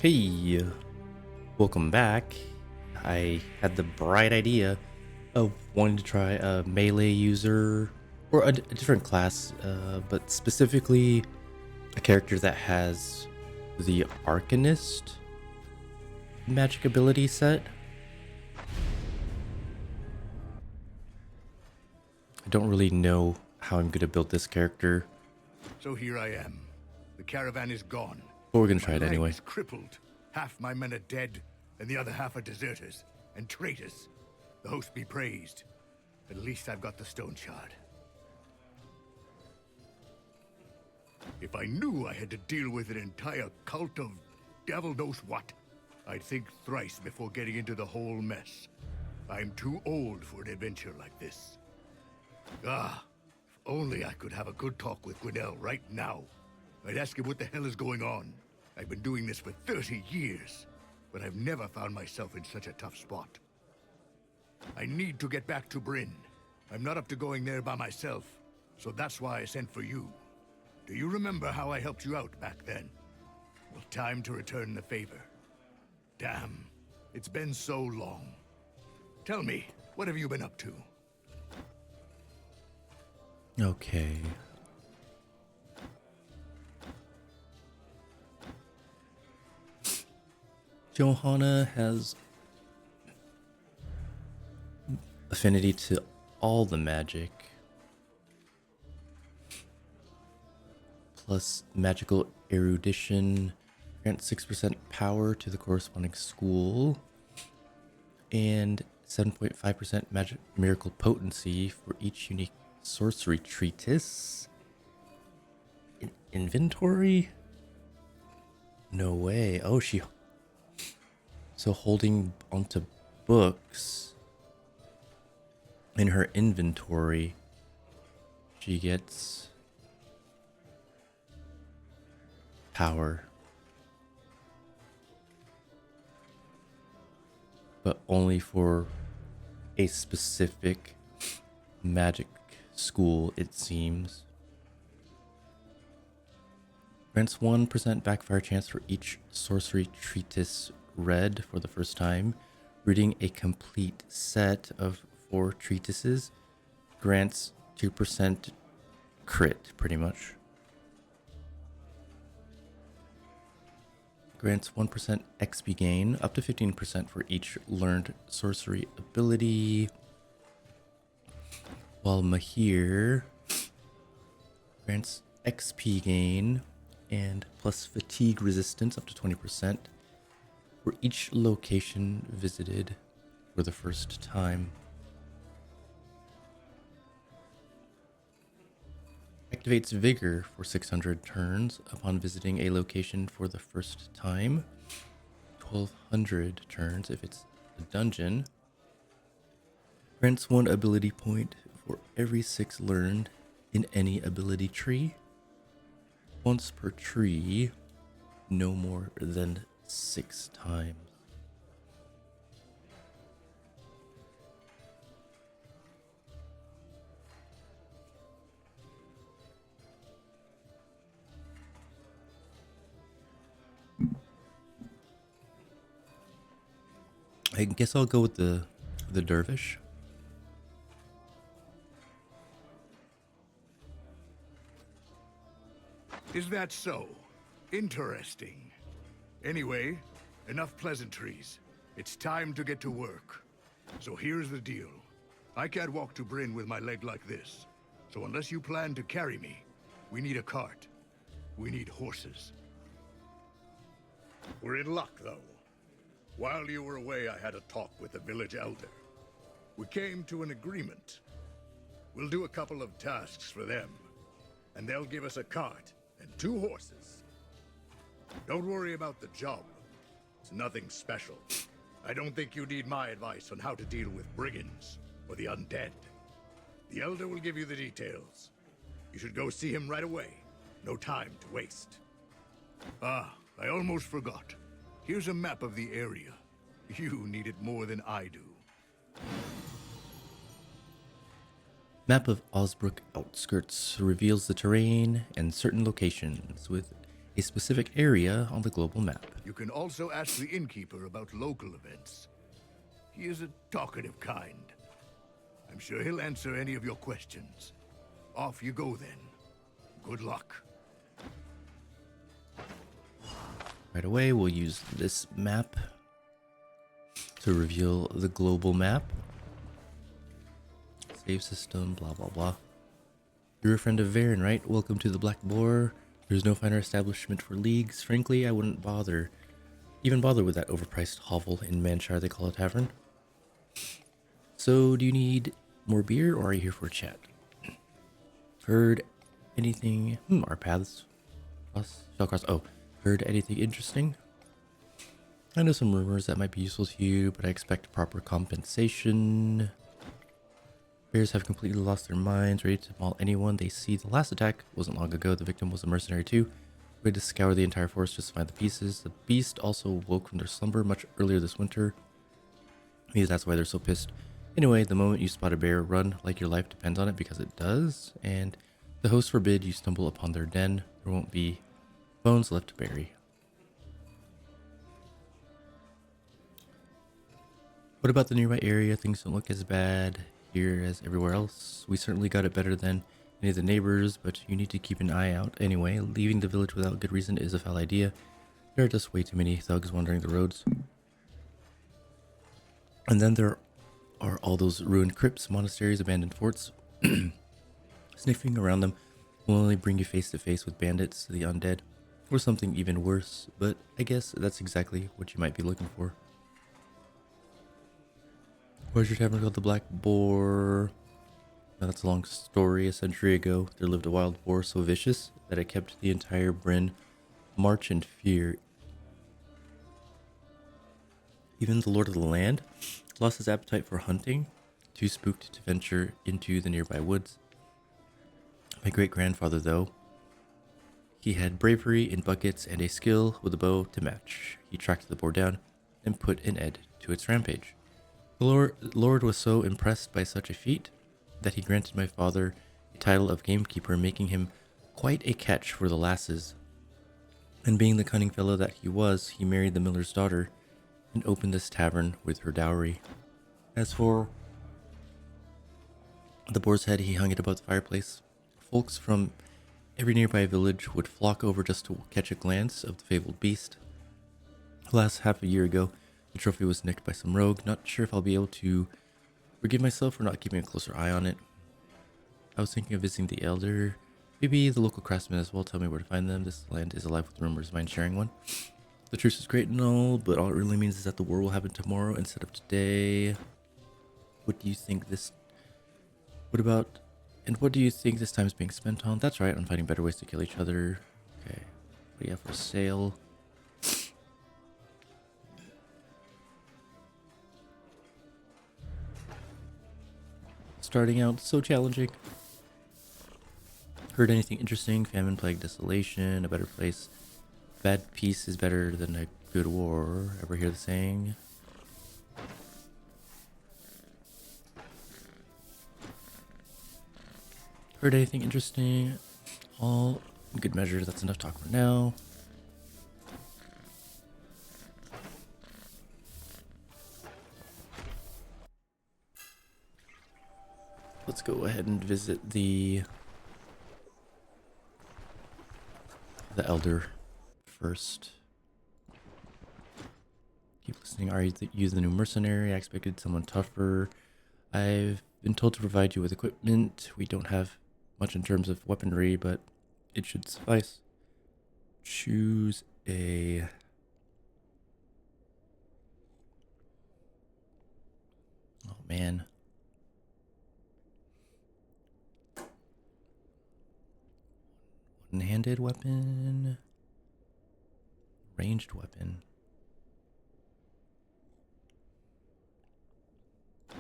Hey, welcome back. I had the bright idea of wanting to try a melee user or a different class, but specifically a character that has the Arcanist magic ability set. I don't really know how I'm going to build this character, So here I am. The caravan is gone. but we're going to My try it anyway. legs crippled. Half my men are dead, and the other half are deserters and traitors. The host be praised. At least I've got the Stoneshard. If I knew I had to deal with an entire cult of devil knows what, I'd think thrice before getting into the whole mess. I'm too old for an adventure like this. Ah, if only I could have a good talk with Gwinnell right now. I'd ask him what the hell is going on. I've been doing this for 30 years, but I've never found myself in such a tough spot. I need to get back to Bryn. I'm not up to going there by myself, so that's why I sent for you. Do you remember how I helped you out back then? Well, time to return the favor. Damn, it's been so long. Tell me, what have you been up to? Okay. Johanna has affinity to all the magic, plus magical erudition, grants 6% power to the corresponding school, and 7.5% magic miracle potency for each unique sorcery treatise. Inventory? No way. Oh, so holding onto books in her inventory, she gets power, but only for a specific magic school, it seems. Grants 1% backfire chance for each sorcery treatise read for the first time. Reading a complete set of 4 treatises grants 2% crit, pretty much. Grants 1% XP gain, up to 15% for each learned sorcery ability. While Mahir grants XP gain and plus fatigue resistance up to 20% for each location visited for the first time. Activates Vigor for 600 turns upon visiting a location for the first time. 1200 turns if it's a dungeon. Grants 1 ability point for every 6 learned in any ability tree. Once per tree, no more than 6 times. I guess I'll go with the dervish. Is that so? Interesting. Anyway, enough pleasantries. It's time to get to work. So here's the deal. I can't walk to Bryn with my leg like this. So unless you plan to carry me, we need a cart. We need horses. We're in luck, though. While you were away, I had a talk with the village elder. We came to an agreement. We'll do a couple of tasks for them, and they'll give us a cart and 2 horses. Don't worry about the job. It's nothing special. I don't think you need my advice on how to deal with brigands or the undead. The Elder will give you the details. You should go see him right away. No time to waste. Ah, I almost forgot. Here's a map of the area. You need it more than I do. Map of Osbrook outskirts reveals the terrain and certain locations with a specific area on the global map. You can also ask the innkeeper about local events. He is a talkative kind. I'm sure he'll answer any of your questions. Off you go then. Good luck. Right away, we'll use this map to reveal the global map. Save system, blah, blah, blah. You're a friend of Varen, right? Welcome to the Black Boar. There's no finer establishment for leagues. Frankly, I wouldn't even bother with that overpriced hovel in Manshire they call a tavern. So, do you need more beer, or are you here for a chat? Heard anything? Our paths shall cross. Oh, heard anything interesting? I know some rumors that might be useful to you, but I expect proper compensation. Bears have completely lost their minds, ready to maul anyone they see. The last attack wasn't long ago. The victim was a mercenary too. We had to scour the entire forest just to find the pieces. The beast also woke from their slumber much earlier this winter. Maybe that's why they're so pissed. Anyway, the moment you spot a bear, run like your life depends on it, because it does. And the hosts forbid you stumble upon their den. There won't be bones left to bury. What about the nearby area? Things don't look as bad here as everywhere else. We certainly got it better than any of the neighbors, but you need to keep an eye out. Anyway, leaving the village without good reason is a foul idea. There are just way too many thugs wandering the roads. And then there are all those ruined crypts, monasteries, abandoned forts. Sniffing around them will only bring you face to face with bandits, the undead, or something even worse, but I guess that's exactly what you might be looking for. Where's your tavern called the Black Boar? Now, that's a long story. A century ago, there lived a wild boar so vicious that it kept the entire Bryn march in fear. Even the lord of the land lost his appetite for hunting, too spooked to venture into the nearby woods. My great-grandfather, though, he had bravery in buckets and a skill with a bow to match. He tracked the boar down and put an end to its rampage. The Lord was so impressed by such a feat that he granted my father the title of gamekeeper, making him quite a catch for the lasses. And being the cunning fellow that he was, he married the miller's daughter and opened this tavern with her dowry. As for the boar's head, he hung it above the fireplace. Folks from every nearby village would flock over just to catch a glance of the fabled beast. Alas, half a year ago, the trophy was nicked by some rogue. Not sure if I'll be able to forgive myself for not keeping a closer eye on it. I was thinking of visiting the elder. Maybe the local craftsmen as well. Tell me where to find them. This land is alive with rumors. Mind sharing one? The truce is great and all, but all it really means is that the war will happen tomorrow instead of today. What do you think this... What do you think this time is being spent on? That's right, on finding better ways to kill each other. Okay. What do you have for sale? Starting out so challenging. Heard anything interesting? Famine, plague, desolation, a better place. Bad peace is better than a good war. Ever hear the saying? Heard anything interesting? All in good measure. That's enough talk for now. Let's go ahead and visit the elder first. Keep listening. Are you the new mercenary? I expected someone tougher. I've been told to provide you with equipment. We don't have much in terms of weaponry, but it should suffice. Choose a... Oh, man. One-handed weapon. Ranged weapon. A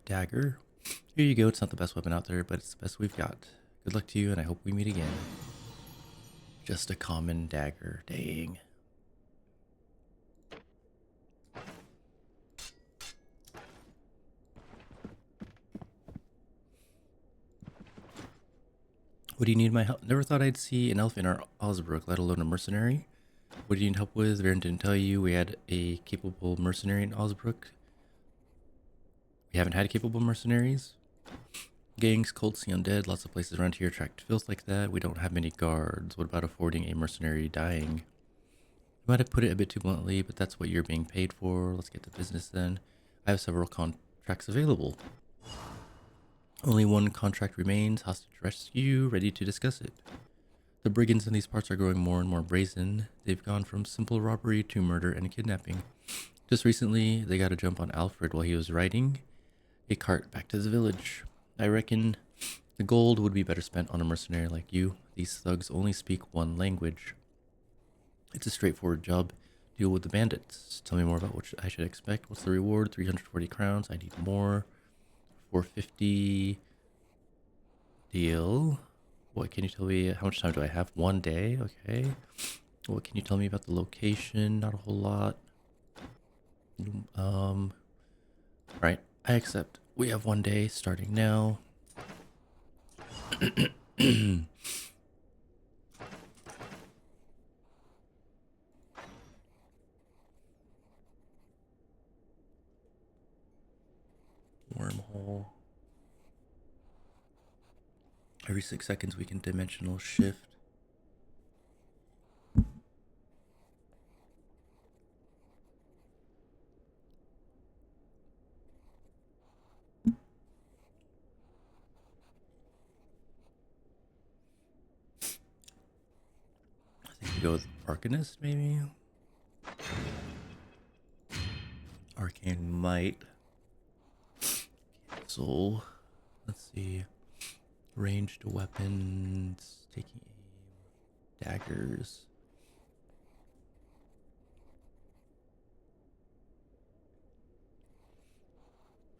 dagger. Here you go. It's not the best weapon out there, but it's the best we've got. Good luck to you, and I hope we meet again. Just a common dagger. Dang. What do you need my help? Never thought I'd see an elf in our Osbrook, let alone a mercenary. What do you need help with? Varen didn't tell you we had a capable mercenary in Osbrook. We haven't had capable mercenaries. Gangs, cults, the undead, lots of places around here attract filth like that. We don't have many guards. What about affording a mercenary dying? You might have put it a bit too bluntly, but that's what you're being paid for. Let's get to business then. I have several contracts available. Only one contract remains, hostage rescue, ready to discuss it. The brigands in these parts are growing more and more brazen. They've gone from simple robbery to murder and kidnapping. Just recently, they got a jump on Alfred while he was riding a cart back to the village. I reckon the gold would be better spent on a mercenary like you. These thugs only speak one language. It's a straightforward job. Deal with the bandits. Tell me more about what I should expect. What's the reward? 340 crowns. I need more. 450. Deal. What can you tell me? How much time do I have? 1 day. Okay. What can you tell me about the location? Not a whole lot. Right. I accept. We have 1 day starting now. Wormhole. Every 6 seconds we can dimensional shift. I think we go with Arcanist, maybe? Arcane Might. Cancel. Let's see. Ranged weapons. Taking aim. Daggers.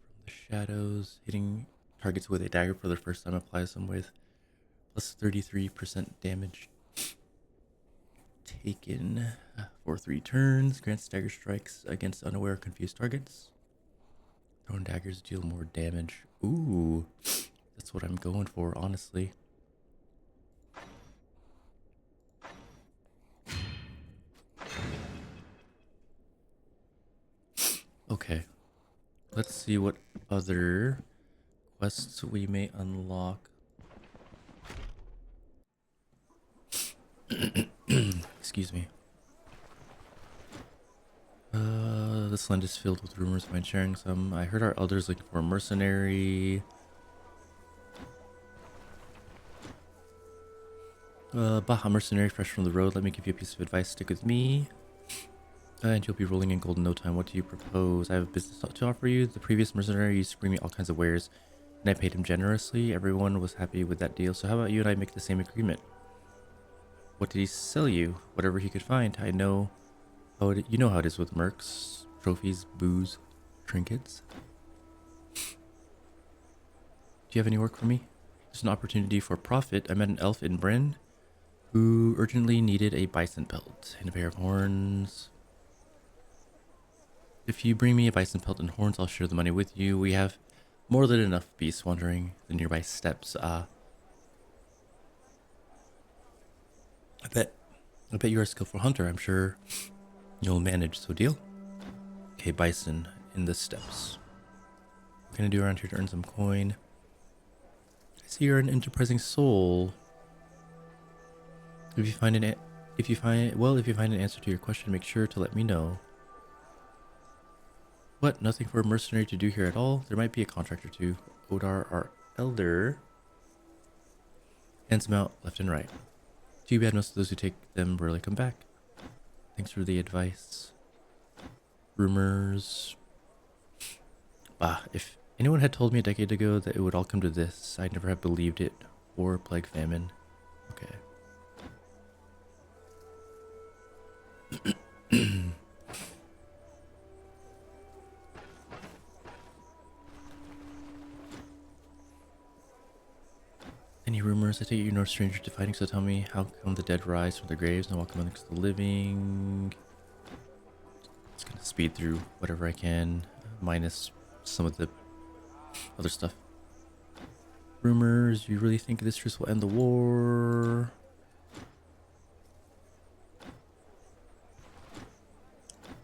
From the shadows. Hitting targets with a dagger for the first time applies them with plus 33% damage taken for 3 turns. Grants dagger strikes against unaware or confused targets. Thrown daggers deal more damage. Ooh, that's what I'm going for, honestly. Okay, let's see what other quests we may unlock. Excuse me. This land is filled with rumors. Mind sharing some? I heard our elders looking for a mercenary. Baja mercenary, fresh from the road. Let me give you a piece of advice. Stick with me, and you'll be rolling in gold in no time. What do you propose? I have a business to offer you. The previous mercenary used to bring me all kinds of wares, and I paid him generously. Everyone was happy with that deal. So how about you and I make the same agreement? What did he sell you? Whatever he could find. I know how you know how it is with mercs. Trophies, booze, trinkets. Do you have any work for me? There's an opportunity for profit. I met an elf in Bryn who urgently needed a bison pelt and a pair of horns. If you bring me a bison pelt and horns, I'll share the money with you. We have more than enough beasts wandering the nearby steppes. I bet you're a skillful hunter. I'm sure you'll manage, so deal? Okay, bison in the steppes. What can I do around here to earn some coin? I see you're an enterprising soul. If you find an answer to your question, make sure to let me know. What? Nothing for a mercenary to do here at all? There might be a contract or two. Odar, our elder, hands them out left and right. Too bad most of those who take them rarely come back. Thanks for the advice. Rumors. If anyone had told me a decade ago that it would all come to this, I'd never have believed it. War, plague, famine. Okay. Any rumors? I take it you're no stranger to fighting, so tell me, how come the dead rise from their graves and walk amongst the living? Just gonna speed through whatever I can, minus some of the other stuff. Rumors, you really think this truce will end the war?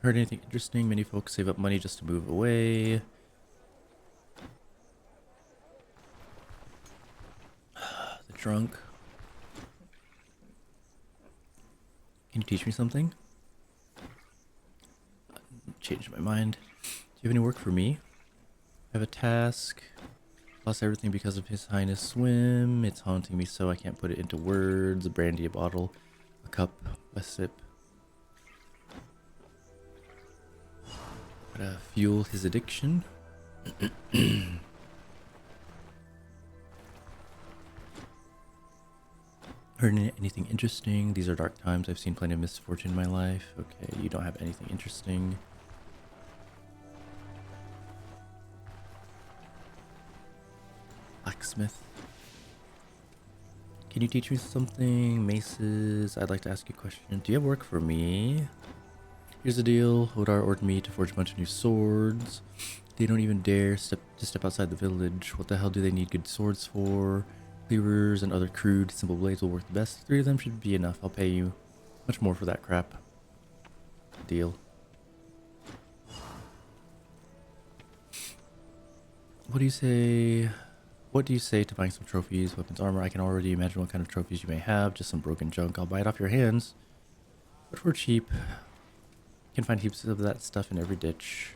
Heard anything interesting? Many folks save up money just to move away. The drunk. Can you teach me something? Changed my mind. Do you have any work for me? I have a task. Lost everything because of His Highness swim. It's haunting me so I can't put it into words. A brandy, a bottle, a cup, a sip. Gotta fuel his addiction. Heard anything interesting? These are dark times. I've seen plenty of misfortune in my life. Okay, you don't have anything interesting. Blacksmith. Can you teach me something? Maces. I'd like to ask you a question. Do you have work for me? Here's the deal. Hodar ordered me to forge a bunch of new swords. They don't even dare step outside the village. What the hell do they need good swords for? Cleavers and other crude, simple blades will work the best. 3 of them should be enough. I'll pay you much more for that crap. Deal. What do you say? What do you say to buying some trophies, weapons, armor? I can already imagine what kind of trophies you may have. Just some broken junk. I'll buy it off your hands. But for cheap. You can find heaps of that stuff in every ditch.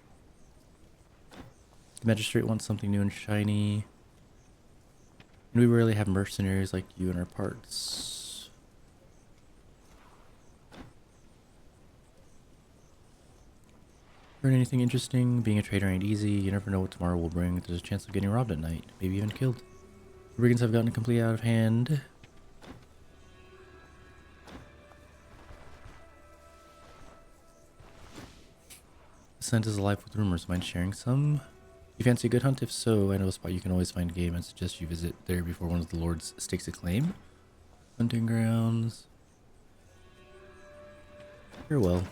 The magistrate wants something new and shiny. And we rarely have mercenaries like you in our parts. Heard anything interesting? Being a trader ain't easy. You never know what tomorrow will bring. There's a chance of getting robbed at night. Maybe even killed. The brigands have gotten completely out of hand. The scent is alive with rumors. Mind sharing some? You fancy a good hunt? If so, I know a spot you can always find game and suggest you visit there before one of the lords stakes a claim. Hunting grounds. Farewell.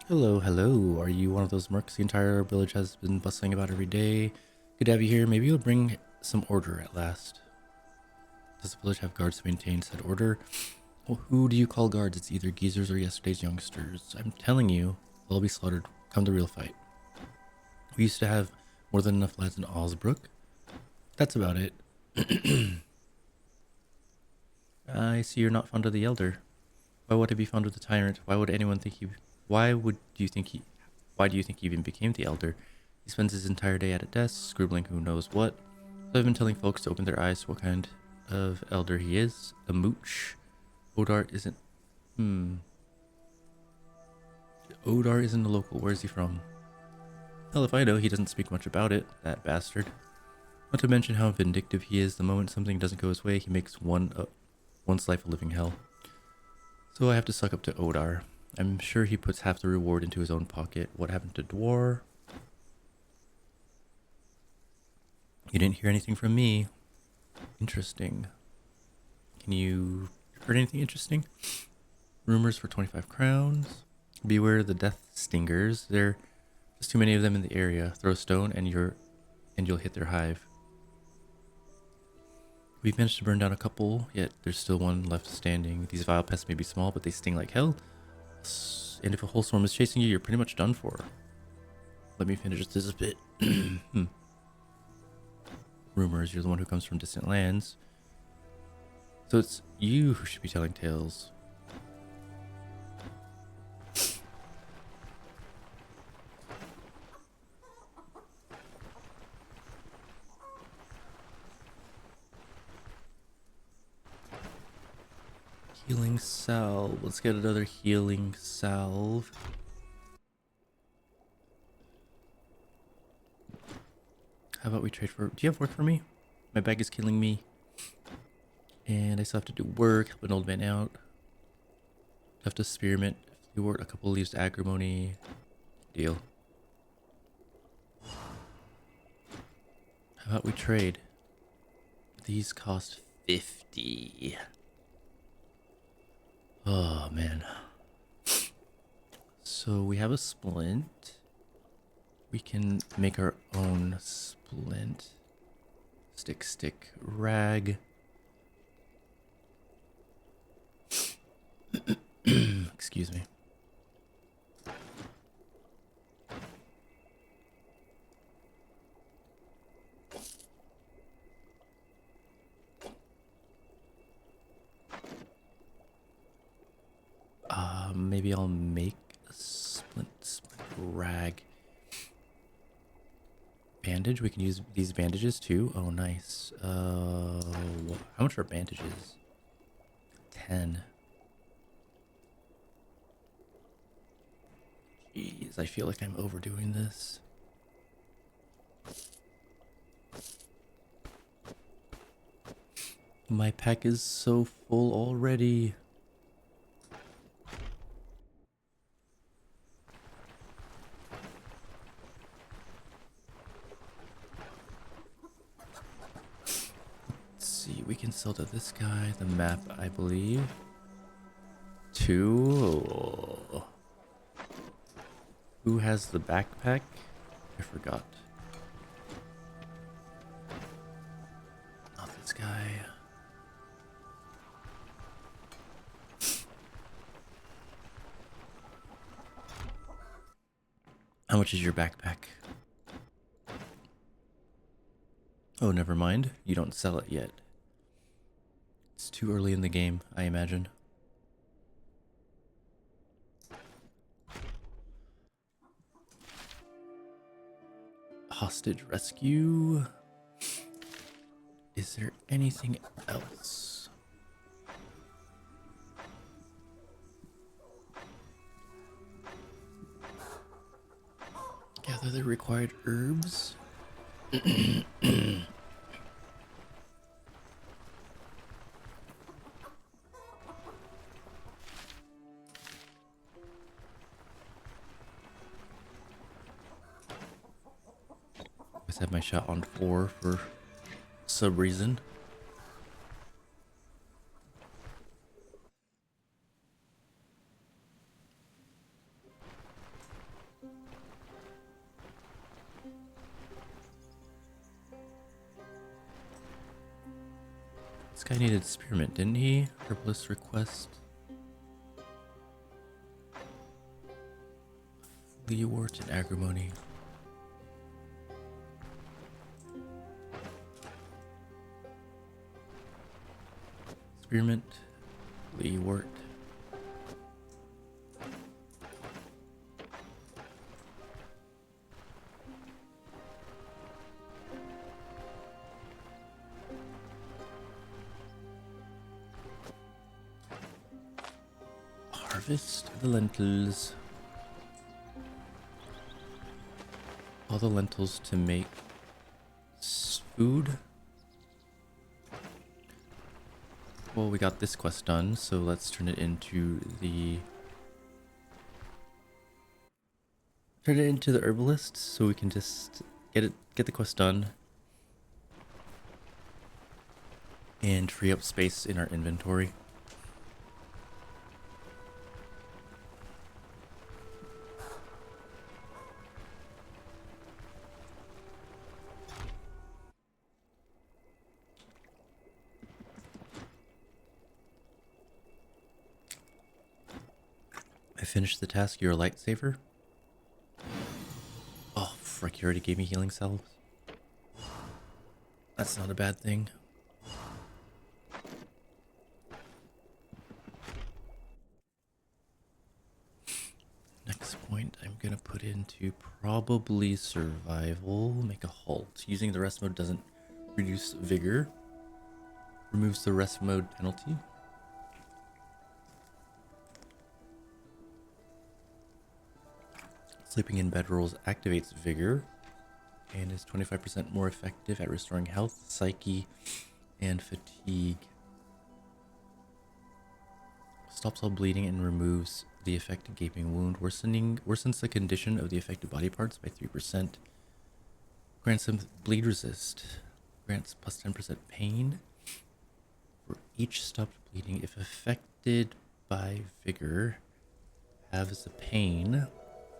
Hello, hello. Are you one of those mercs the entire village has been bustling about every day? Good to have you here. Maybe you'll bring some order at last. Does the village have guards to maintain said order? Well, who do you call guards? It's either geezers or yesterday's youngsters. I'm telling you, they'll all be slaughtered come the real fight. We used to have more than enough lads in Osbrook. That's about it. I see you're not fond of the elder. Why would I be fond of the tyrant? Why would anyone think he... Why do you think he even became the elder? He spends his entire day at a desk, scribbling who knows what. So I've been telling folks to open their eyes to what kind of elder he is. A mooch. Odar isn't... Odar isn't a local. Where is he from? Hell if I know, he doesn't speak much about it, that bastard. Not to mention how vindictive he is. The moment something doesn't go his way, he makes one's life a living hell. So I have to suck up to Odar. I'm sure he puts half the reward into his own pocket. What happened to Dwar? You didn't hear anything from me. Interesting. Can you heard anything interesting? Rumors for 25 crowns. Beware the death stingers. There's too many of them in the area. Throw a stone and you'll hit their hive. We've managed to burn down a couple, yet there's still one left standing. These vile pests may be small, but they sting like hell. And if a whole swarm is chasing you, you're pretty much done for. Let me finish this bit. Rumors, you're the one who comes from distant lands. So it's you who should be telling tales. Healing salve. Let's get another healing salve. How about we trade for... Do you have work for me? My bag is killing me. And I still have to do work, help an old man out. Have to spearmint, Stewart, a couple leaves to agrimony. Deal. How about we trade? These cost 50. Oh, man. So we have a splint. We can make our own splint. Stick, rag. Excuse me. Maybe I'll make a splint rag. Bandage? We can use these bandages too? Oh, nice. How much are bandages? 10. Jeez, I feel like I'm overdoing this. My pack is so full already. Let's see, we can sell to this guy the map, I believe. 2. Who has the backpack? I forgot. Not this guy. How much is your backpack? Oh, never mind. You don't sell it yet. It's too early in the game, I imagine. Hostage rescue. Is there anything else? Gather the required herbs. I have my shot on 4 for some reason. This guy needed spearmint, didn't he? Herbalist request. Leewart and agrimony. Spearmint, Leewart. Harvest the lentils. All the lentils to make food. Well, we got this quest done, so let's turn it into the herbalist, so we can just get the quest done and free up space in our inventory. I finished the task. You're a lightsaber. Oh, frick, you already gave me healing salves. That's not a bad thing. Next point I'm gonna put into probably survival. Make a halt. Using the rest mode doesn't reduce vigor. Removes the rest mode penalty. Sleeping in bedrolls activates vigor and is 25% more effective at restoring health, psyche, and fatigue. stops all bleeding and removes the affected gaping wound. Worsens the condition of the affected body parts by 3%. Grants them bleed resist. Grants plus 10% pain for each stopped bleeding. If affected by vigor, halves the pain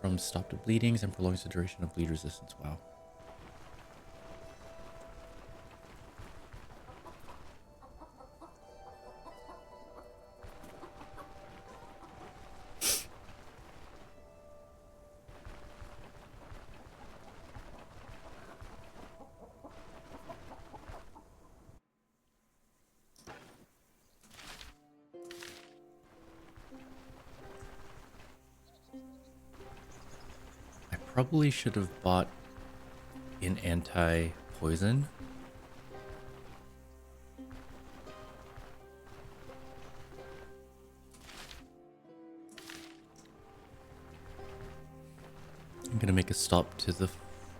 from stopped bleedings and prolongs the duration of bleed resistance. Wow. Probably should have bought an anti-poison. I'm gonna make a stop to the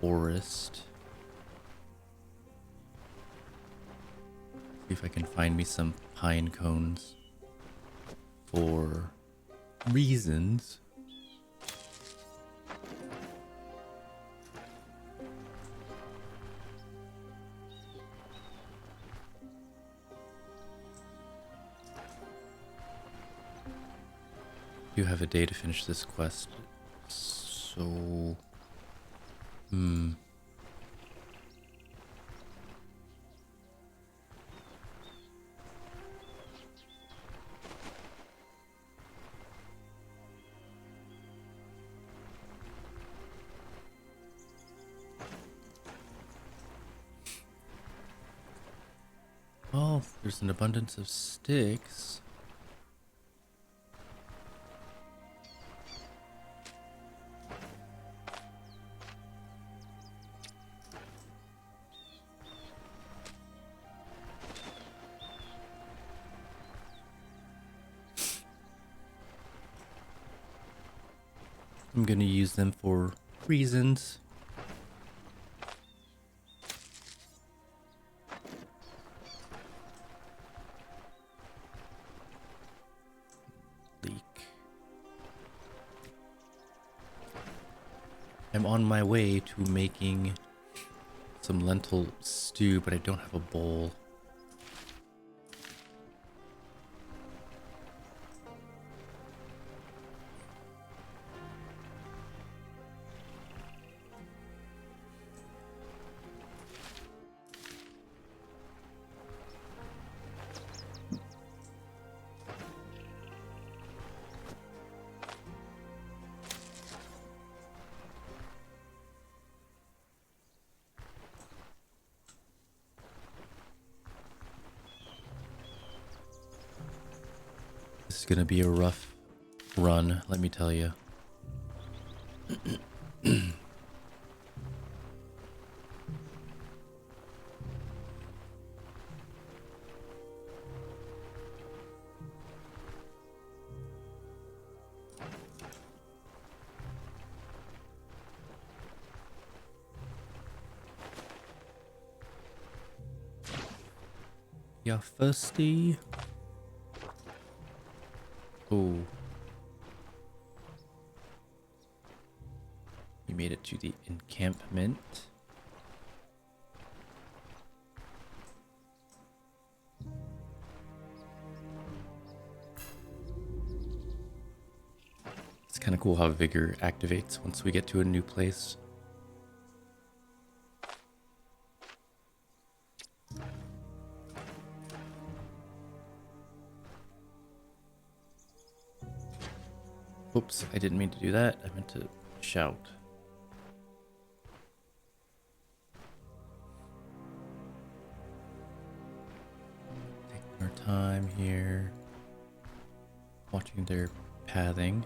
forest. See if I can find me some pine cones for reasons. Do have a day to finish this quest, so oh, there's an abundance of sticks. I'm going to use them for reasons. Leak. I'm on my way to making some lentil stew, but I don't have a bowl. This is gonna be a rough run, let me tell you. Yeah, thirsty. Oh. We made it to the encampment. It's kind of cool how Vigor activates once we get to a new place. Oops, I didn't mean to do that. I meant to shout. Taking our time here. Watching their pathing.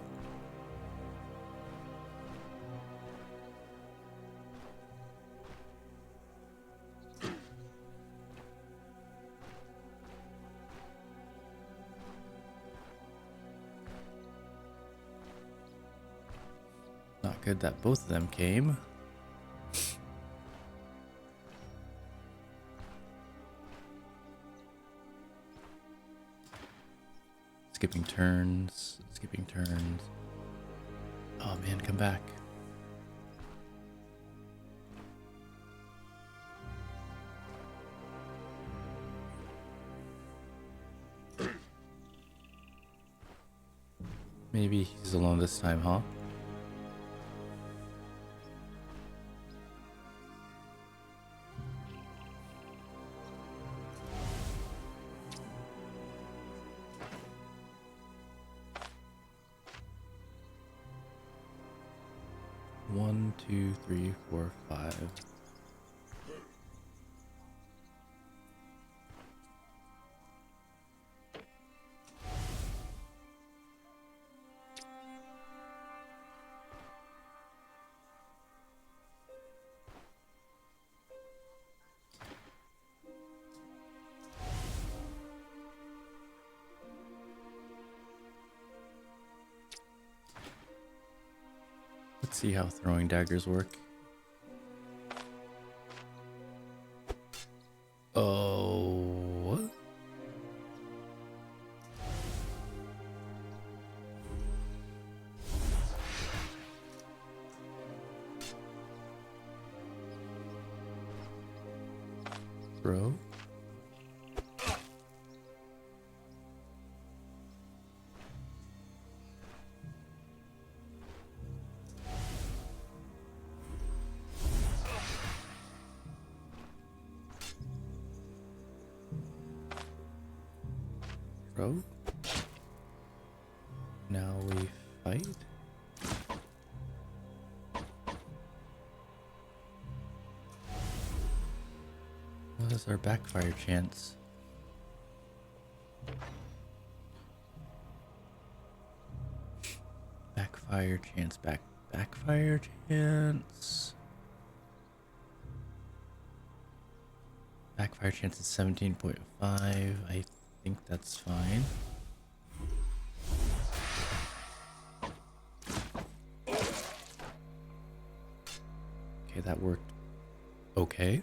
Not good that both of them came. It's Skipping turns. Skipping turns. Oh man, come back. Maybe he's alone this time, huh? One, two, three, four, five. Let's see how throwing daggers work. Oh, what? Throw. Throw. Now we fight. What is our backfire chance? Backfire chance, backfire chance. Backfire chance is 17.5. I think that's fine. Okay, that worked. Okay.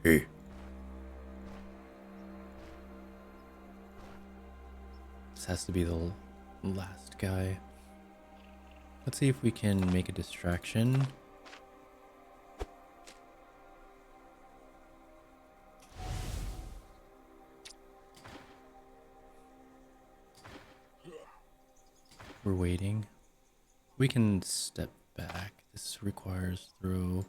Hey. This has to be the last guy. Let's see if we can make a distraction. We're waiting. We can step back. This requires throw.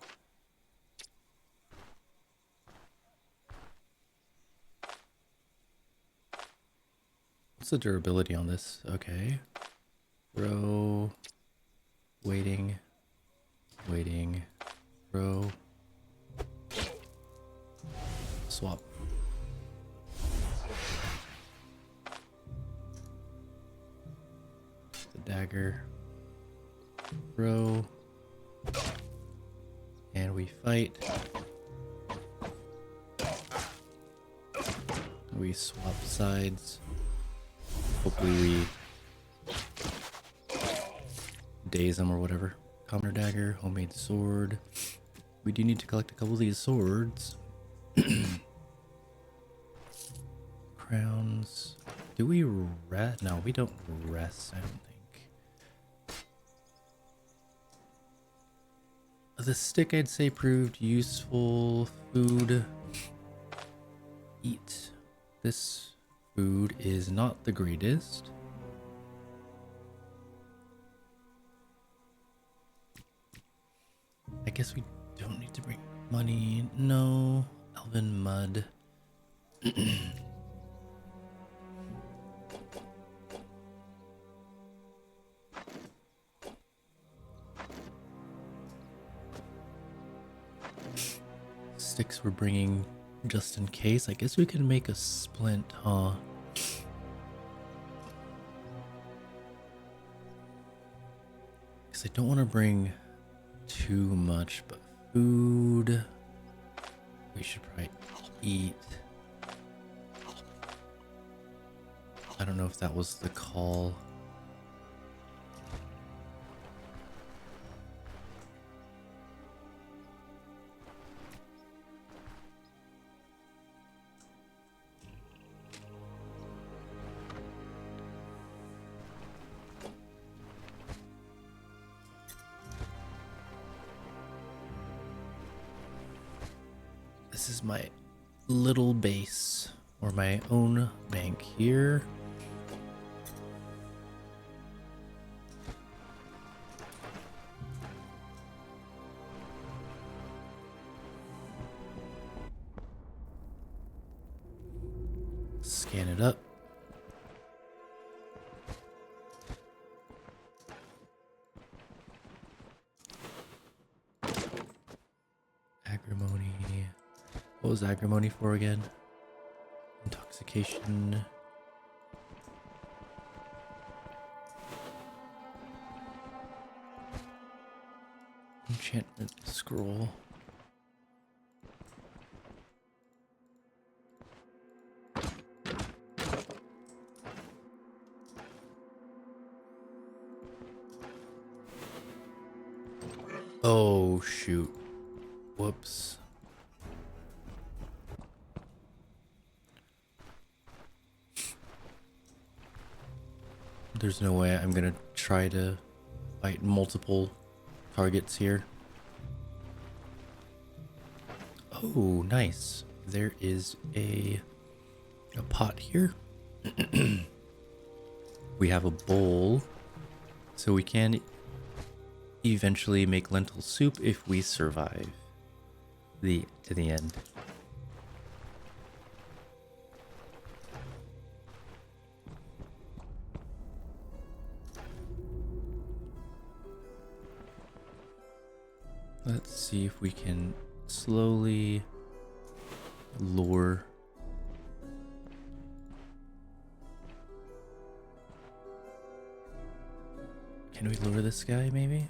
What's the durability on this? Okay. Throw. Waiting. Waiting. Throw. Swap. The dagger. Throw. And we fight. We swap sides. Hopefully we daze them or whatever. Commoner dagger, homemade sword. We do need to collect a couple of these swords. Crowns. Do we rest? No, we don't rest, I don't think. The stick, I'd say, proved useful. Food. Eat. This food is not the greatest. I guess we don't need to bring money. No. Elven mud. Sticks we're bringing just in case. I guess we can make a splint, huh? Because I don't want to bring too much, but food we should probably eat. I don't know if that was the call. This is my little base, or my own bank here. Scan it up. Agrimony. What was agrimony for again? Intoxication. Enchantment scroll. Oh, shoot. Whoops. There's no way I'm gonna try to fight multiple targets here. Oh, nice. There is a pot here. We have a bowl, so we can eventually make lentil soup if we survive to the end. Let's see if we can slowly lure. Can we lure this guy maybe?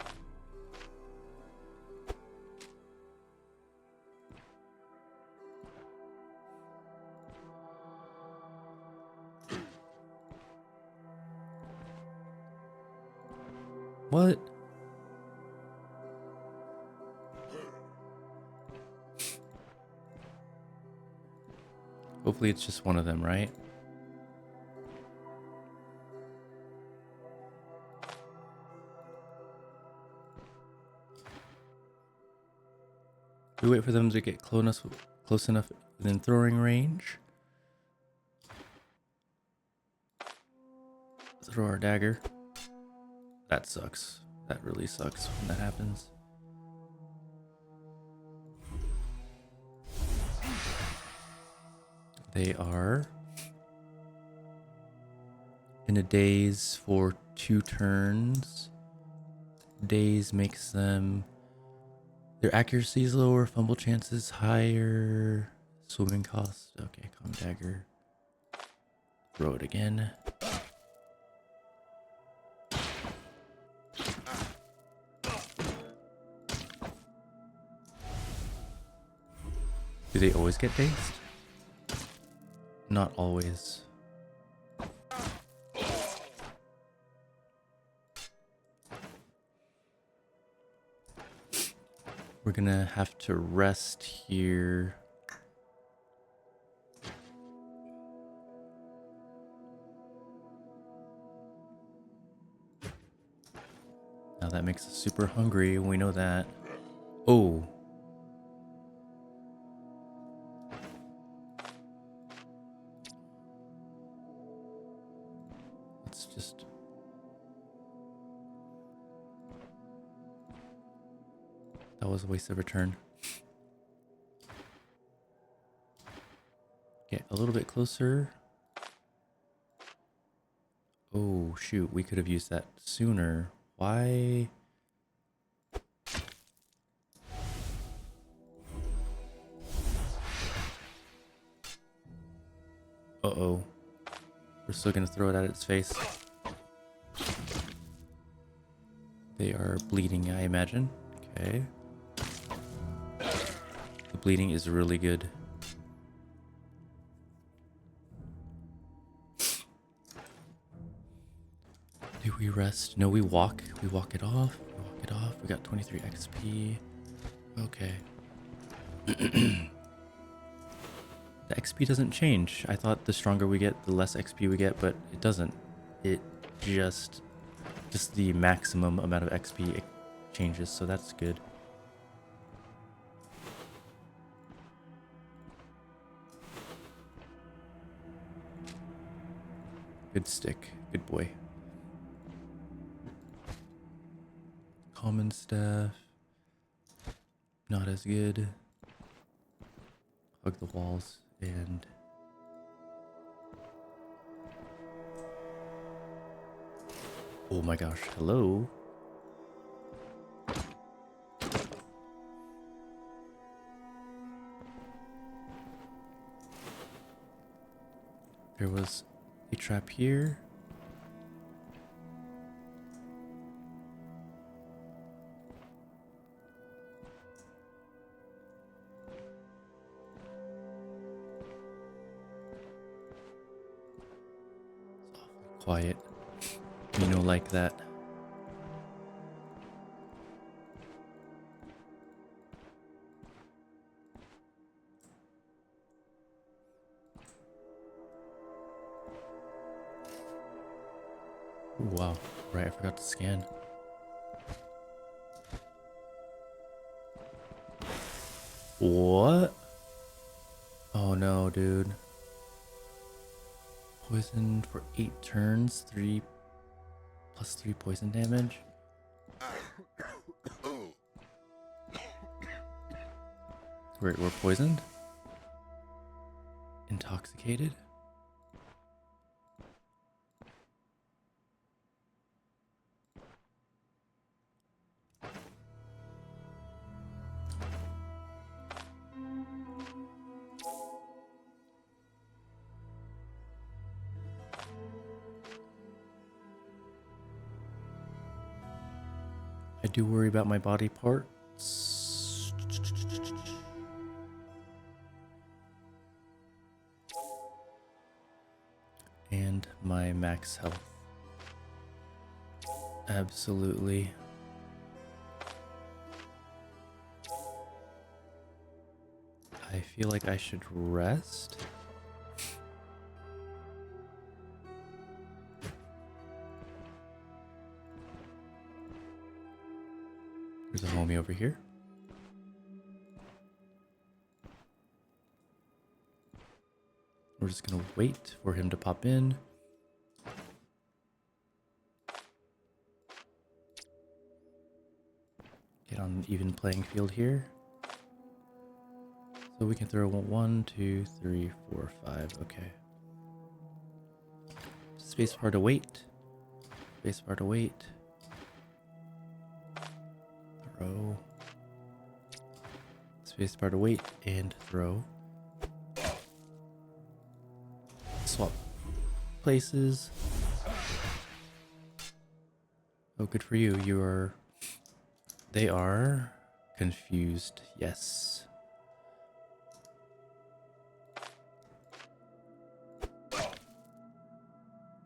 What? Hopefully it's just one of them, right? We wait for them to get close enough within throwing range. Throw our dagger. That sucks. That really sucks when that happens. They are in a daze for 2 turns. Daze makes them, their accuracy is lower, fumble chances higher, swimming costs. Okay, calm dagger. Throw it again. Do they always get dazed? Not always. We're gonna have to rest here. Now that makes us super hungry, we know that. Oh. Let's just... That was a waste of a turn. Get a little bit closer. Oh, shoot. We could have used that sooner. Why? Uh-oh. We're still gonna throw it at its face. They are bleeding, I imagine. Okay. The bleeding is really good. We rest. No, we walk. We walk it off. We walk it off. We got 23 XP. Okay. The XP doesn't change. I thought the stronger we get, the less XP we get, but it doesn't. It just the maximum amount of XP it changes, so that's good. Good stick. Good boy. Common staff. Not as good. Hug the walls and... Oh my gosh, hello? There was a trap here. It's awfully quiet. You know, like that. Ooh, wow. Right, I forgot to scan. What? Oh no, dude. Poisoned for 8 turns, 3 plus 3 poison damage. We're poisoned? Intoxicated? I do worry about my body parts. And my max health. Absolutely. I feel like I should rest. There's a homie over here. We're just gonna wait for him to pop in. Get on an even playing field here. So we can throw 1, 2, 3, 4, 5. Okay. Spacebar to wait. Spacebar to wait. Throw. Spacebar to wait and throw. Swap places. Oh, good for you. You are... They are confused. Yes.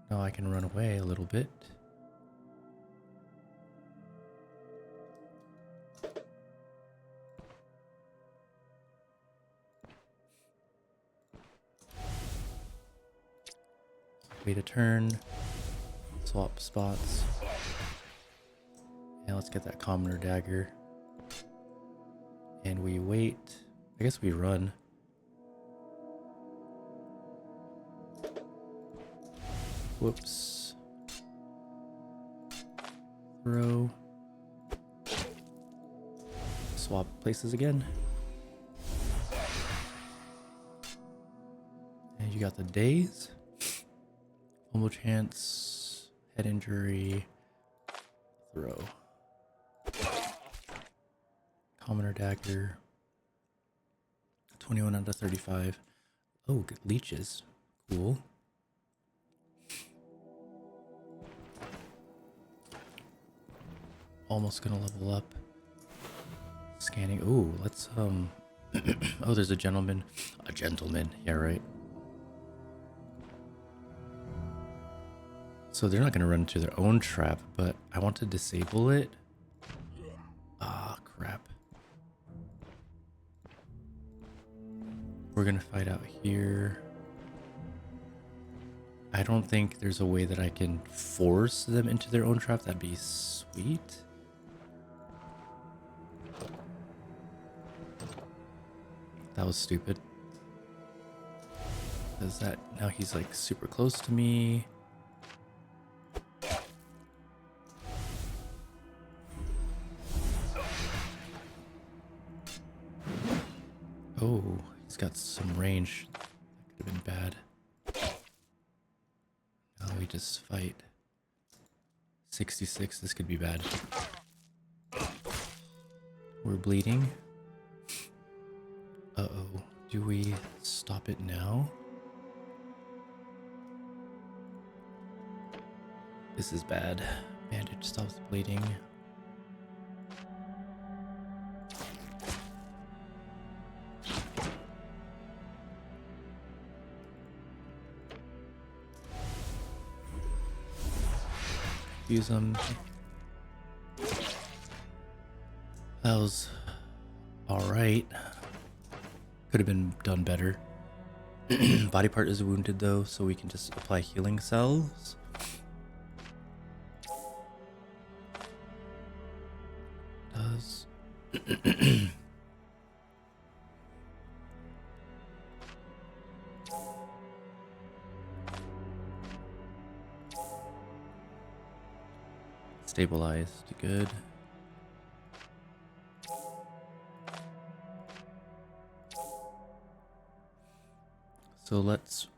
Now I can run away a little bit. Wait a turn. Swap spots. And let's get that commoner dagger. And we wait. I guess we run. Whoops. Throw. Swap places again. And you got the daze. Fumble chance. Head injury. Throw. Commoner dagger. 21 out of 35. Oh, good leeches. Cool. Almost gonna level up. Scanning. Ooh, let's oh, there's a gentleman. A gentleman. Yeah, right. So they're not going to run into their own trap, but I want to disable it. Ah, crap. We're going to fight out here. I don't think there's a way that I can force them into their own trap. That'd be sweet. That was stupid. Does that now he's like super close to me. Oh, he's got some range. That could have been bad. Now we just fight. 66, this could be bad. We're bleeding. Uh-oh. Do we stop it now? This is bad. Bandage stops bleeding. Use them. That was alright. Could have been done better. Body part is wounded though, so we can just apply healing cells. Does stabilized, good. So let's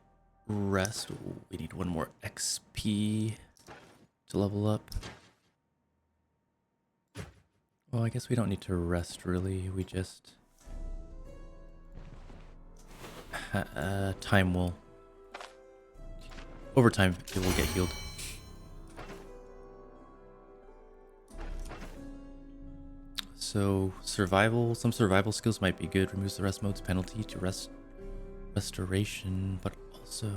rest. Ooh, we need one more XP to level up. Well, I guess we don't need to rest really. We just time will over time it will get healed. So survival, some survival skills might be good. Removes the rest mode's penalty to restoration, but also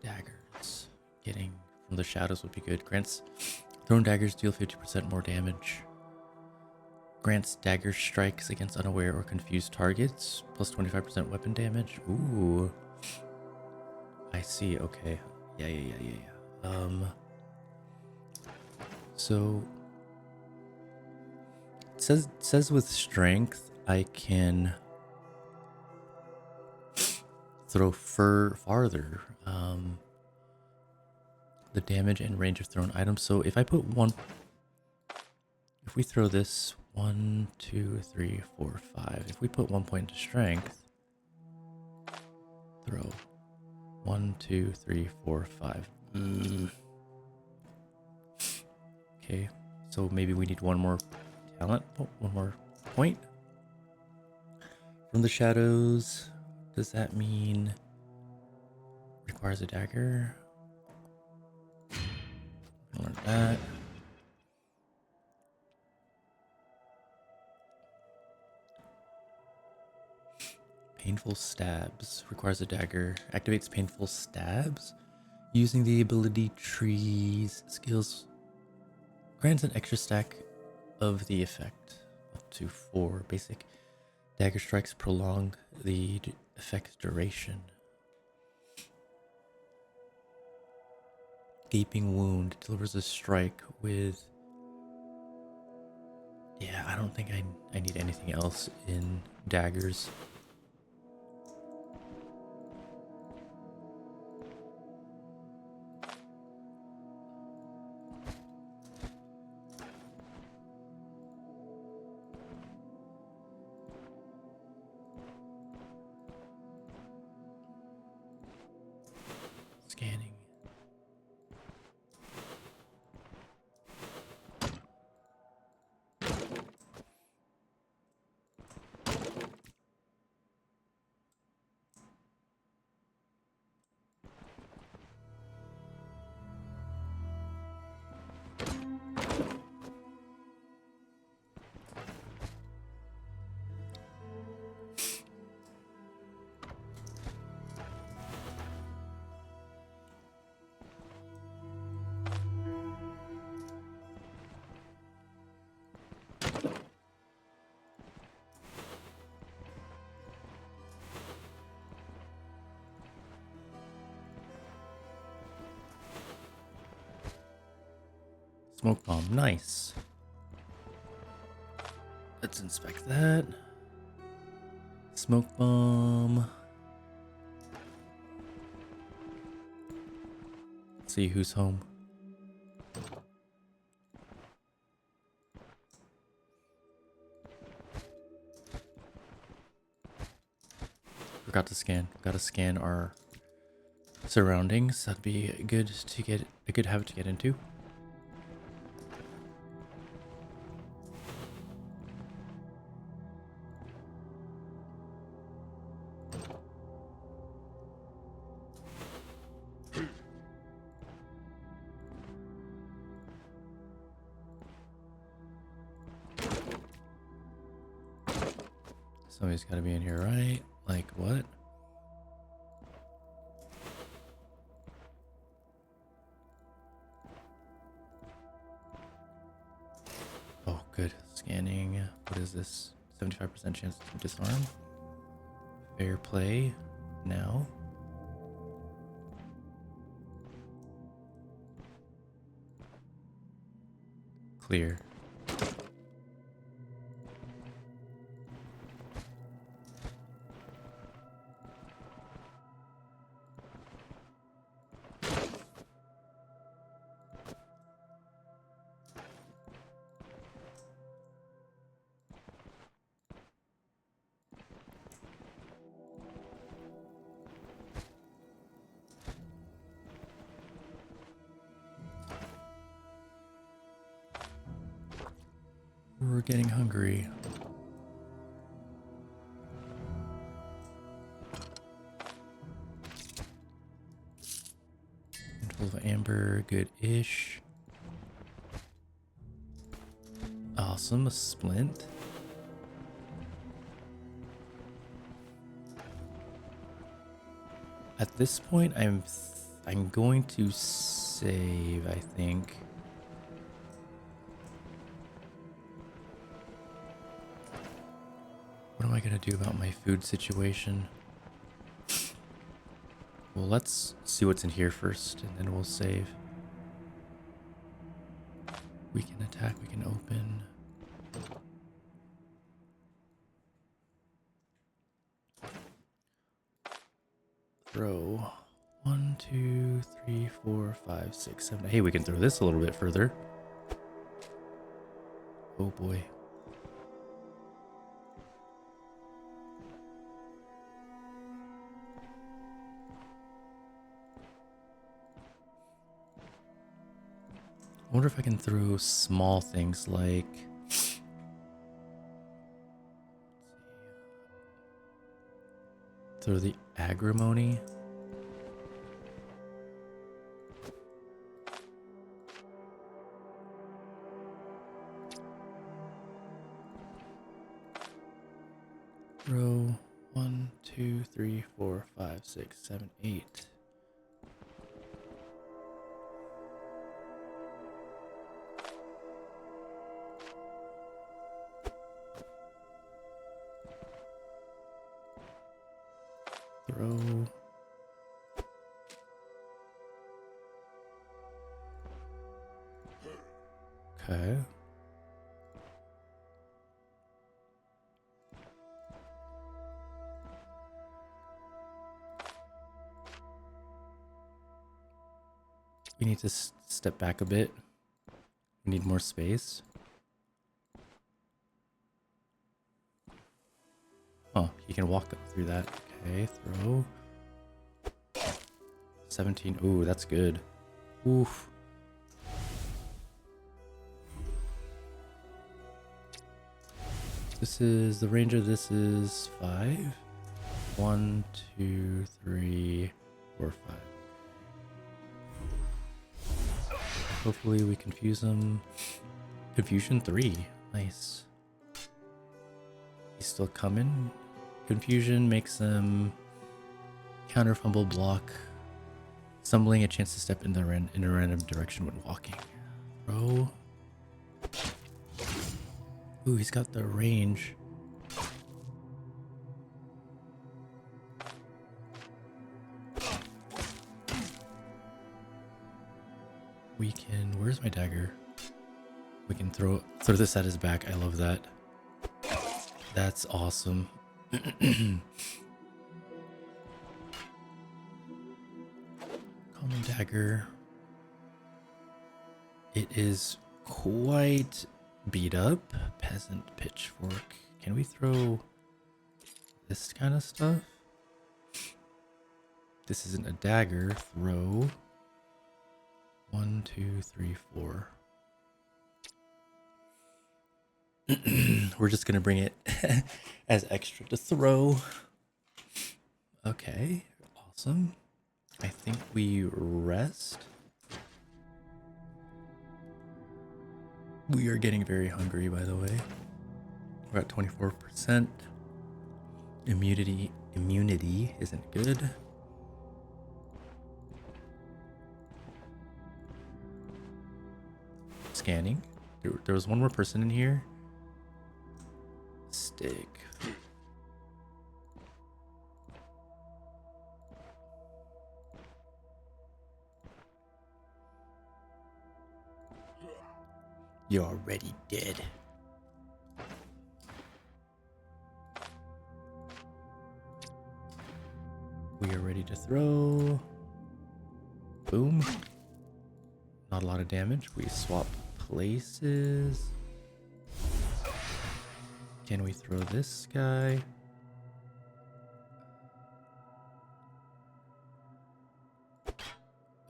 daggers. Getting from the shadows would be good. Grants thrown daggers deal 50% more damage. Grants dagger strikes against unaware or confused targets, plus 25% weapon damage. Ooh. I see, okay. Yeah. So it says with strength I can throw farther. The damage and range of thrown items. So if I put if we throw this 1, 2, 3, 4, 5. If we put 1 point to strength, throw 1, 2, 3, 4, 5. Okay, so maybe we need one more talent. Oh, one more point from the shadows. Does that mean requires a dagger? Learn that. Painful stabs requires a dagger. Activates painful stabs using the ability trees skills. Grants an extra stack of the effect up to 4 basic. Dagger strikes prolong the effect duration. Gaping wound delivers a strike with. Yeah, I don't think I need anything else in daggers. Scanning. Smoke bomb, nice. Let's inspect that. Smoke bomb. Let's see who's home. Forgot to scan. Gotta scan our surroundings. That'd be good to get a good habit to get into. Somebody's got to be in here, right? Like what? Oh, good. Scanning. What is this? 75% chance to disarm. Fair play. Now. Clear. We're getting hungry. Handful of amber, good-ish. Awesome, a splint. At this point, I'm going to save, I think. What am I gonna do about my food situation? Well, let's see what's in here first, and then we'll save. We can attack, we can open. Throw. 1, 2, 3, 4, 5, 6, 7. Hey, we can throw this a little bit further. Oh boy. I wonder if I can throw small things like throw the agrimony. Throw 1, 2, 3, 4, 5, 6, 7, 8. Throw. Okay. We need to step back a bit. We need more space. Oh, you can walk through that. Okay, throw. 17. Ooh, that's good. Oof. This is the range of this is 5. 1, 2, 3, 4, 5. Hopefully we confuse them. Confusion 3. Nice. He's still coming. Confusion makes them counter fumble block. Stumbling, a chance to step in a random direction when walking. Throw. Ooh, he's got the range. We can... Where's my dagger? We can throw this at his back. I love that. That's awesome. Common dagger. It is quite beat up. Peasant pitchfork. Can we throw this kind of stuff? This isn't a dagger. Throw. 1, 2, 3, 4. We're just gonna bring it as extra to throw. Okay, awesome. I think we rest. We are getting very hungry, by the way. We're at 24%. Immunity isn't good. Scanning. There was one more person in here. Stick. You're already dead. We are ready to throw. Boom. Not a lot of damage. We swap places. Can we throw this guy?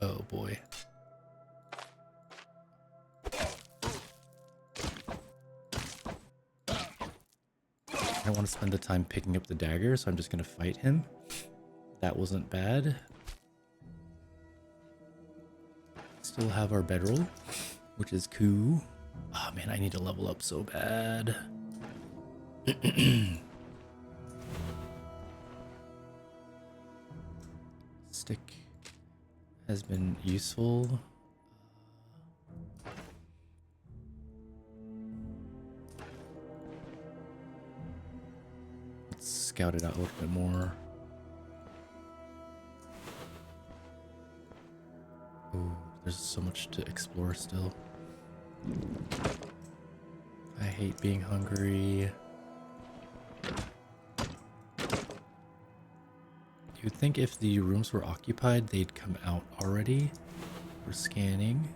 Oh boy. I don't want to spend the time picking up the dagger, so I'm just going to fight him. That wasn't bad. Still have our bedroll, which is cool. Oh man, I need to level up so bad. Stick has been useful. Let's scout it out a little bit more. Ooh, there's so much to explore still. I hate being hungry. You'd think if the rooms were occupied, they'd come out already. We're scanning.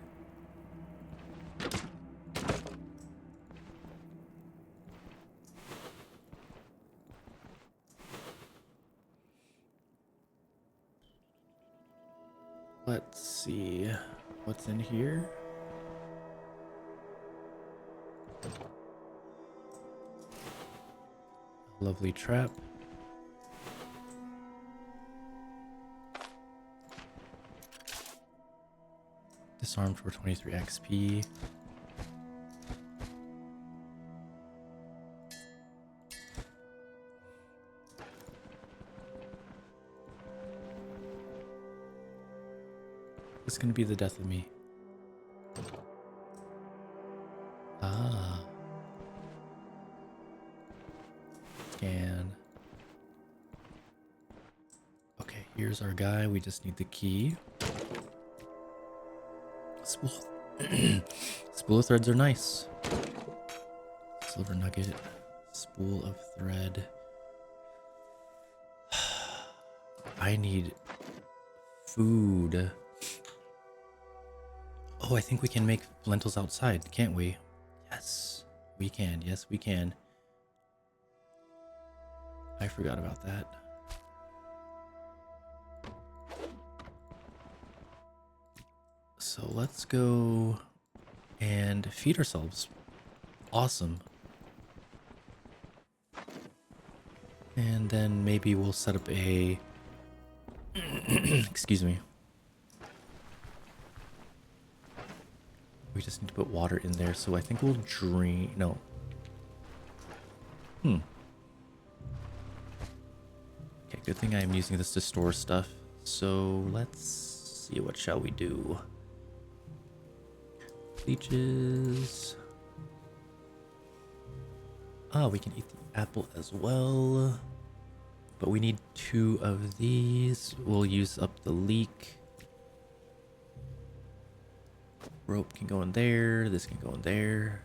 Let's see what's in here. Lovely trap. Disarmed for 23 XP. This is gonna be the death of me. Ah. Scan. Okay, here's our guy. We just need the key. Spool of threads are nice. Silver nugget. Spool of thread. I need food. Oh, I think we can make lentils outside, can't we? Yes, we can. Yes, we can. I forgot about that. So let's go and feed ourselves. Awesome. And then maybe we'll set up a... Excuse me. We just need to put water in there, so I think we'll drain... No. Okay, good thing I'm using this to store stuff. So let's see, what shall we do? Leeches. Ah, we can eat the apple as well. But we need 2 of these. We'll use up the leek. Rope can go in there. This can go in there.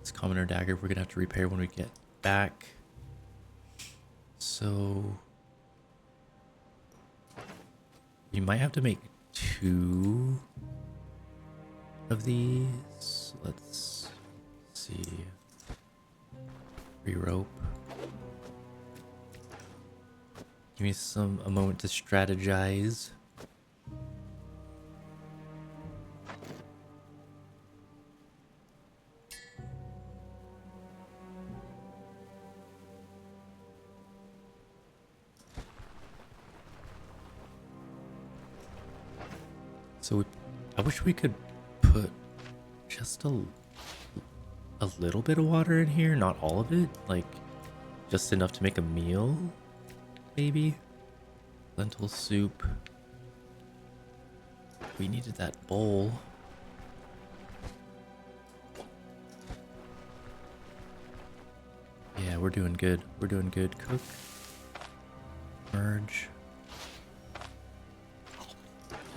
This commoner dagger we're gonna have to repair when we get back. So we might have to make 2 of these. Let's see. Re-rope. Give me a moment to strategize. So I wish we could put just a little bit of water in here, not all of it, like just enough to make a meal, maybe. Lentil soup. We needed that bowl. Yeah, we're doing good. We're doing good. Cook. Merge.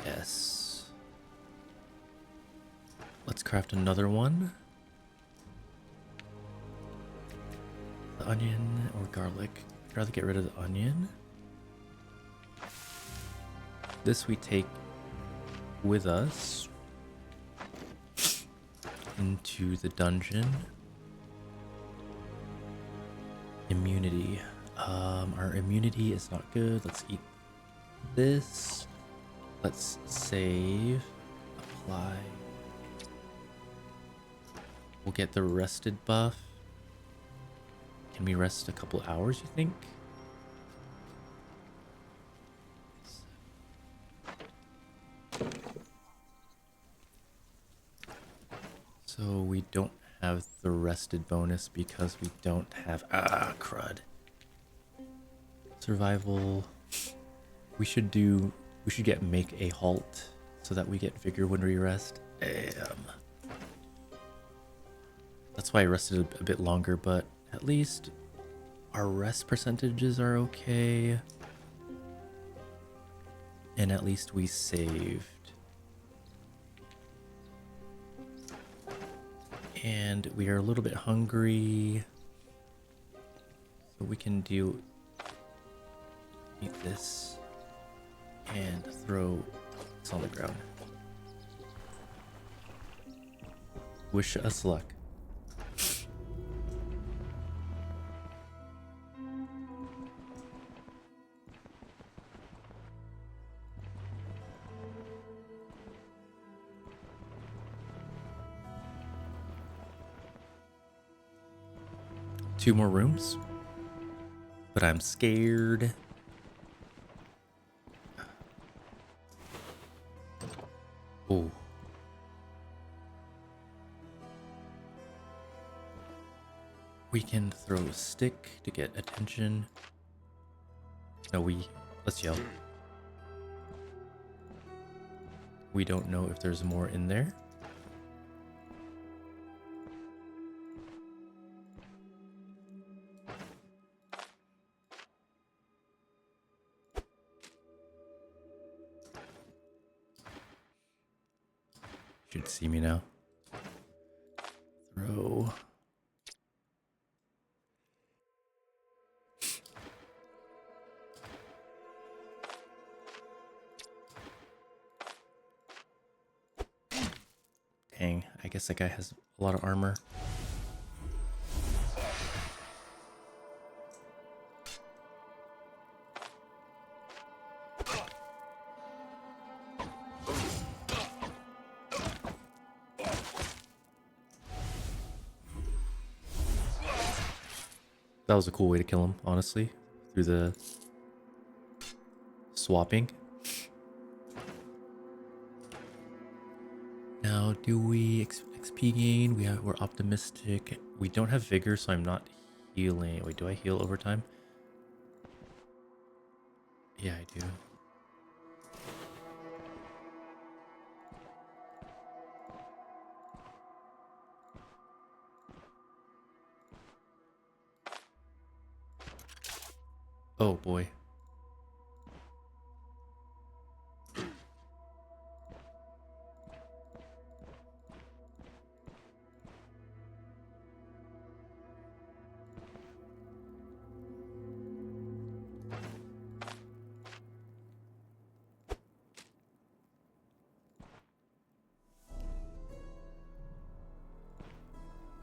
Yes. Let's craft another one. The onion or garlic. I'd rather get rid of the onion. This we take with us into the dungeon. Immunity. Our immunity is not good. Let's eat this. Let's save. Apply. We'll get the rested buff. Can we rest a couple hours, you think? So we don't have the rested bonus because we don't have... Ah, crud. Survival. We should get make a halt so that we get vigor when we rest. Damn. That's why I rested a bit longer, but at least our rest percentages are okay. And at least we saved. And we are a little bit hungry. So we can eat this and throw this on the ground. Wish us luck. Two more rooms, but I'm scared. Oh. We can throw a stick to get attention. No, let's yell. We don't know if there's more in there. Should see me now. Throw. Dang, I guess that guy has a lot of armor. That was a cool way to kill him, honestly, through the swapping. Now, do we XP gain? We're optimistic. We don't have vigor, so I'm not healing. Wait, do I heal over time? Yeah, I do. Oh boy.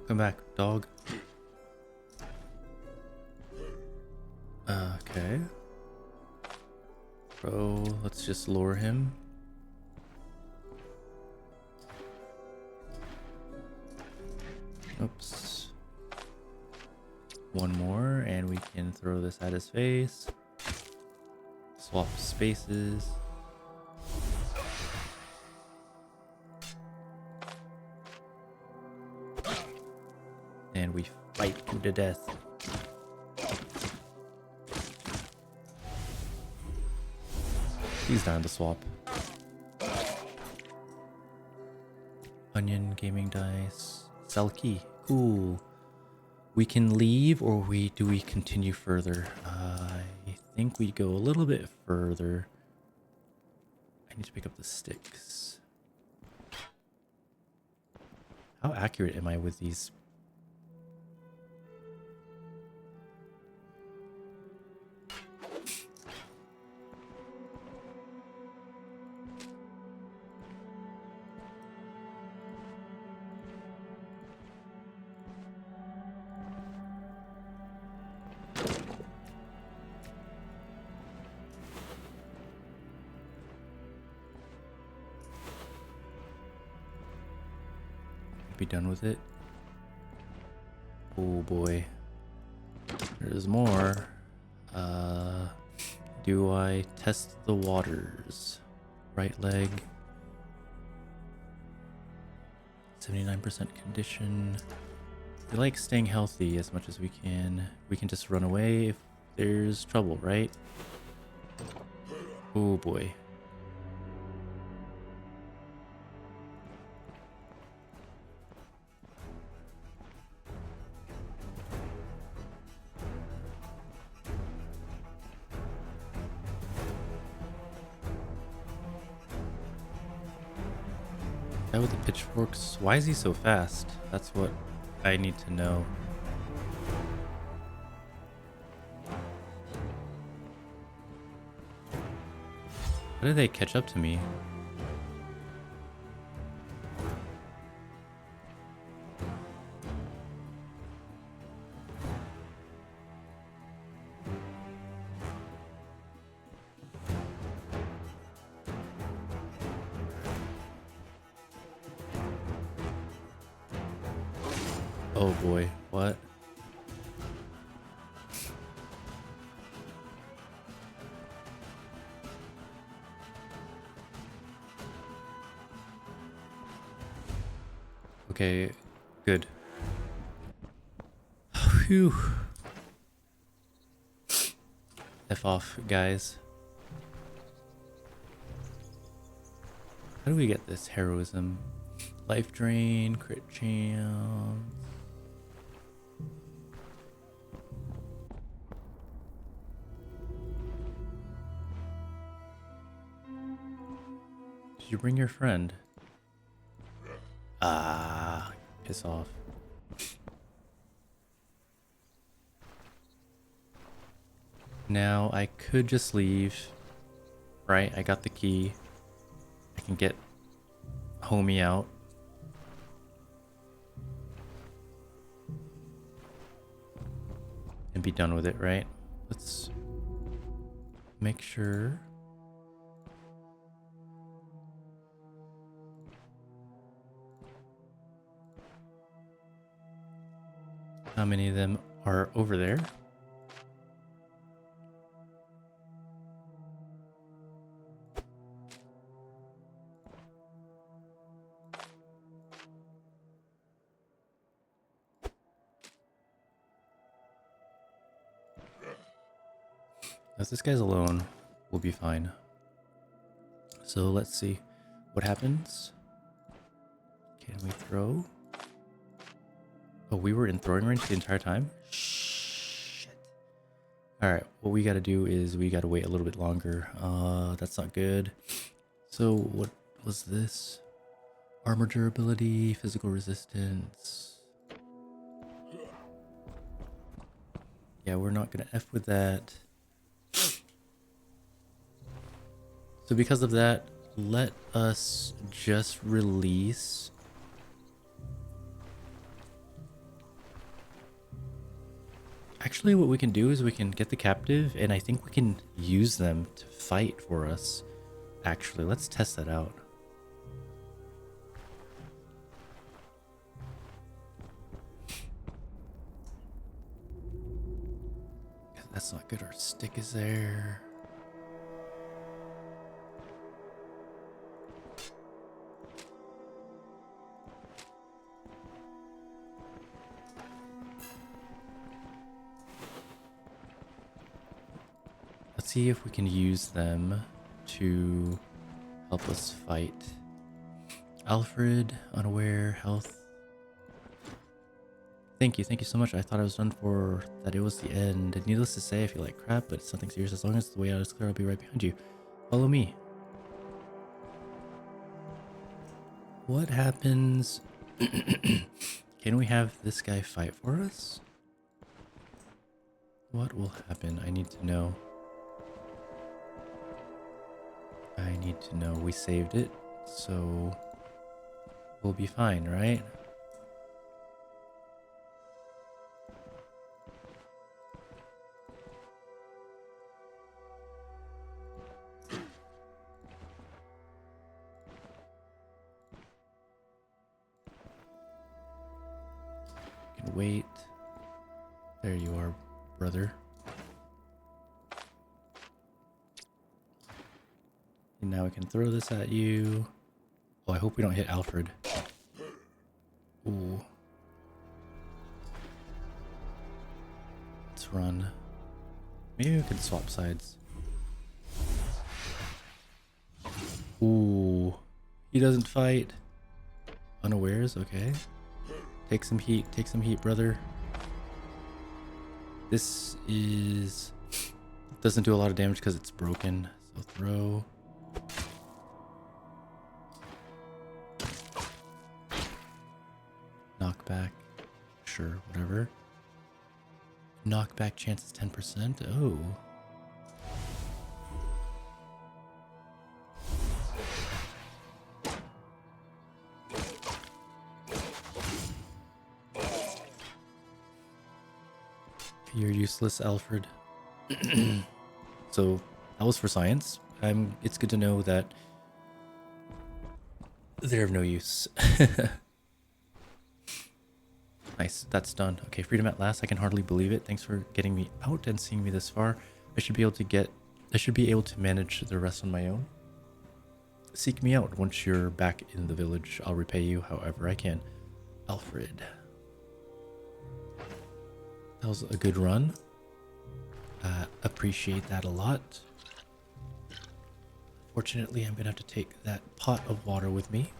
Come back, dog. Okay. Bro, let's just lure him. Oops. One more, and we can throw this at his face. Swap spaces. And we fight him to death. He's down to swap. Onion, gaming dice. Sell key. Cool. We can leave, or do we continue further? I think we go a little bit further. I need to pick up the sticks. How accurate am I with these? Be done with it. Oh boy, there's more. Do I test the waters? Right leg, 79% condition. We like staying healthy as much as we can. We can just run away if there's trouble, right? Oh boy. Guy with the pitchforks. Why is he so fast? That's what I need to know. How did they catch up to me? Oh boy, what? Okay, good. Phew. F off, guys. How do we get this heroism? Life drain, crit chance. Did you bring your friend? Ah, piss off. Now I could just leave, right? I got the key. I can get homie out. And be done with it, right? Let's make sure. How many of them are over there? If this guy's alone, we'll be fine. So let's see what happens. Can we throw? Oh, we were in throwing range the entire time? Shit. Alright, what we gotta do is we gotta wait a little bit longer. That's not good. So what was this? Armor durability, physical resistance. Yeah, we're not gonna F with that. So because of that, let us just release Actually, what we can do is we can get the captive, and I think we can use them to fight for us. Actually, let's test that out. That's not good. Our stick is there. Let's see if we can use them to help us fight. Alfred, unaware, health. Thank you so much. I thought I was done for that. It was the end. Needless to say, I feel like crap, but it's something serious. As long as the way out is clear, I'll be right behind you. Follow me. What happens? Can we have this guy fight for us? What will happen? I need to know. I need to know. We saved it, so we'll be fine, right? Wait. There you are, brother. And now we can throw this at you. Oh, I hope we don't hit Alfred. Ooh. Let's run. Maybe we can swap sides. Ooh. He doesn't fight. Unawares, okay. Take some heat, brother. This is... doesn't do a lot of damage because it's broken. So throw. Knockback. Sure, whatever. Knockback chance is 10%. Oh. You're useless, Alfred. So that was for science. It's good to know that they're of no use. Nice, that's done. Okay, freedom at last. I can hardly believe it. Thanks for getting me out and seeing me this far. I should be able to manage the rest on my own. Seek me out. Once you're back in the village, I'll repay you however I can. Alfred. That was a good run. Appreciate that a lot. Fortunately, I'm gonna have to take that pot of water with me.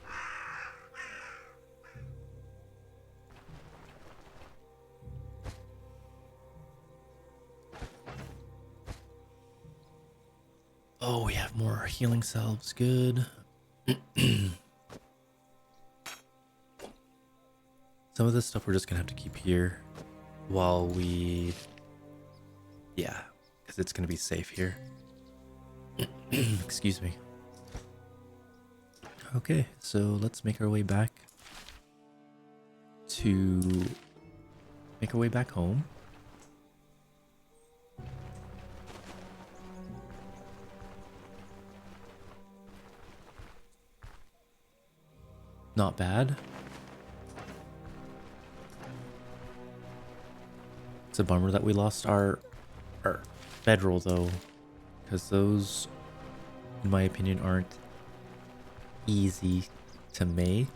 Oh, we have more healing salves. Good. Some of this stuff we're just gonna have to keep here while we... yeah, because it's gonna be safe here. Excuse me. Okay, so let's make our way back home. Not bad. It's a bummer that we lost our bedroll though, because those, in my opinion, aren't easy to make.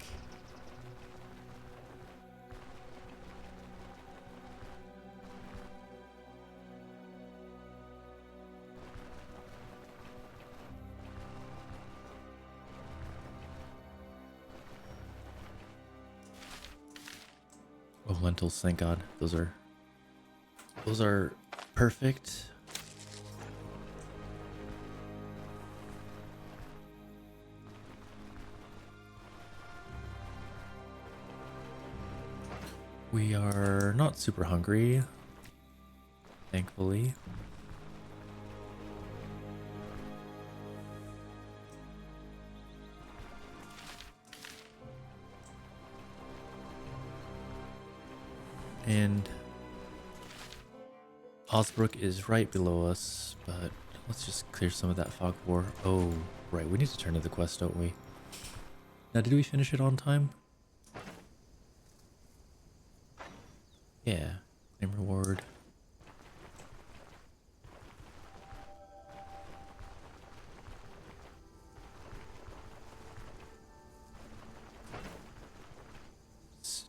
Oh, lentils, thank God. Those are perfect. We are not super hungry, thankfully. And Osbrook is right below us, but let's just clear some of that fog war. Oh, right, we need to turn to the quest, don't we? Now, did we finish it on time? Yeah, claim reward.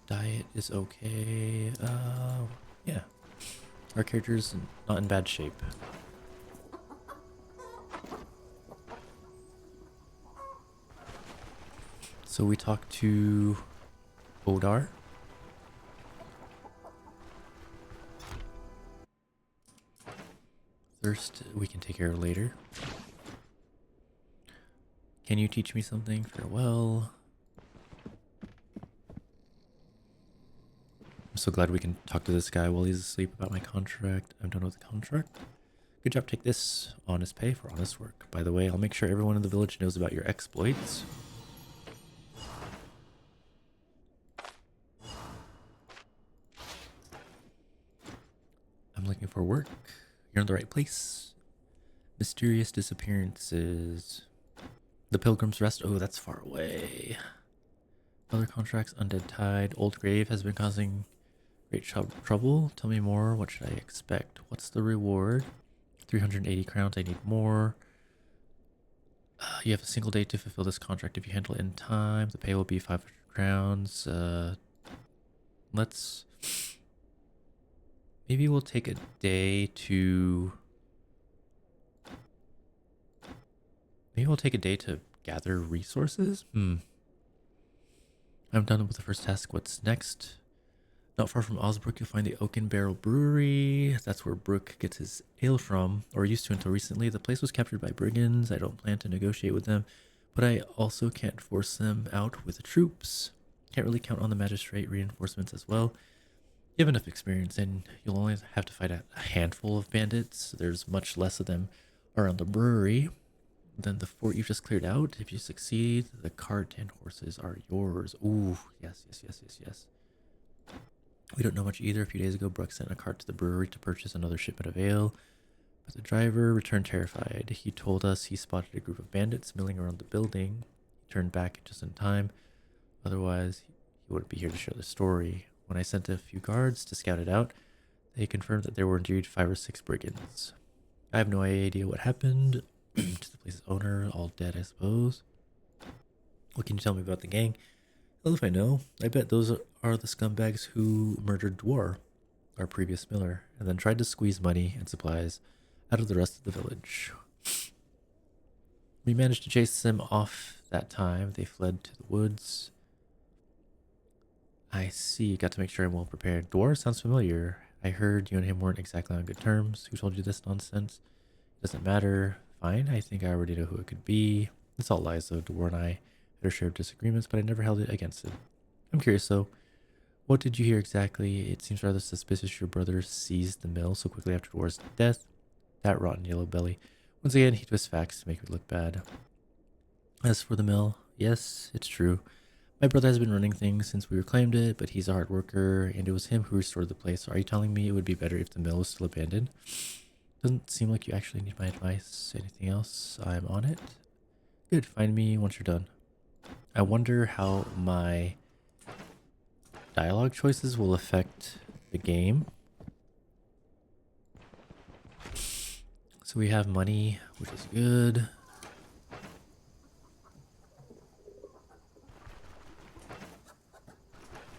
Diet is okay. Yeah. Our character's not in bad shape. So we talked to Odar. Thirst we can take care of later. Can you teach me something? Farewell. I'm so glad we can talk to this guy while he's asleep about my contract. I'm done with the contract. Good job, take this. Honest pay for honest work. By the way, I'll make sure everyone in the village knows about your exploits. I'm looking for work. You're in the right place. Mysterious disappearances. The Pilgrim's Rest. Oh, that's far away. Other contracts. Undead Tide. Old Grave has been causing great trouble. Tell me more. What should I expect? What's the reward? 380 crowns. I need more. You have a single day to fulfill this contract. If you handle it in time, the pay will be 500 crowns. Let's... Maybe we'll take a day to... Maybe we'll take a day to gather resources? I'm done with the first task. What's next? Not far from Osbrook, you'll find the Oaken Barrel Brewery. That's where Brook gets his ale from, or used to until recently. The place was captured by brigands. I don't plan to negotiate with them, but I also can't force them out with the troops. Can't really count on the magistrate reinforcements as well. You have enough experience, and you'll only have to fight a handful of bandits. There's much less of them around the brewery than the fort you've just cleared out. If you succeed, the cart and horses are yours. Ooh, yes, yes, yes, yes, yes. We don't know much either. A few days ago, Brooke sent a cart to the brewery to purchase another shipment of ale, but the driver returned terrified. He told us he spotted a group of bandits milling around the building. He turned back just in time. Otherwise, he wouldn't be here to share the story. When I sent a few guards to scout it out, they confirmed that there were indeed 5 or 6 brigands. I have no idea what happened to the place's owner, all dead, I suppose. What can you tell me about the gang? Well, if I know, I bet those are the scumbags who murdered Dwar, our previous miller, and then tried to squeeze money and supplies out of the rest of the village. We managed to chase them off that time. They fled to the woods. I see. Got to make sure I'm well prepared. Dwar sounds familiar. I heard you and him weren't exactly on good terms. Who told you this nonsense? Doesn't matter. Fine. I think I already know who it could be. It's all lies, though. Dwar and I had our share of disagreements, but I never held it against him. I'm curious, though. What did you hear exactly? It seems rather suspicious your brother seized the mill so quickly after Dwar's death. That rotten yellow belly. Once again, he twists facts to make it look bad. As for the mill, yes, it's true. My brother has been running things since we reclaimed it, but he's a hard worker, and it was him who restored the place. So are you telling me it would be better if the mill was still abandoned? Doesn't seem like you actually need my advice. Anything else? I'm on it. Good, find me once you're done. I wonder how my dialogue choices will affect the game. So we have money, which is good.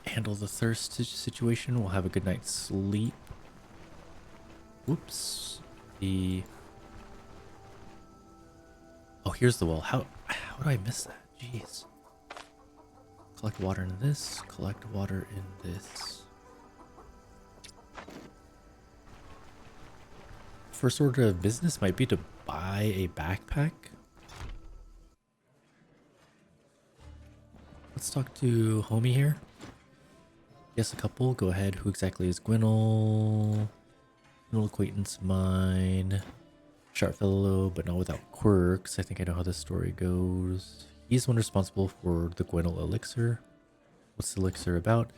Handle the thirst situation. We'll have a good night's sleep. Whoops. Oh, here's the well. How do I miss that? Jeez. Collect water in this. Collect water in this. First order of business might be to buy a backpack. Let's talk to homie here. Yes, a couple. Go ahead. Who exactly is Gwinnell? Little acquaintance of mine. Sharp fellow, but not without quirks. I think I know how this story goes. He's the one responsible for the Gwinnell elixir. What's the elixir about?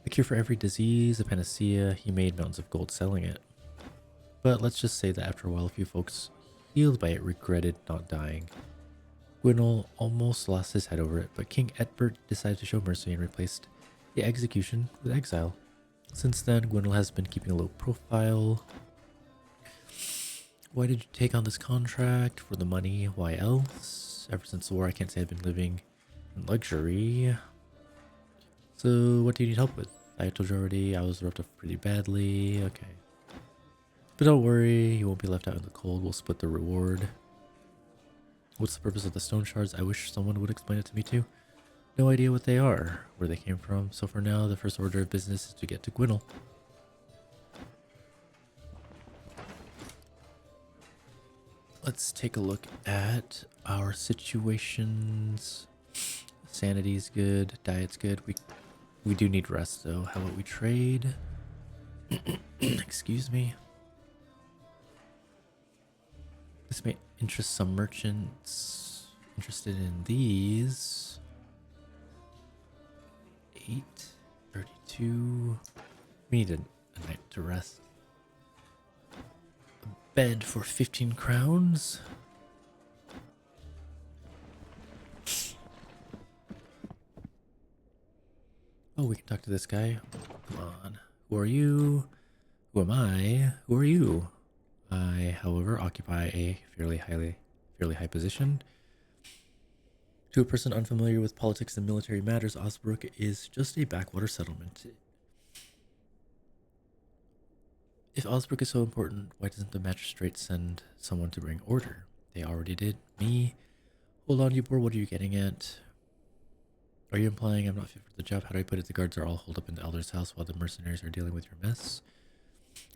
A cure for every disease, a panacea. He made mountains of gold selling it. But let's just say that after a while, a few folks healed by it regretted not dying. Gwynel almost lost his head over it, but King Edbert decided to show mercy and replaced the execution with exile. Since then, Gwynel has been keeping a low profile. Why did you take on this contract? For the money. Why else? Ever since the war, I can't say I've been living in luxury. So, what do you need help with? I told you already, I was roped up pretty badly. Okay. But don't worry, you won't be left out in the cold. We'll split the reward. What's the purpose of the Stoneshard? I wish someone would explain it to me too. No idea what they are, where they came from. So for now, the first order of business is to get to Gwynel. Let's take a look at our situations. Sanity's good, diet's good. We do need rest though. How about we trade? Excuse me. This may interest some merchants interested in these. 8:32. We need a night to rest. A bed for 15 crowns. Oh, we can talk to this guy. Come on. Who are you? Who am I? Who are you? I, however, occupy a fairly high position. To a person unfamiliar with politics and military matters, Osbrook is just a backwater settlement. If Osbrook is so important, why doesn't the magistrate send someone to bring order? They already did. Me? Hold on, you boy, what are you getting at? Are you implying I'm not fit for the job? How do I put it? The guards are all holed up in the elder's house while the mercenaries are dealing with your mess.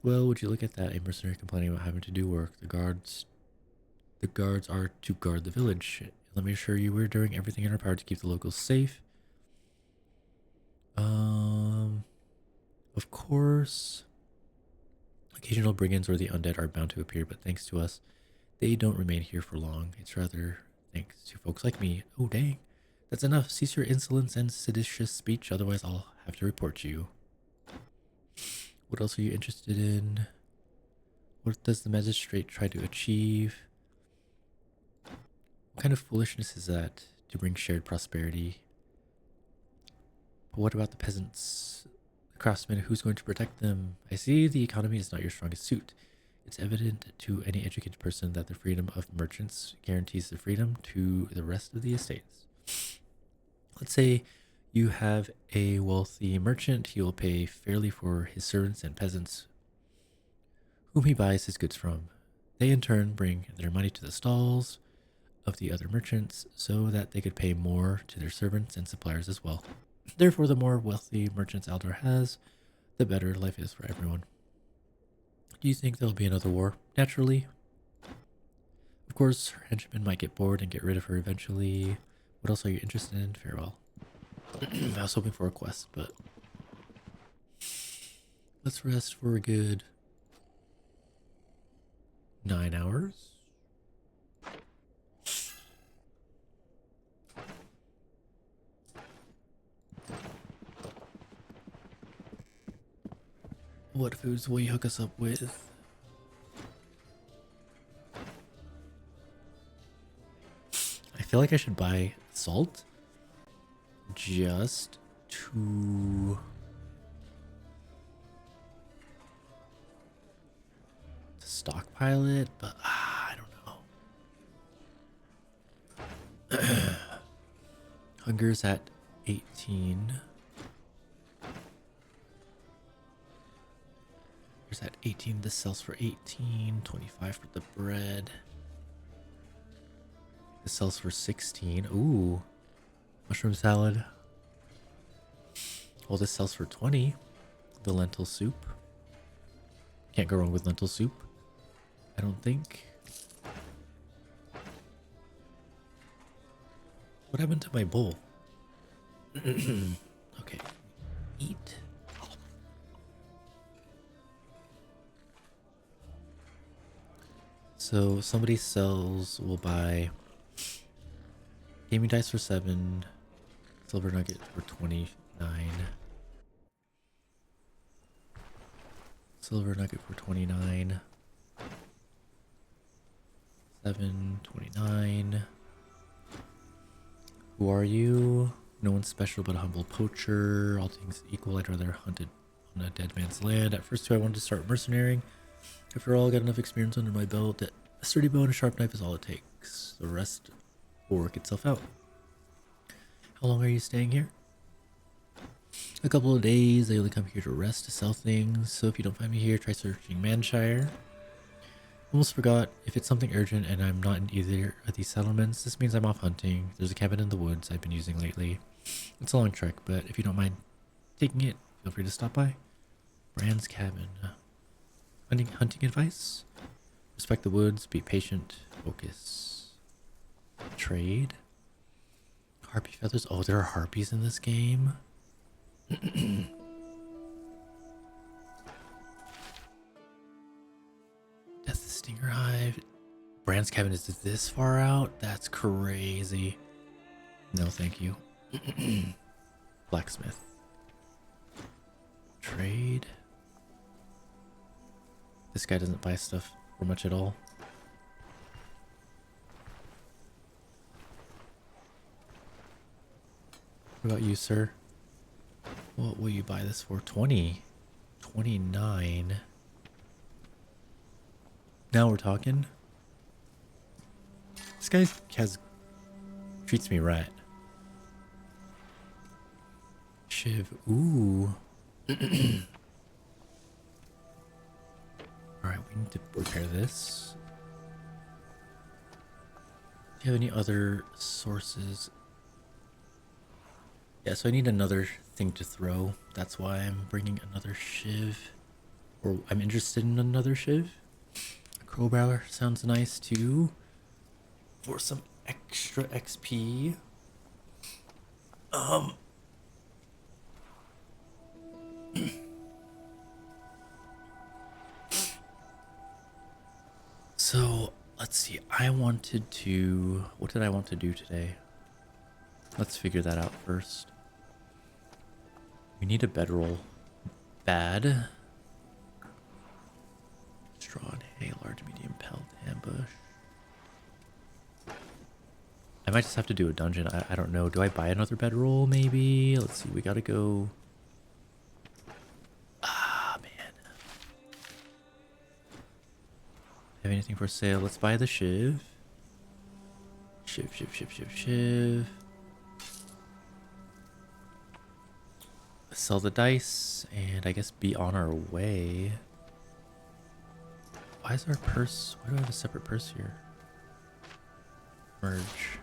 Well, would you look at that? A mercenary complaining about having to do work. The guards are to guard the village. Let me assure you, we're doing everything in our power to keep the locals safe. Of course. Occasional brigands or the undead are bound to appear, but thanks to us, they don't remain here for long. It's rather thanks to folks like me. Oh, dang. That's enough. Cease your insolence and seditious speech, otherwise I'll have to report you. What else are you interested in? What does the magistrate try to achieve? What kind of foolishness is that to bring shared prosperity? But what about the peasants? The craftsmen, who's going to protect them? I see the economy is not your strongest suit. It's evident to any educated person that the freedom of merchants guarantees the freedom to the rest of the estates. Let's say you have a wealthy merchant. He will pay fairly for his servants and peasants whom he buys his goods from. They in turn bring their money to the stalls of the other merchants so that they could pay more to their servants and suppliers as well. Therefore, the more wealthy merchants Aldor has, the better life is for everyone. Do you think there'll be another war? Naturally. Of course, her henchmen might get bored and get rid of her eventually. What else are you interested in? Farewell. I was hoping for a quest, but let's rest for a good 9 hours. What foods will you hook us up with? I feel like I should buy salt just to stockpile it, but I don't know. Hunger's at 18. There's at 18. This sells for 18. 25 for the bread. This sells for 16. Ooh. Mushroom salad. Well, this sells for 20. The lentil soup. Can't go wrong with lentil soup, I don't think. What happened to my bowl? Okay. Eat. So somebody sells, we'll buy gaming dice for 7, silver nugget for 29, silver nugget for 29. 729. Who are you? No one special but a humble poacher. All things equal, I'd rather hunted on a dead man's land. At first, too, I wanted to start mercenarying. After all, I got enough experience under my belt that a sturdy bow and a sharp knife is all it takes. The rest will work itself out. How long are you staying here? A couple of days. I only come here to rest, to sell things. So if you don't find me here, try searching Manshire. Almost forgot, if it's something urgent and I'm not in either of these settlements, this means I'm off hunting. There's a cabin in the woods I've been using lately. It's a long trek, but if you don't mind taking it, feel free to stop by. Brand's cabin. Hunting advice? Respect the woods, be patient, focus. Trade. Harpy feathers. Oh, there are harpies in this game. That's the Stinger Hive. Brand's cabin is this far out? That's crazy. No, thank you. Blacksmith. Trade. This guy doesn't buy stuff for much at all. What about you, sir? What will you buy this for? 20. 29. Now we're talking. This guy treats me right. Shiv. Ooh. Alright, we need to repair this. Do you have any other sources? Yeah, so I need another thing to throw. That's why I'm bringing another shiv. Or I'm interested in another shiv. A crowbar sounds nice too. For some extra XP. So let's see. What did I want to do today? Let's figure that out first. We need a bedroll. Bad. Straw and hay, large, medium, pelt, ambush. I might just have to do a dungeon. I don't know. Do I buy another bedroll maybe? Let's see. We gotta go. Ah, man. Have anything for sale? Let's buy the shiv. Shiv. Sell the dice, and I guess be on our way. Why is our purse? Why do I have a separate purse here? Merge.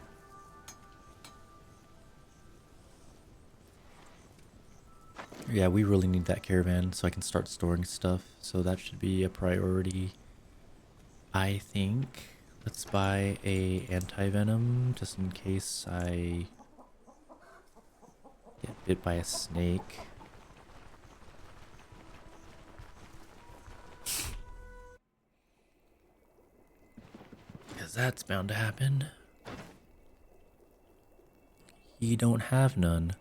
Yeah, we really need that caravan so I can start storing stuff. So that should be a priority, I think. Let's buy a anti-venom just in case I get bit by a snake. Because that's bound to happen. You don't have none.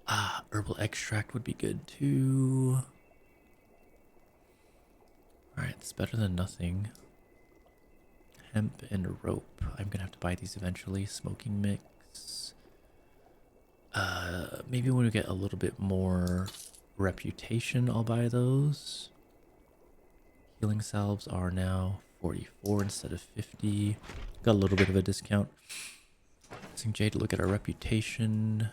Ah, herbal extract would be good too. Alright, it's better than nothing. Hemp and a rope. I'm gonna have to buy these eventually. Smoking mix. Maybe when we get a little bit more reputation, I'll buy those. Healing salves are now 44 instead of 50. Got a little bit of a discount. Using Jade to look at our reputation.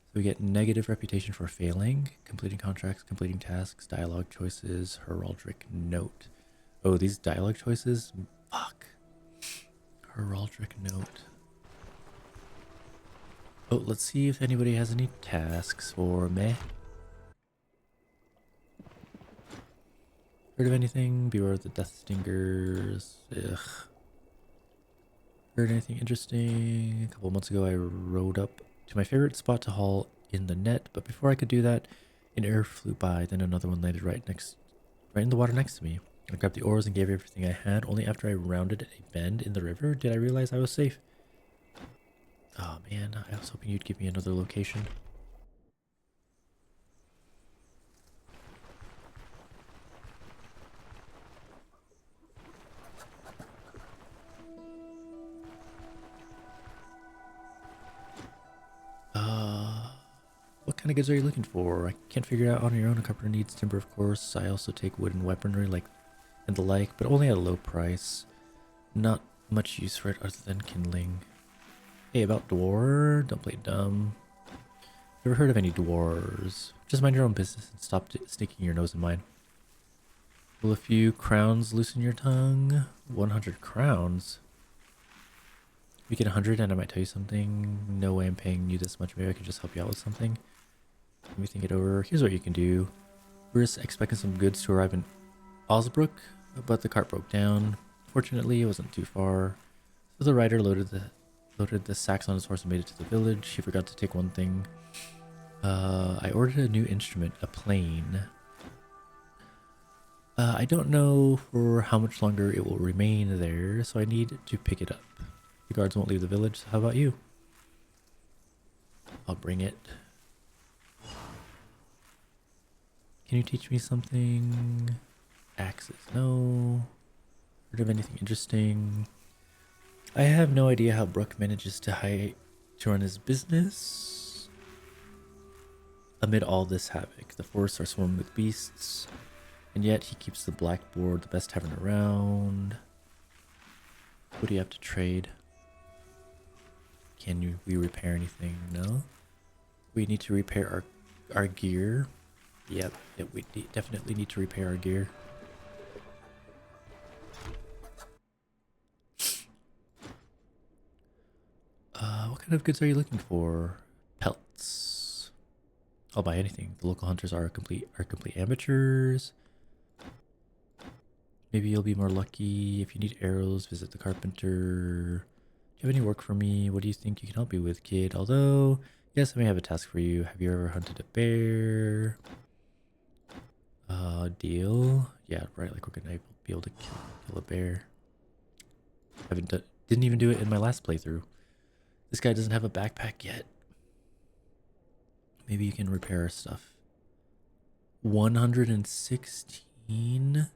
So we get negative reputation for failing, completing contracts, completing tasks, dialogue choices, heraldic note. Oh, these dialogue choices? Fuck. Heraldic note. Oh, let's see if anybody has any tasks for me. Heard of anything? Beware of the death stingers. Ugh. Heard anything interesting? A couple months ago I rode up to my favorite spot to haul in the net, but before I could do that, an arrow flew by, then another one landed right in the water next to me. I grabbed the oars and gave everything I had. Only after I rounded a bend in the river did I realize I was safe. Oh man, I was hoping you'd give me another location. What kind of goods are you looking for? I can't figure it out on your own. A carpenter needs timber, of course. I also take wood and weaponry and the like, but only at a low price. Not much use for it other than kindling. Hey, about dwarf? Don't play dumb. Never heard of any dwarves. Just mind your own business and stop sneaking your nose in mine. Will a few crowns loosen your tongue? 100 crowns? We get 100 and I might tell you something. No way I'm paying you this much. Maybe I could just help you out with something. Let me think it over. Here's what you can do. We're just expecting some goods to arrive in Osbrook, but the cart broke down. Fortunately, it wasn't too far. So the rider loaded the sacks on his horse and made it to the village. He forgot to take one thing. I ordered a new instrument, a plane. I don't know for how much longer it will remain there, so I need to pick it up. The guards won't leave the village, so how about you? I'll bring it. Can you teach me something? Axes, no. Heard of anything interesting? I have no idea how Brooke manages to run his business. Amid all this havoc, the forests are swarming with beasts, and yet he keeps the Blackboard the best tavern around. What do you have to trade? Can we repair anything? No. We need to repair our gear. Yep, we definitely need to repair our gear. What kind of goods are you looking for? Pelts. I'll buy anything. The local hunters are complete amateurs. Maybe you'll be more lucky. If you need arrows, visit the carpenter. Do you have any work for me? What do you think you can help me with, kid? Although, yes, I may have a task for you. Have you ever hunted a bear? Deal. Yeah, right. Like we're gonna be able to kill a bear. Didn't even do it in my last playthrough. This guy doesn't have a backpack yet. Maybe you can repair our stuff. 116.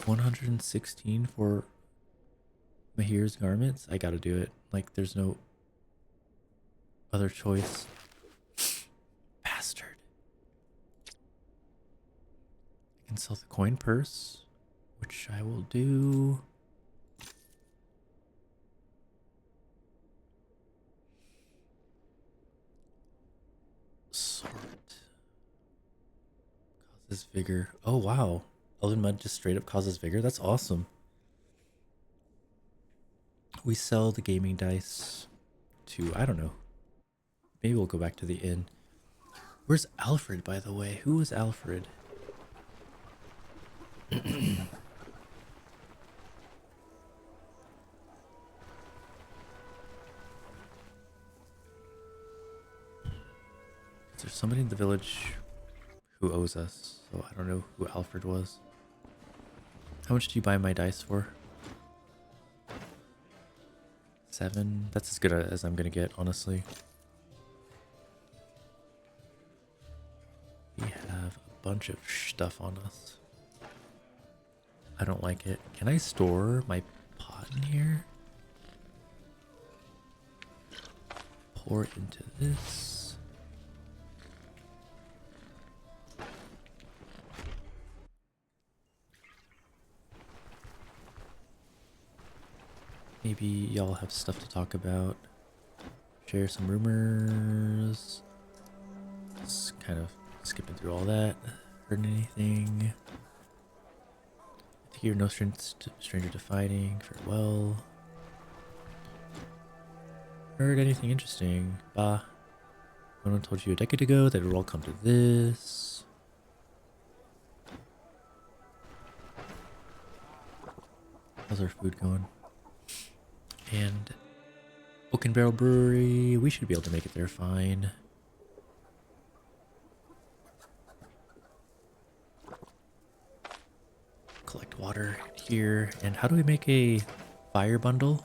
116 for Mahir's garments. I gotta do it. Like there's no other choice. Bastard. I can sell the coin purse, which I will do. Sword. Causes vigor. Oh wow. Elden Mud just straight up causes vigor. That's awesome. We sell the gaming dice to, I don't know. Maybe we'll go back to the inn. Where's Alfred, by the way? Who is Alfred? Is there somebody in the village who owes us? So I don't know who Alfred was. How much do you buy my dice for? 7? That's as good as I'm gonna get, honestly. We have a bunch of stuff on us. I don't like it. Can I store my pot in here? Pour it into this. Maybe y'all have stuff to talk about. Share some rumors. Just kind of skipping through all that. Heard anything? I think you're no stranger to fighting. Farewell. Heard anything interesting? Bah. No one told you a decade ago that it would all come to this. How's our food going? And Oak and Barrel Brewery, we should be able to make it there fine. Collect water here. And how do we make a fire bundle?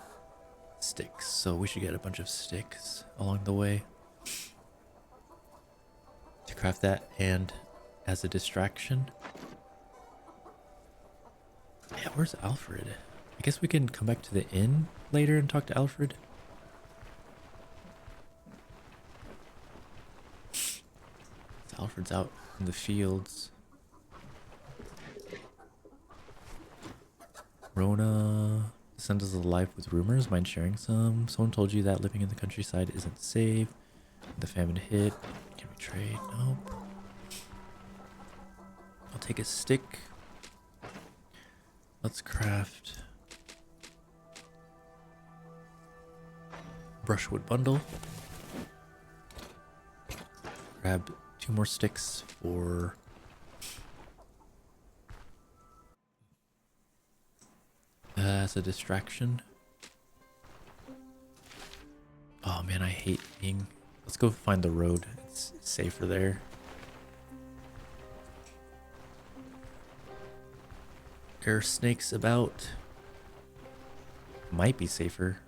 Sticks. So we should get a bunch of sticks along the way to craft that, and as a distraction. Yeah, where's Alfred? I guess we can come back to the inn later and talk to Alfred. Alfred's out in the fields. Rona sends us alive with rumors. Mind sharing some? Someone told you that living in the countryside isn't safe. The famine hit. Can we trade? Nope. I'll take a stick. Let's craft brushwood bundle. Grab 2 more sticks for as a distraction. Oh man, I hate being... Let's go find the road. It's safer there. There are snakes about. Might be safer.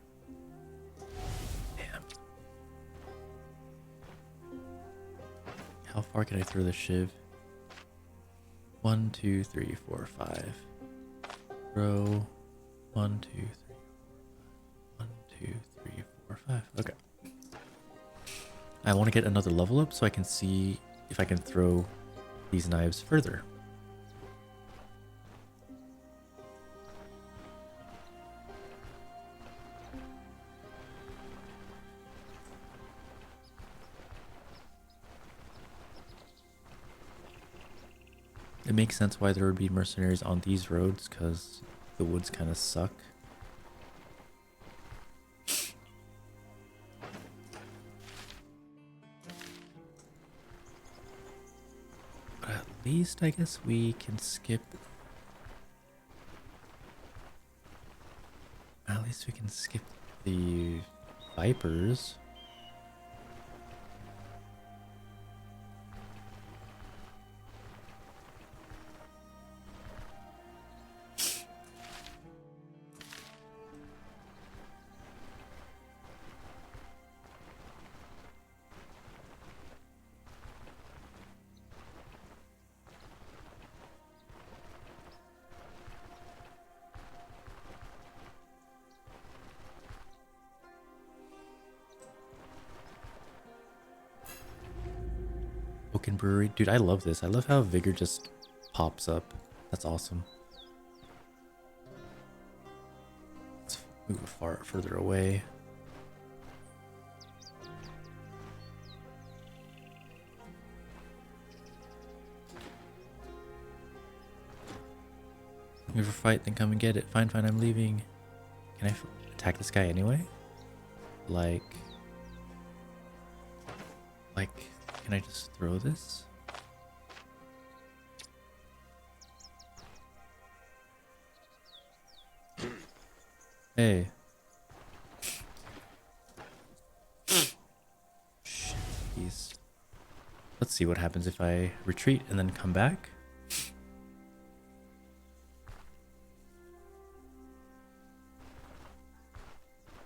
Damn. How far can I throw the shiv? 1, 2, 3, 4, 5. Throw. 1, 2, 3. 1, 2, 3, 4, 5. Okay. I want to get another level up so I can see if I can throw these knives further. It makes sense why there would be mercenaries on these roads, because the woods kind of suck. But at least I guess we can skip... At least we can skip the vipers. Oaken Brewery. Dude, I love this. I love how Vigor just pops up. That's awesome. Let's move further away. You ever fight, then come and get it. Fine, fine, I'm leaving. Can I attack this guy anyway? Like, can I just throw this? Hey. Jeez. Let's see what happens if I retreat and then come back.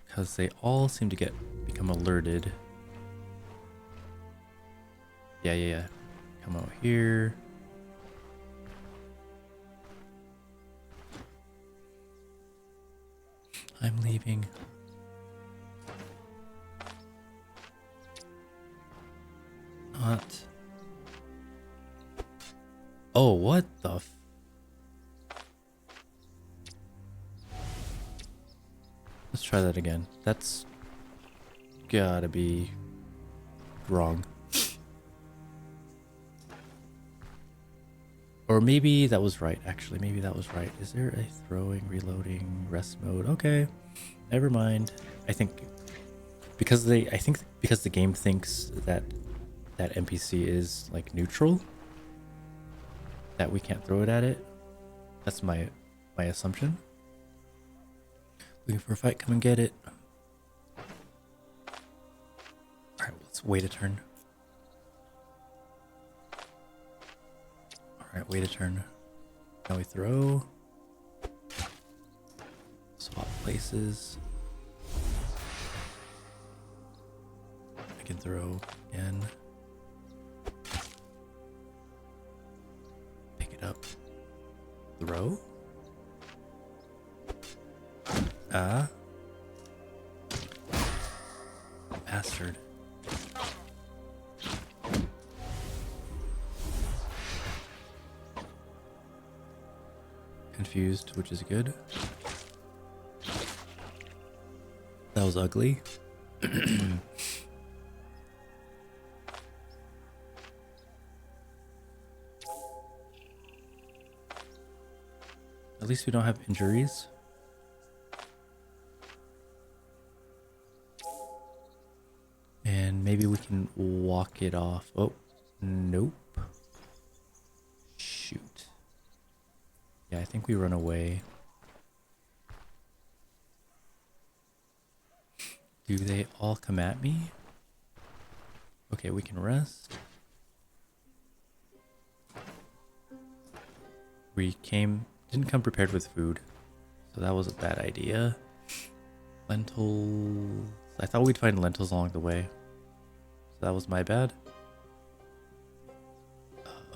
Because they all seem to become alerted. Yeah. Come out here. I'm leaving. Not. Oh, what the f... Let's try that again. That's gotta be wrong. Or maybe that was right, actually. Maybe that was right. Is there a throwing, reloading, rest mode? Okay. Never mind. I think because the game thinks that NPC is like neutral, that we can't throw it at it. That's my assumption. Looking for a fight, come and get it. Alright, let's wait a turn. Alright, wait a turn. Now we throw. Swap places. I can throw again. Pick it up. Throw. Ah. Bastard. confused, which is good. That was ugly. At least we don't have injuries. And maybe we can walk it off. Oh, nope. Shoot. Yeah, I think we run away. Do they all come at me? Okay, we can rest. We didn't come prepared with food, so that was a bad idea. Lentils. I thought we'd find lentils along the way, so that was my bad.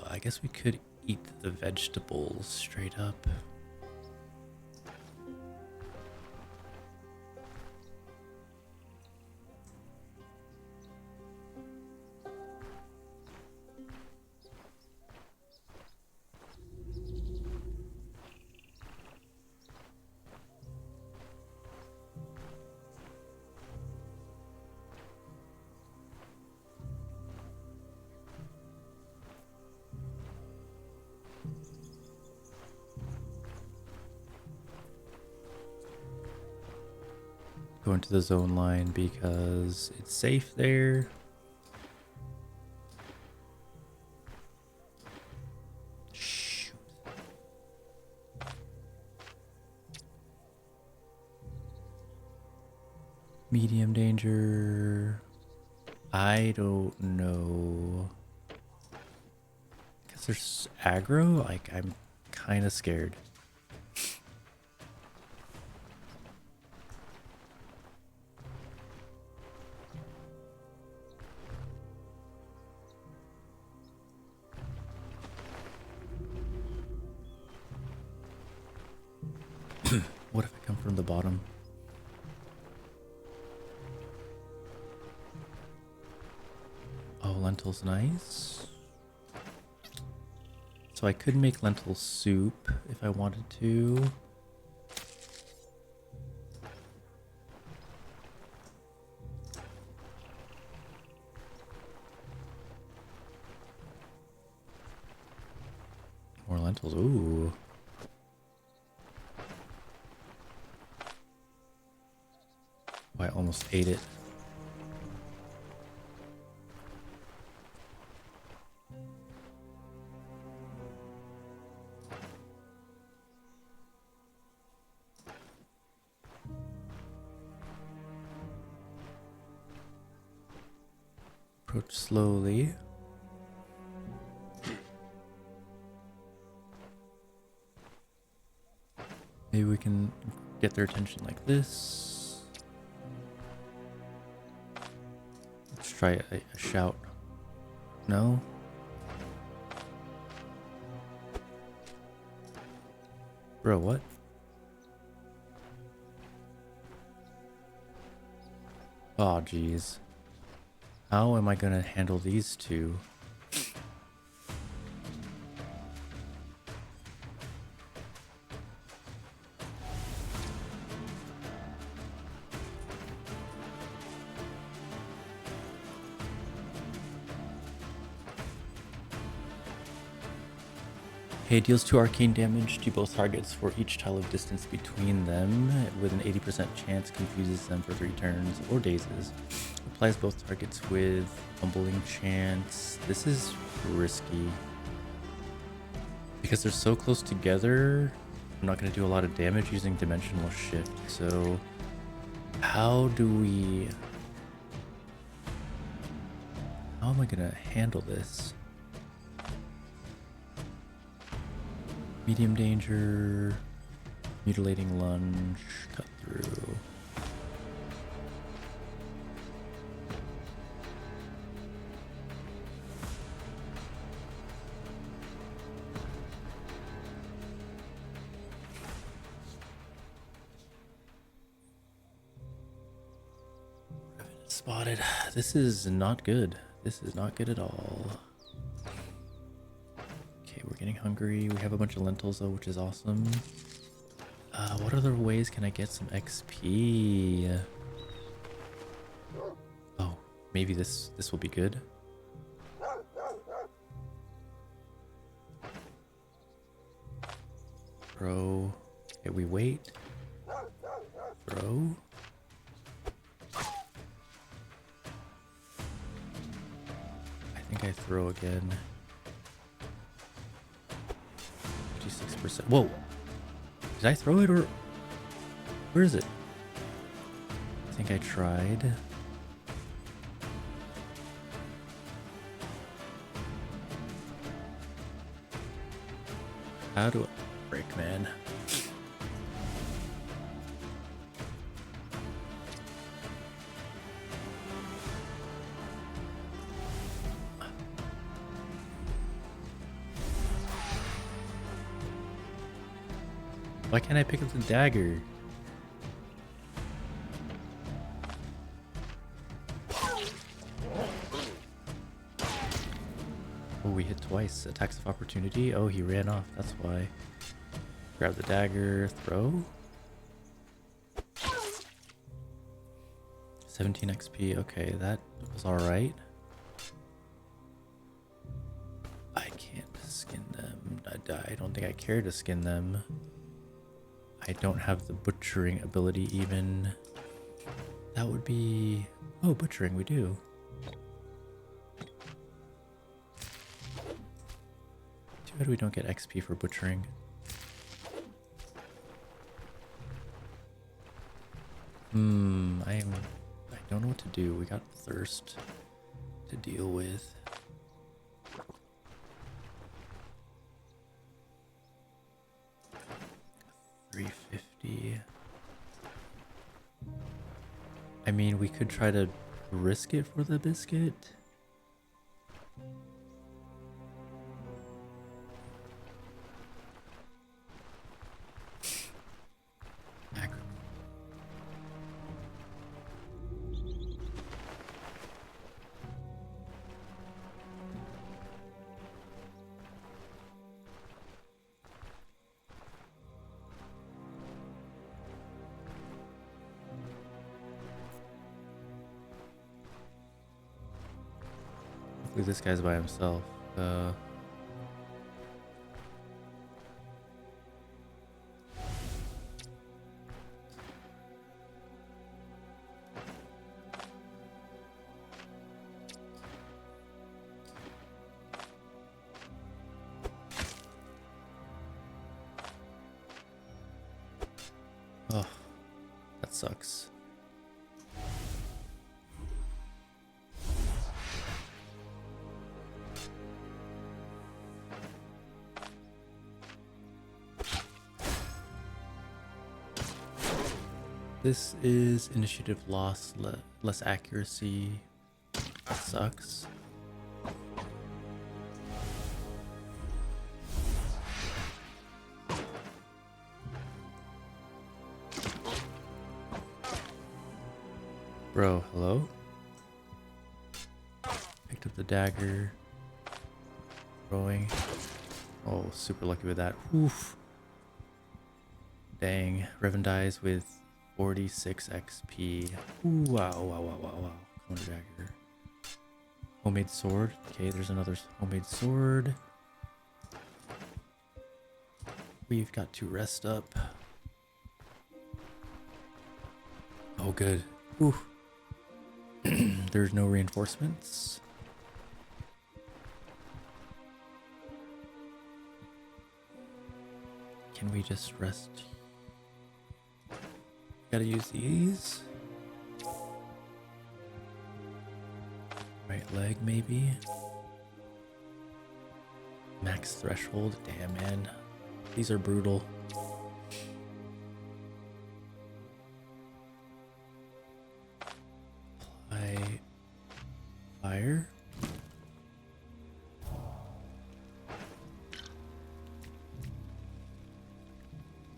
I guess we could eat the vegetables straight up. Go into the zone line because it's safe there. Shoot. Medium danger. I don't know. Because there's aggro? Like, I'm kind of scared. What if I come from the bottom? Oh, lentils, nice. So I could make lentil soup if I wanted to. More lentils, ooh. Oh, I almost ate it. Approach slowly. Maybe we can get their attention like this. Let's try a shout. No? Bro, what? Oh, jeez. How am I gonna handle these two? Okay, deals 2 arcane damage to both targets for each tile of distance between them, with an 80% chance confuses them for 3 turns or dazes. Applies both targets with humbling chance. This is risky. Because they're so close together, I'm not going to do a lot of damage using dimensional shift. So, how am I going to handle this? Medium danger, mutilating lunge, cut through. Spotted. This is not good. This is not good at all. Okay, we're getting hungry. We have a bunch of lentils though, which is awesome. What other ways can I get some XP? Oh, maybe this will be good. Throw. Okay, we wait. Throw. I think I throw again. 56%. Whoa! Did I throw it or where is it? I think I tried. How do I break, man? Why can't I pick up the dagger? Oh, we hit twice. Attacks of opportunity. Oh, he ran off. That's why. Grab the dagger. Throw. 17 XP. Okay, that was alright. I can't skin them. I don't think I care to skin them. I don't have the butchering ability even. That would be... Oh, butchering, we do. Too bad we don't get XP for butchering. I don't know what to do. We got thirst to deal with. $350. I mean, we could try to risk it for the biscuit. Hopefully this guy's by himself. Oh, that sucks. This is initiative loss, less accuracy. That sucks. Bro, hello? Picked up the dagger. Throwing. Oh, super lucky with that. Oof. Dang. Revan dies with 46 XP. Ooh, wow, wow, wow, wow, wow. Counter dagger. Homemade sword. Okay, there's another homemade sword. We've got to rest up. Oh, good. Ooh. There's no reinforcements. Can we just rest? Gotta use these. Right leg, maybe. Max threshold. Damn, man. These are brutal. Apply fire.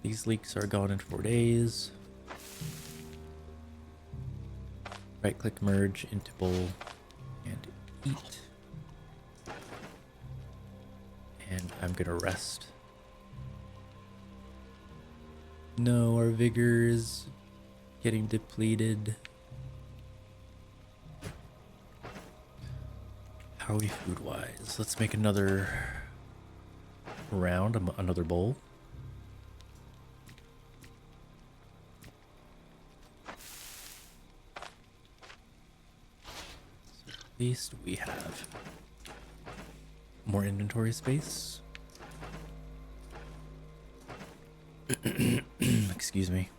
These leaks are gone in 4 days. Right click, merge into bowl, and eat. And I'm gonna rest. No, our vigor is getting depleted. How are we food-wise? Let's make another round, another bowl. So at least we have more inventory space. Excuse me.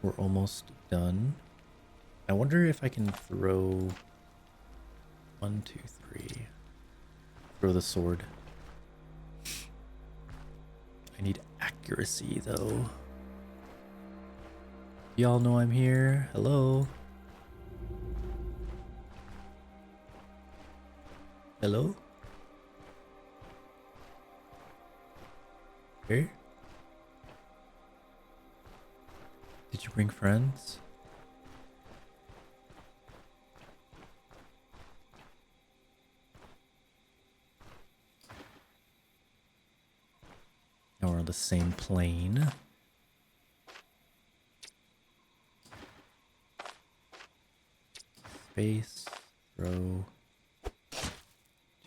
We're almost done. I wonder if I can throw 1, 2, 3. Throw the sword. I need accuracy though. Y'all know I'm here. Hello. Hello? Here? Did you bring friends? Now we're on the same plane. Space, throw.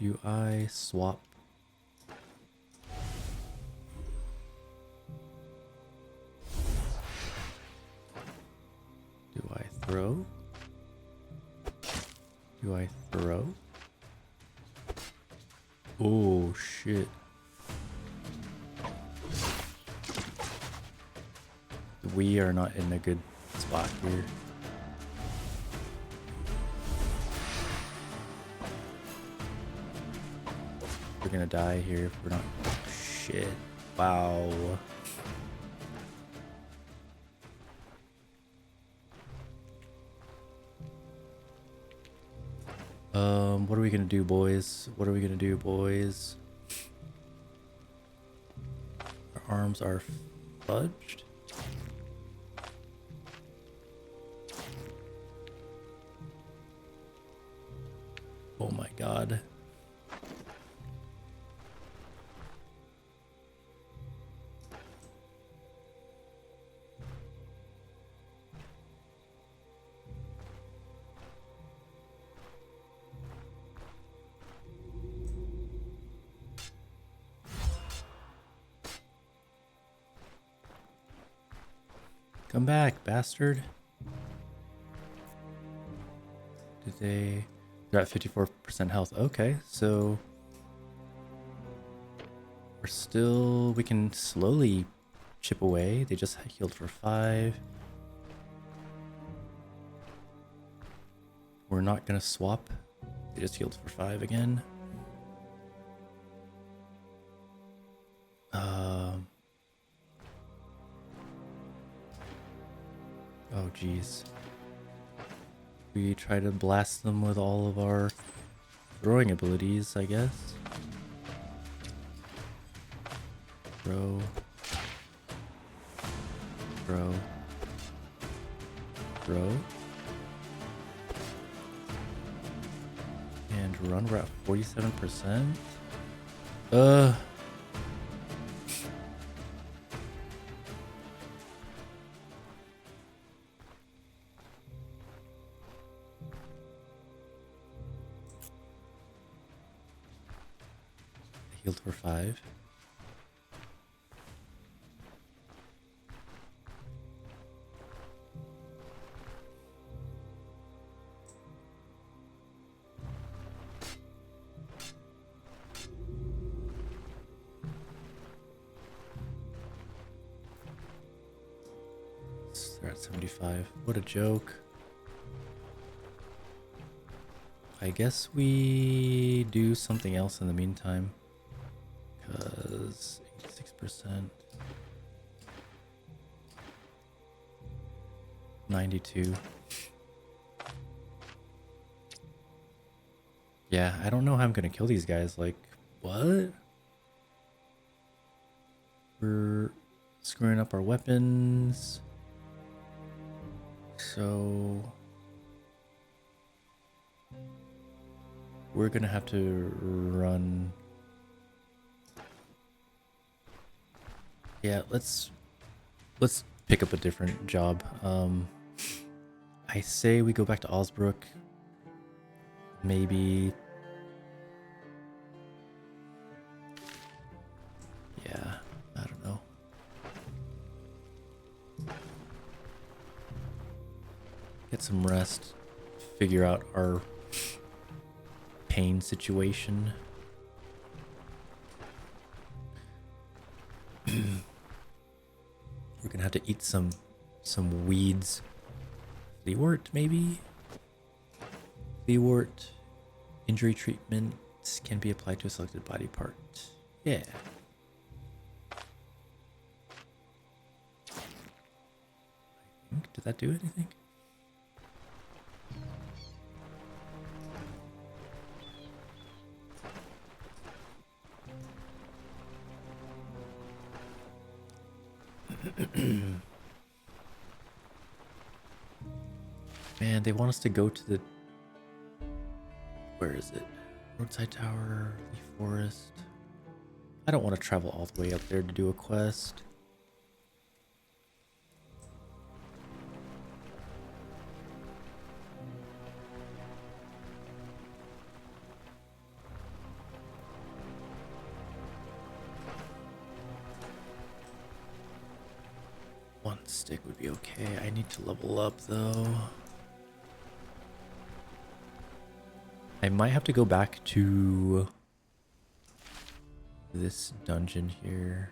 Do I swap? Do I throw? Do I throw? Oh shit. We are not in a good spot here. We're gonna die here if we're not. Shit. Wow. What are we gonna do, boys? What are we gonna do, boys? Our arms are fudged. Oh my god. Come back, bastard. They're at 54% health. Okay, so we can slowly chip away. They just healed for 5. We're not gonna swap. They just healed for 5 again. Oh geez. We try to blast them with all of our throwing abilities, I guess. Throw. Throw. Throw. And run, we're at 47%. Healed for 5. They're at 75. What a joke. I guess we do something else in the meantime. Because 86%. 92. Yeah, I don't know how I'm gonna kill these guys. Like, what? We're screwing up our weapons. So we're gonna have to run. Yeah, let's pick up a different job. I say we go back to Osbrook. Maybe. Yeah, I don't know. Get some rest. Figure out our pain situation. We're gonna have to eat some weeds. Leewart, maybe? Leewart. Injury treatment can be applied to a selected body part. Yeah. Did that do anything? Man, they want us to go to the... Where is it? Roadside Tower, Leaf Forest. I don't want to travel all the way up there to do a quest. One stick would be okay. I need to level up though. I might have to go back to this dungeon here.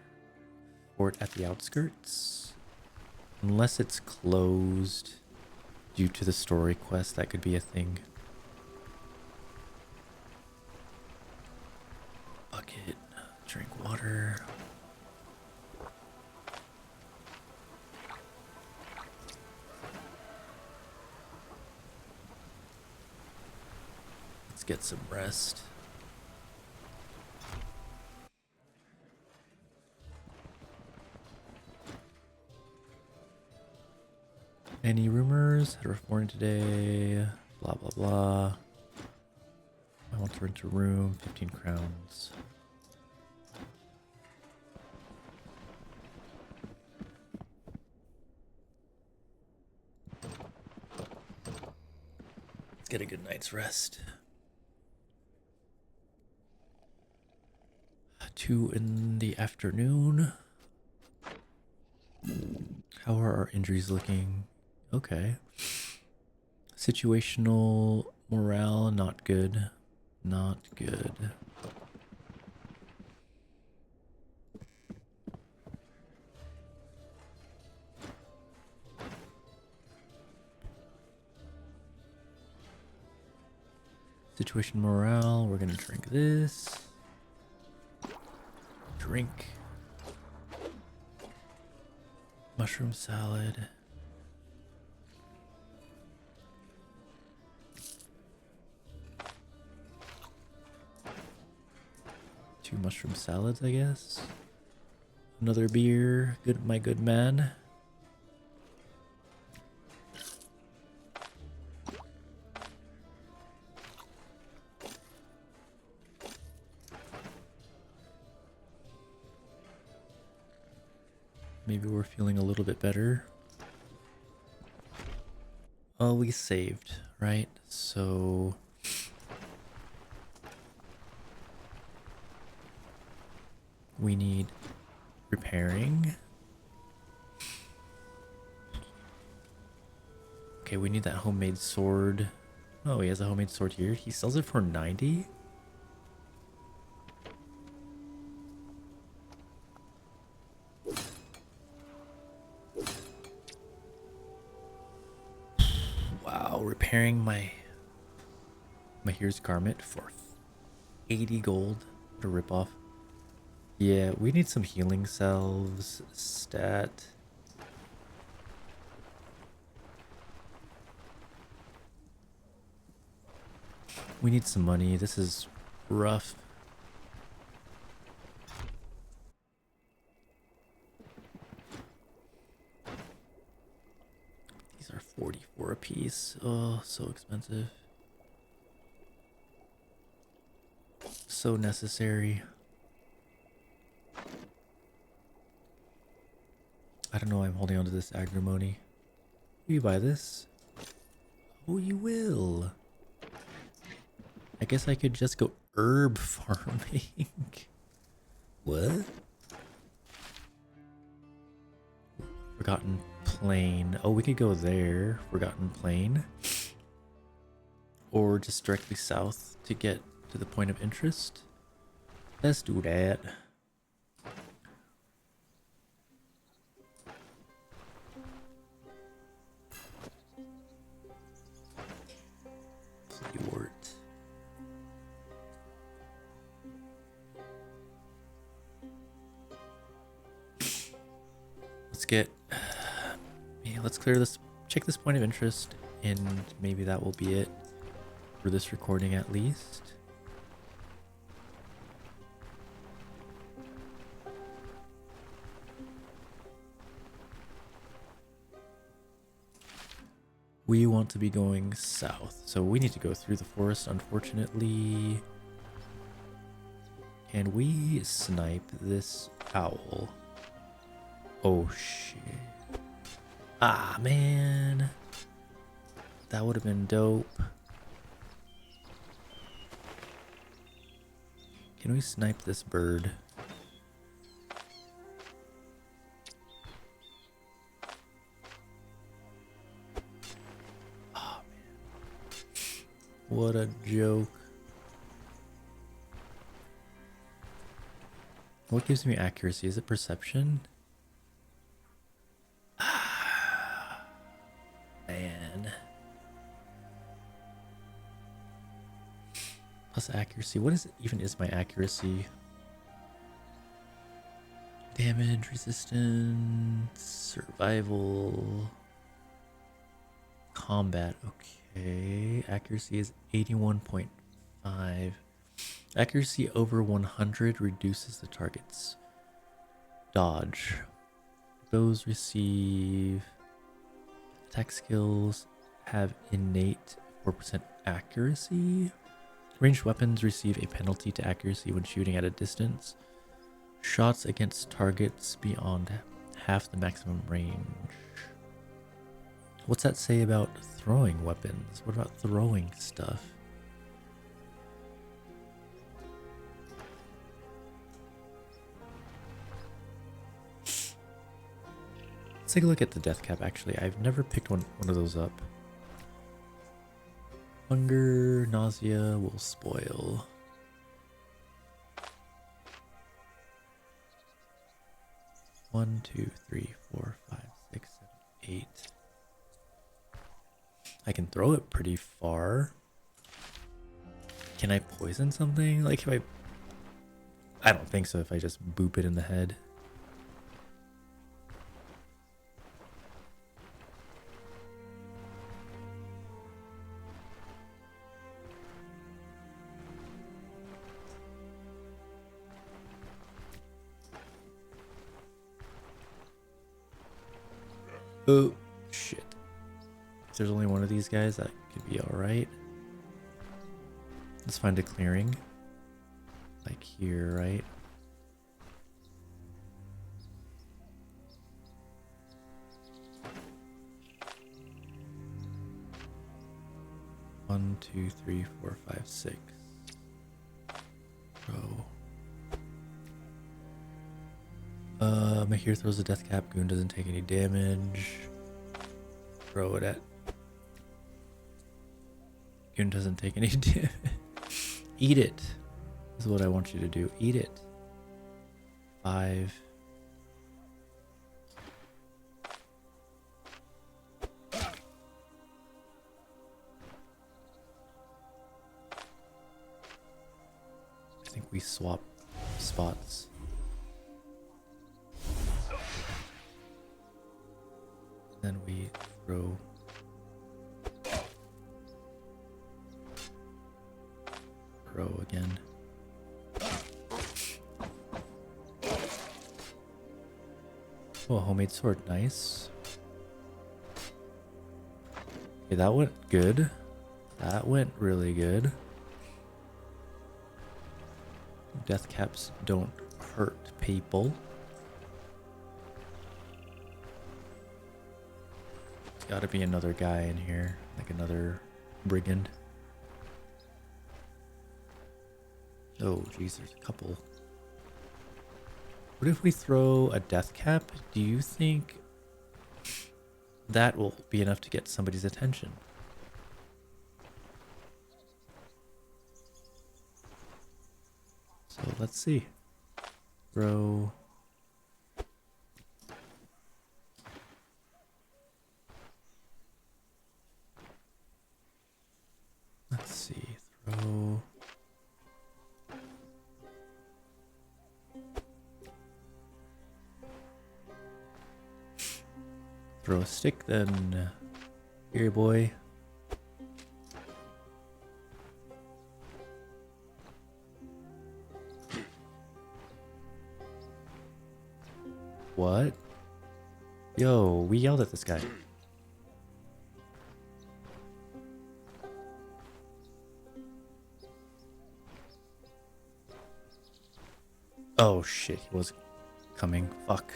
Fort at the outskirts. Unless it's closed due to the story quest, that could be a thing. Bucket, drink water. Let's get some rest. Any rumors? Had a rough morning today. Blah, blah, blah. I want to rent a room. 15 crowns. Let's get a good night's rest. 2 in the afternoon. How are our injuries looking? Okay. Situational morale, not good. Not good. Situation morale, we're gonna drink this. Drink. Mushroom salad. Two mushroom salads, I guess. Another beer. Good, my good man. Maybe we're feeling a little bit better. Oh, we saved, right? So we need repairing. Okay, we need that homemade sword. Oh, he has a homemade sword here. He sells it for 90. Wow, repairing my here's garment for 80 gold. What a ripoff. Yeah, we need some healing salves. Stat. We need some money. This is rough. These are 44 a piece. Oh, so expensive. So necessary. I don't know why I'm holding on to this agrimony. Will you buy this? Oh, you will. I guess I could just go herb farming. What? Forgotten Plain. Oh, we could go there. Forgotten Plain. Or just directly south to get to the point of interest. Let's do that. Wart. Let's clear this, check this point of interest, and maybe that will be it for this recording at least. We want to be going south, so we need to go through the forest, unfortunately. Can we snipe this owl? Oh shit. Ah, man. That would have been dope. Can we snipe this bird? Oh, man. What a joke. What gives me accuracy? Is it perception? Man. Plus accuracy. What even is my accuracy? Damage, resistance, survival, combat. Okay. Accuracy is 81.5. Accuracy over 100 reduces the target's dodge. Bows receive attack skills have innate 4% accuracy. Ranged weapons receive a penalty to accuracy when shooting at a distance. Shots against targets beyond half the maximum range. What's that say about throwing weapons? What about throwing stuff? Let's take a look at the death cap, actually. I've never picked one of those up. Hunger, nausea will spoil. One, two, three, four, five, six, 7, 8. I can throw it pretty far. Can I poison something? Like if I don't think so if I just boop it in the head. Oh, shit. If there's only one of these guys, that could be alright. Let's find a clearing. Like here, right? One, two, three, four, five, six. Go. Mahir throws a death cap. Goon doesn't take any damage. Throw it at. Goon doesn't take any damage. Eat it. This is what I want you to do. Eat it. 5. I think we swap spots. Then we throw. Throw again. Oh, a homemade sword. Nice. Okay, that went good. That went really good. death caps don't hurt people. There's gotta be another guy in here, like another brigand. Oh, geez, there's a couple. What if we throw a death cap? Do you think that will be enough to get somebody's attention? So let's see. Throw. Let's see. Throw. Throw a stick then. Here, boy. What? Yo, we yelled at this guy. Oh shit, he was coming. Fuck.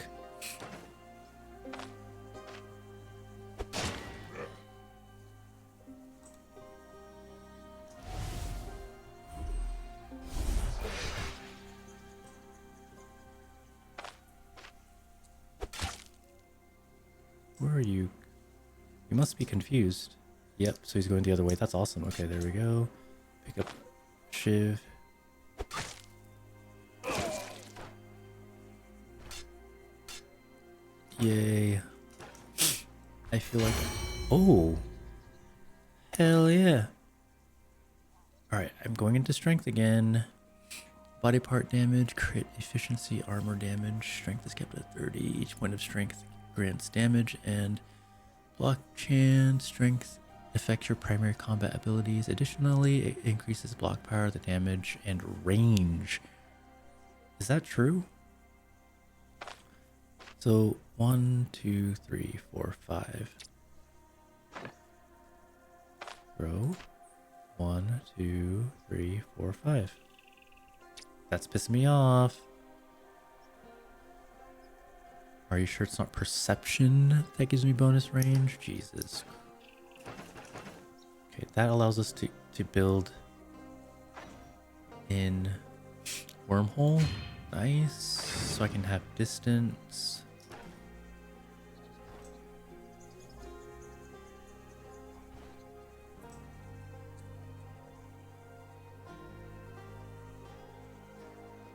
Where are you? You must be confused. Yep, so he's going the other way. That's awesome. Okay, there we go. Pick up Shiv. Yay. I feel like... Oh! Hell yeah! Alright, I'm going into strength again. Body part damage, crit efficiency, armor damage. Strength is kept at 30. Each point of strength grants damage, and block chance. Strength affects your primary combat abilities. Additionally, it increases block power, the damage, and range. Is that true? So 1, 2, 3, 4, 5. Throw. 1, 2, 3, 4, 5. That's pissing me off. Are you sure it's not perception that gives me bonus range? Jesus. Okay, that allows us to build in wormhole. Nice. So I can have distance.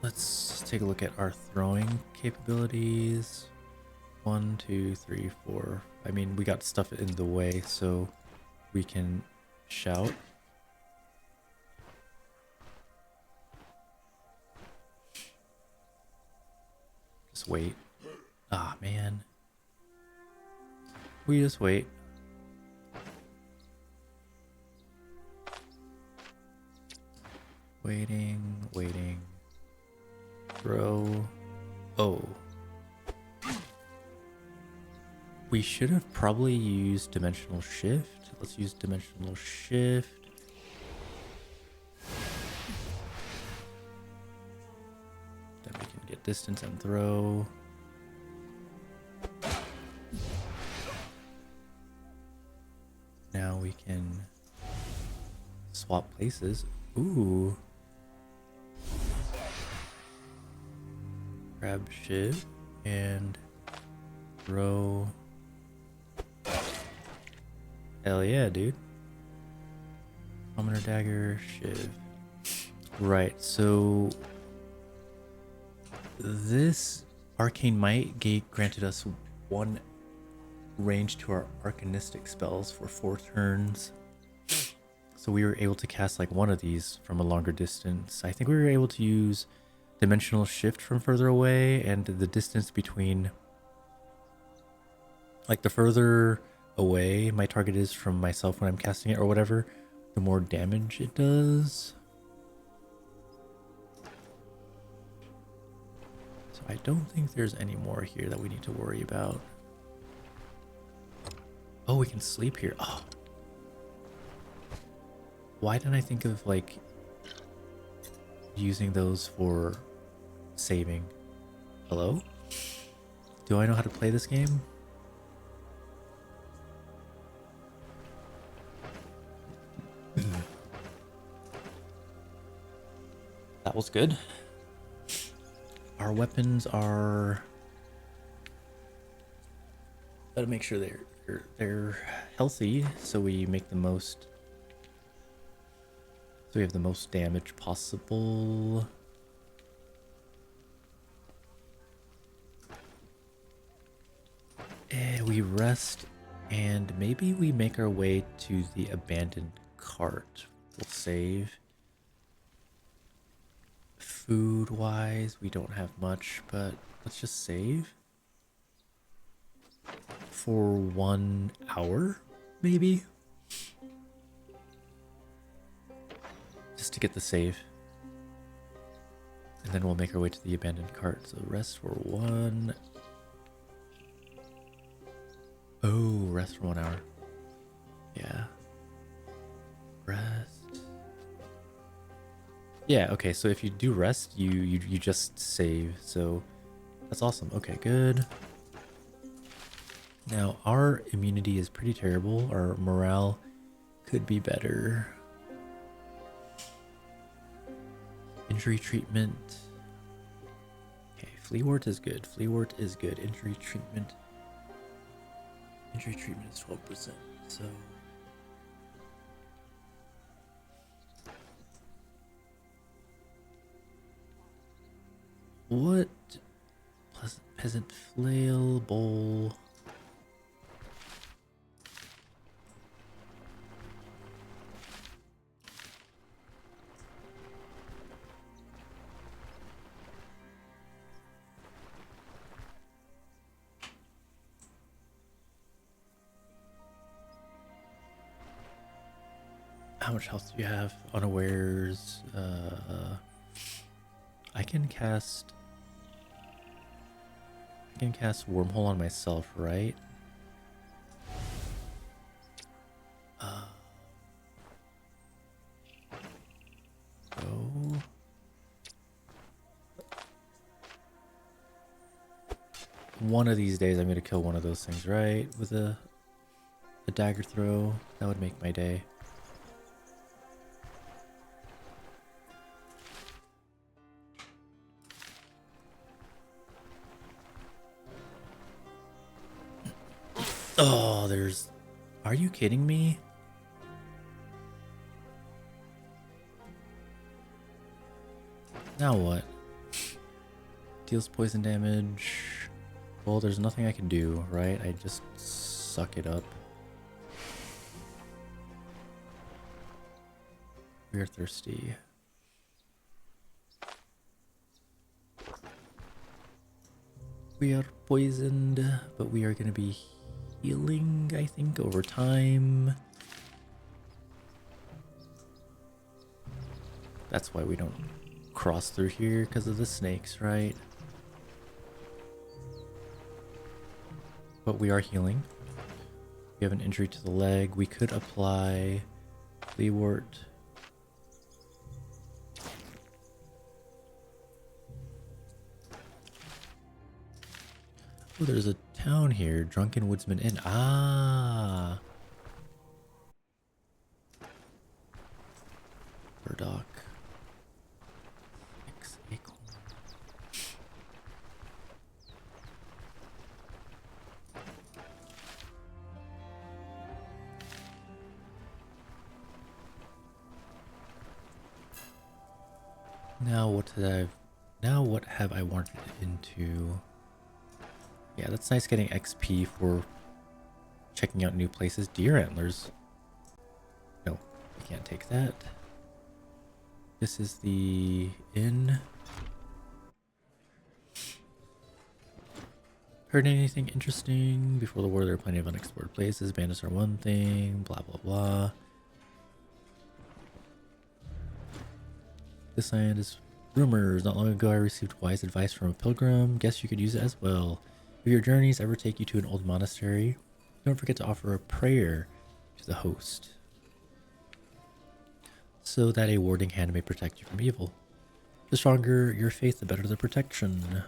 Let's take a look at our throwing capabilities. 1, 2, 3, 4. I mean, we got stuff in the way, so we can shout. Just wait. Ah, man. We just wait. Waiting, waiting. Throw. Oh. We should have probably used dimensional shift. Let's use dimensional shift. Then we can get distance and throw. Now we can swap places. Ooh. Grab shiv and throw. Hell yeah, dude. Commoner dagger, shiv. Right, so this arcane might granted us 1 range to our arcanistic spells for 4 turns. So we were able to cast like 1 of these from a longer distance. I think we were able to use dimensional shift from further away, and the distance between, like, the further away my target is from myself when I'm casting it or whatever, the more damage it does. So I don't think there's any more here that we need to worry about. Oh, we can sleep here. Oh. Why didn't I think of, like, using those for saving. Hello? Do I know how to play this game? That was good. Our weapons are... Gotta make sure they're healthy, so we make the most... So we have the most damage possible. We rest, and maybe we make our way to the abandoned cart. We'll save. Food-wise, we don't have much, but let's just save. For 1 hour, maybe? Just to get the save. And then we'll make our way to the abandoned cart. So rest for 1... Oh, rest for 1 hour. Yeah. Rest. Yeah, okay, so if you do rest, you just save. So that's awesome. Okay, good. Now, our immunity is pretty terrible. Our morale could be better. Injury treatment. Okay, Fleawort is good. Fleawort is good. Injury treatment. Injury treatment is 12%. So what? Peasant flail bowl. How much health do you have? Unawares. I can cast Wormhole on myself, right? So one of these days I'm gonna kill one of those things, right? With a dagger throw. That would make my day. Oh, there's... Are you kidding me? Now what? Deals poison damage. Well, there's nothing I can do, right? I just suck it up. We are thirsty. We are poisoned, but we are going to be healing, I think, over time. That's why we don't cross through here, because of the snakes, right? But we are healing. We have an injury to the leg. We could apply Leewart. Oh, there's a town here. Drunken Woodsman Inn. Ah. Burdock. Acorn. Now what have I wandered into? Yeah, that's nice getting XP for checking out new places. Deer antlers. No, I can't take that. This is the inn. Heard anything interesting? Before the war, there are plenty of unexplored places. Bandits are one thing. Blah, blah, blah. This land is rumors. Not long ago, I received wise advice from a pilgrim. Guess you could use it as well. If your journeys ever take you to an old monastery, don't forget to offer a prayer to the host, so that a warding hand may protect you from evil. The stronger your faith, the better the protection.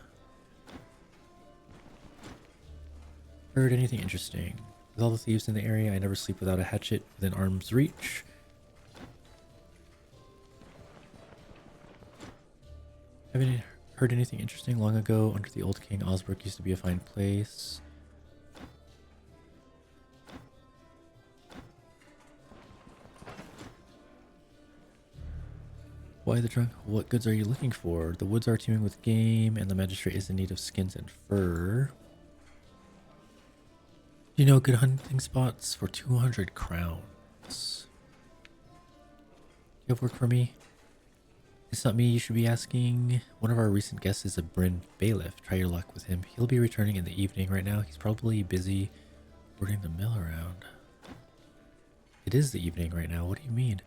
Heard anything interesting? With all the thieves in the area, I never sleep without a hatchet within arm's reach. Haven't heard anything interesting? Long ago, under the old king, Osbrook used to be a fine place. Why the trunk? What goods are you looking for? The woods are teeming with game, and the magistrate is in need of skins and fur. You know good hunting spots for 200 crowns. You have work for me? It's not me you should be asking. One of our recent guests is a Bryn bailiff. Try your luck with him. He'll be returning in the evening. Right now, he's probably busy ordering the mill around. It is the evening right now. What do you mean?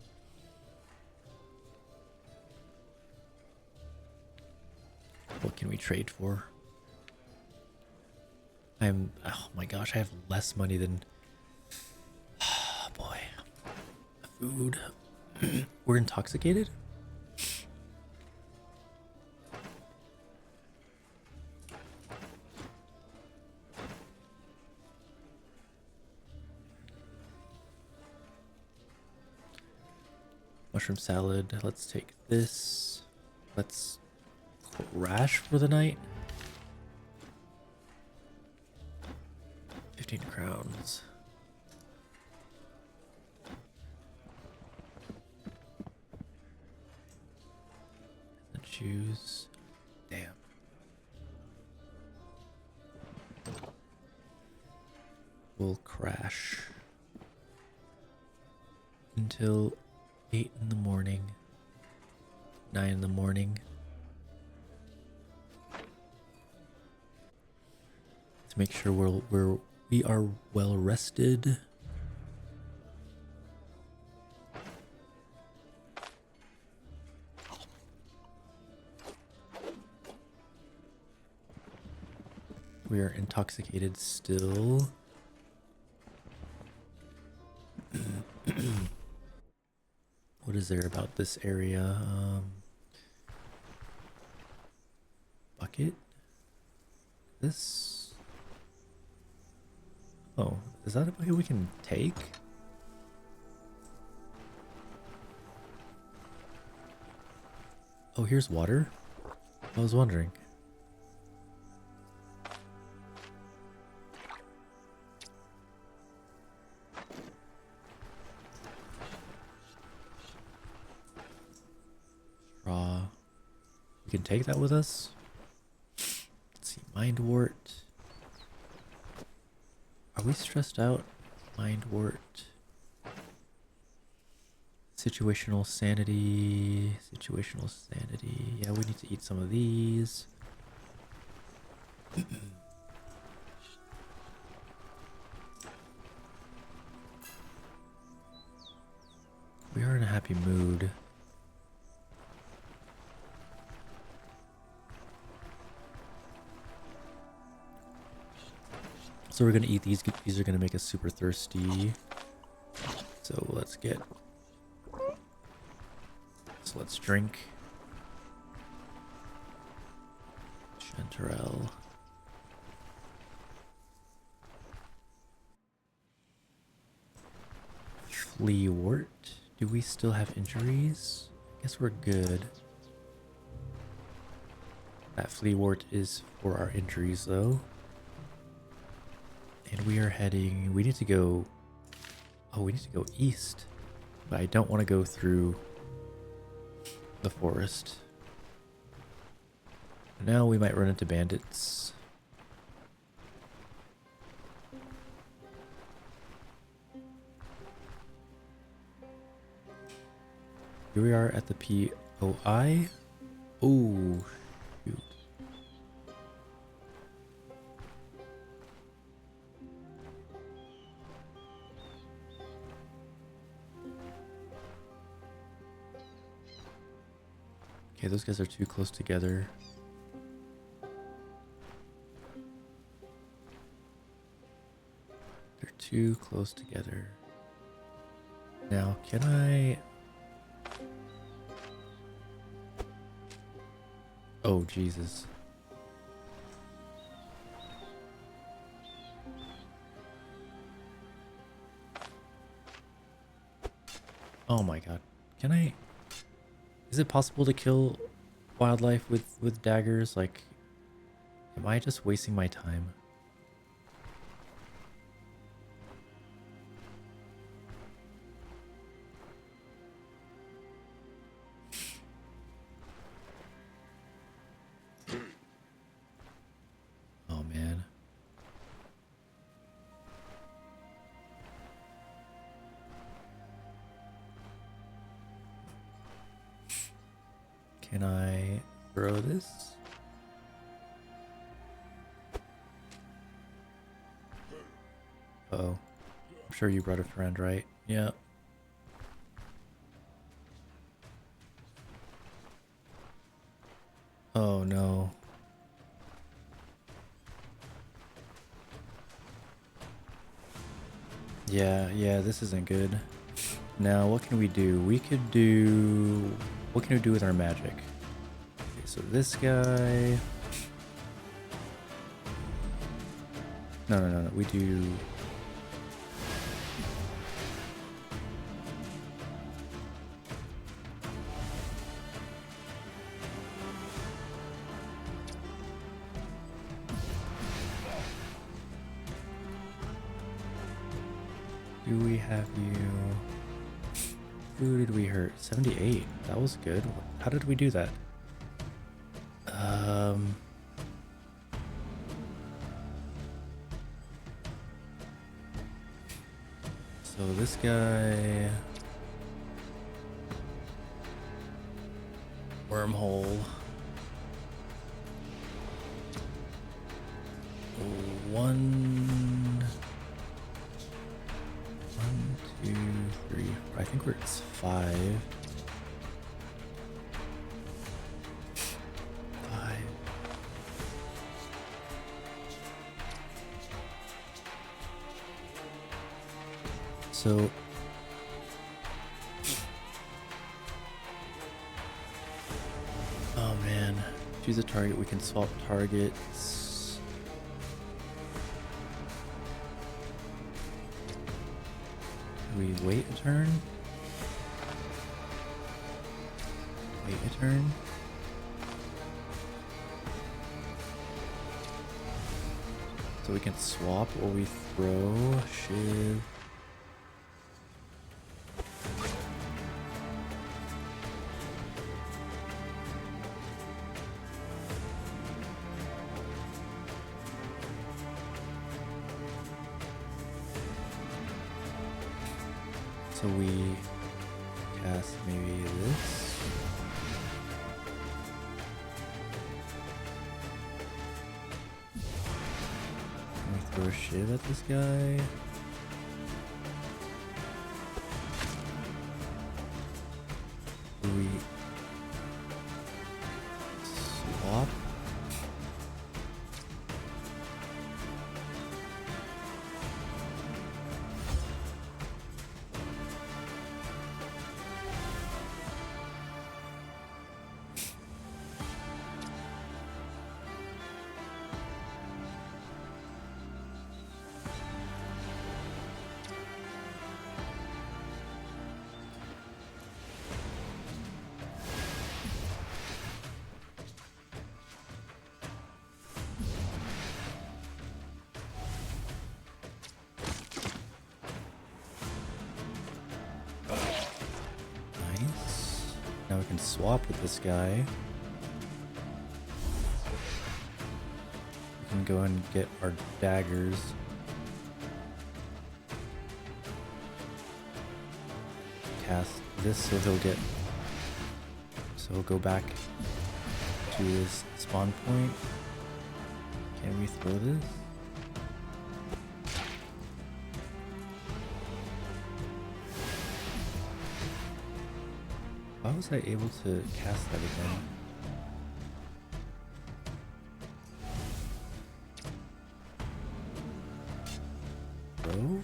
What can we trade for? Oh my gosh, I have less money than, oh boy, food. We're intoxicated? Mushroom salad. Let's take this. Let's crash for the night. 15 crowns. And choose. Damn. We'll crash until 8 in the morning, 9 in the morning. To make sure we are well rested. We are intoxicated still. What is there about this area? Bucket? This? Oh, is that a bucket we can take? Oh, here's water. I was wondering. Straw. We can take that with us. Let's see, mind wart. Are we stressed out? Mind wart. Situational sanity. Situational sanity. Yeah, we need to eat some of these. We are in a happy mood. So we're gonna eat these. These are gonna make us super thirsty. So let's get. So let's drink. Chanterelle. Flea wart. Do we still have injuries? I guess we're good. That flea wart is for our injuries though. And we are heading, we need to go, oh, we need to go east. But I don't want to go through the forest. Now we might run into bandits. Here we are at the POI. Oh, shoot. Okay, those guys are too close together. They're too close together. Now, can I... Oh, Jesus. Oh my god. Can I... Is it possible to kill wildlife with daggers? Like, am I just wasting my time? Oh man. Can I throw this? Uh-oh. I'm sure you brought a friend, right? Yeah. Oh no. Yeah, this isn't good. Now, what can we do? We could do... What can we do with our magic? Okay, so this guy... No. We do... Do we have you... Who did we hurt? 78. That was good. How did we do that? So this guy... Wormhole. One, two, three. I think it's 5. 5. So oh man, choose a target. We can swap targets. Do we wait a turn? Wait a turn. So we can swap or we throw. Shiv. So we cast maybe this. Can we throw a shiv at this guy? Do we swap? Nice. Now we can swap with this guy. We can go and get our daggers. Cast this so he'll get... So he'll go back to his spawn point. Can we throw this? How was I able to cast that again? Bro?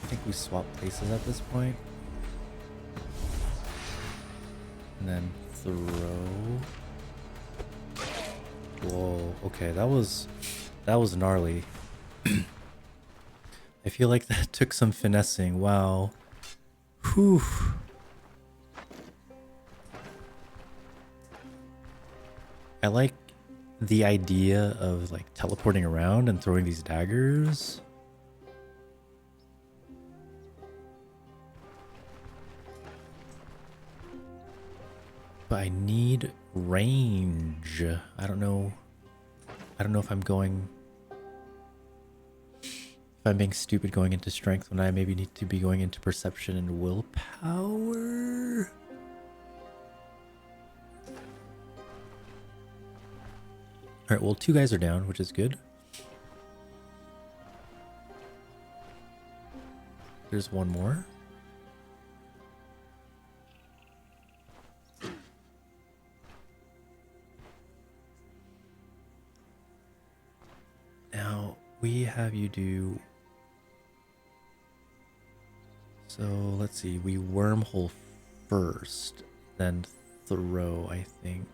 I think we swap places at this point. then throw. Whoa, okay, that was gnarly. I feel like that took some finessing. Wow. Whew. I like the idea of like teleporting around and throwing these daggers. But I need range. I don't know if I'm going... If I'm being stupid going into strength when I maybe need to be going into perception and willpower. Alright, well, 2 guys are down, which is good. There's one more. Now, we have you do... So, let's see. We wormhole first, then throw, I think.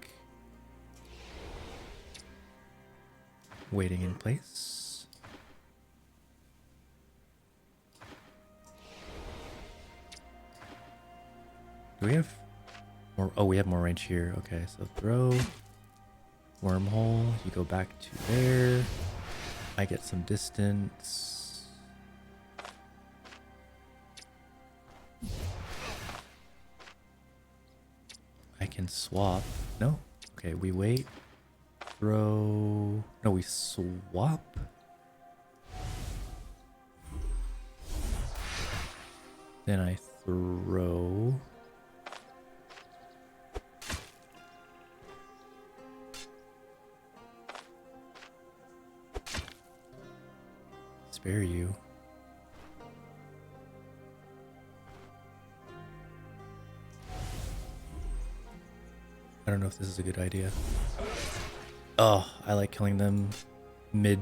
Waiting in place. Do we have more? Oh, we have more range here. Okay, so throw, wormhole. You go back to there. I get some distance. I can swap. No? Okay, we wait. Throw. No, we swap. Then I throw. Spare you. I don't know if this is a good idea. Oh, I like killing them mid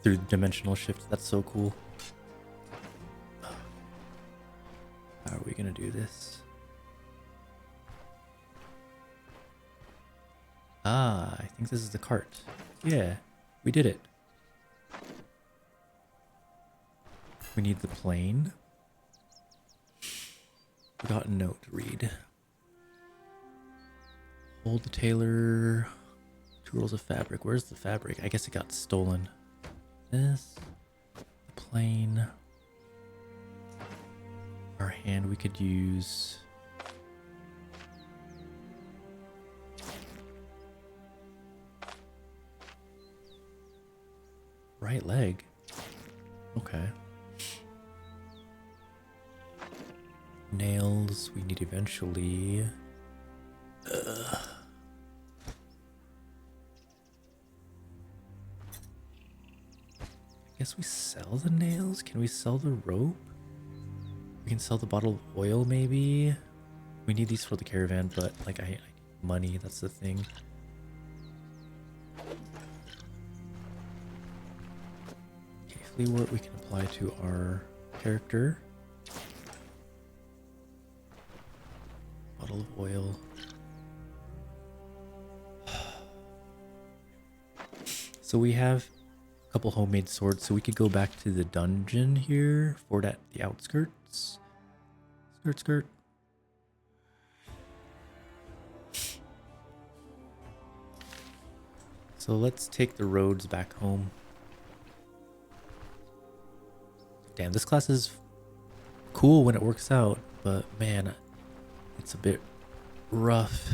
through dimensional shift. That's so cool. How are we gonna do this? Ah, I think this is the cart. Yeah, we did it. We need the plane. Forgotten note, read. Hold the tailor. 2 rolls of fabric. Where's the fabric? I guess it got stolen. This. The plane. Our hand we could use. Right leg. Okay. Nails we need eventually. I guess we sell the nails? Can we sell the rope? We can sell the bottle of oil maybe? We need these for the caravan, but like I money, that's the thing. Okay, flea wort we can apply to our character. Bottle of oil. So we have a couple homemade swords, so we could go back to the dungeon here, fort at the outskirts. Skirt. So let's take the roads back home. Damn, this class is cool when it works out, but man, it's a bit rough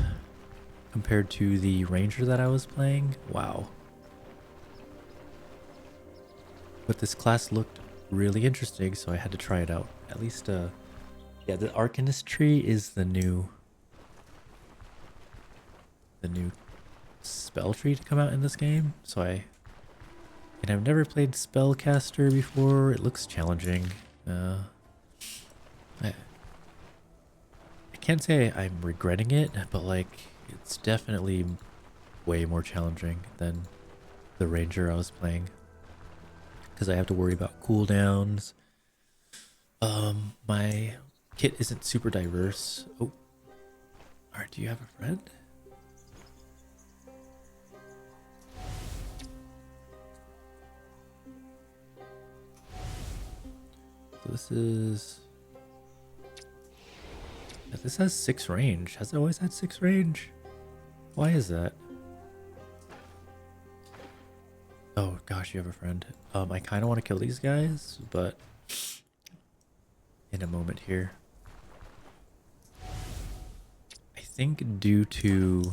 compared to the ranger that I was playing. Wow. But this class looked really interesting, so I had to try it out. At least, yeah, the Arcanist tree is the new spell tree to come out in this game. So and I've never played spellcaster before. It looks challenging. I can't say I'm regretting it, but like it's definitely way more challenging than the ranger I was playing. Because I have to worry about cooldowns. My kit isn't super diverse. Oh, all right. Do you have a friend? So this is. Yeah, this has 6 range. Has it always had 6 range? Why is that? Oh gosh, you have a friend. I kind of want to kill these guys, but in a moment here. I think due to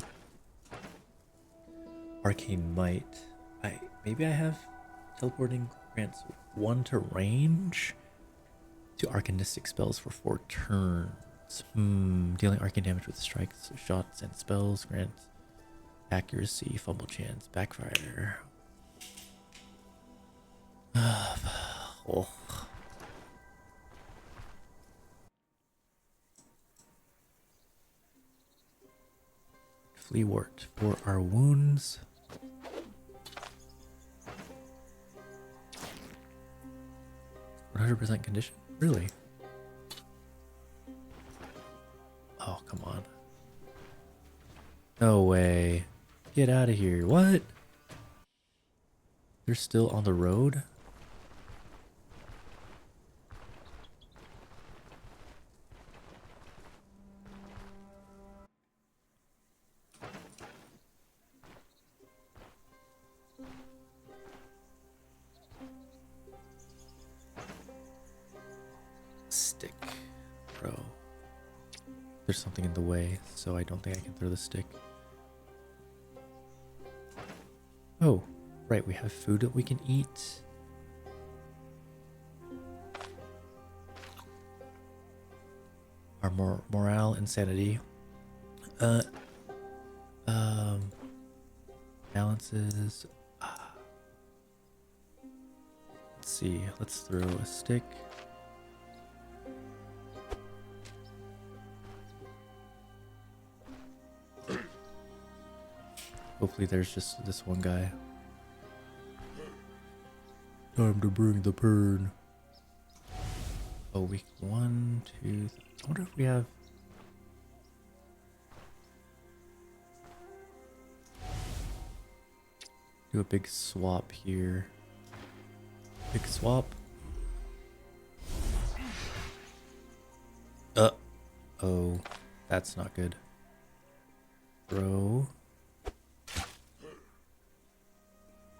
arcane might, maybe I have teleporting grants 1 to range to arcanistic spells for 4 turns. Dealing arcane damage with strikes, shots, and spells grants accuracy, fumble chance, backfire. Oh. Flea wart for our wounds. %100% condition? Really? Oh, come on. No way. Get out of here. What? They're still on the road? Stick, bro. There's something in the way, so I don't think I can throw the stick. Oh, right, we have food that we can eat. Our morale, insanity. Balances. Let's see, let's throw a stick. Hopefully there's just this one guy. Time to bring the burn. Oh, week 1, 2. I wonder if we have. Do a big swap here. Big swap. Oh, that's not good. Bro.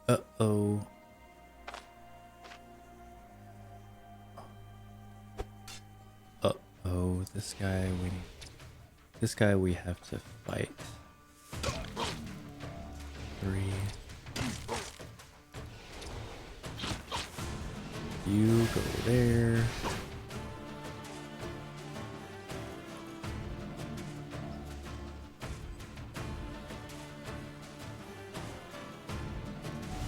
Uh-oh. Uh-oh, this guy we have to fight. 3. You go there.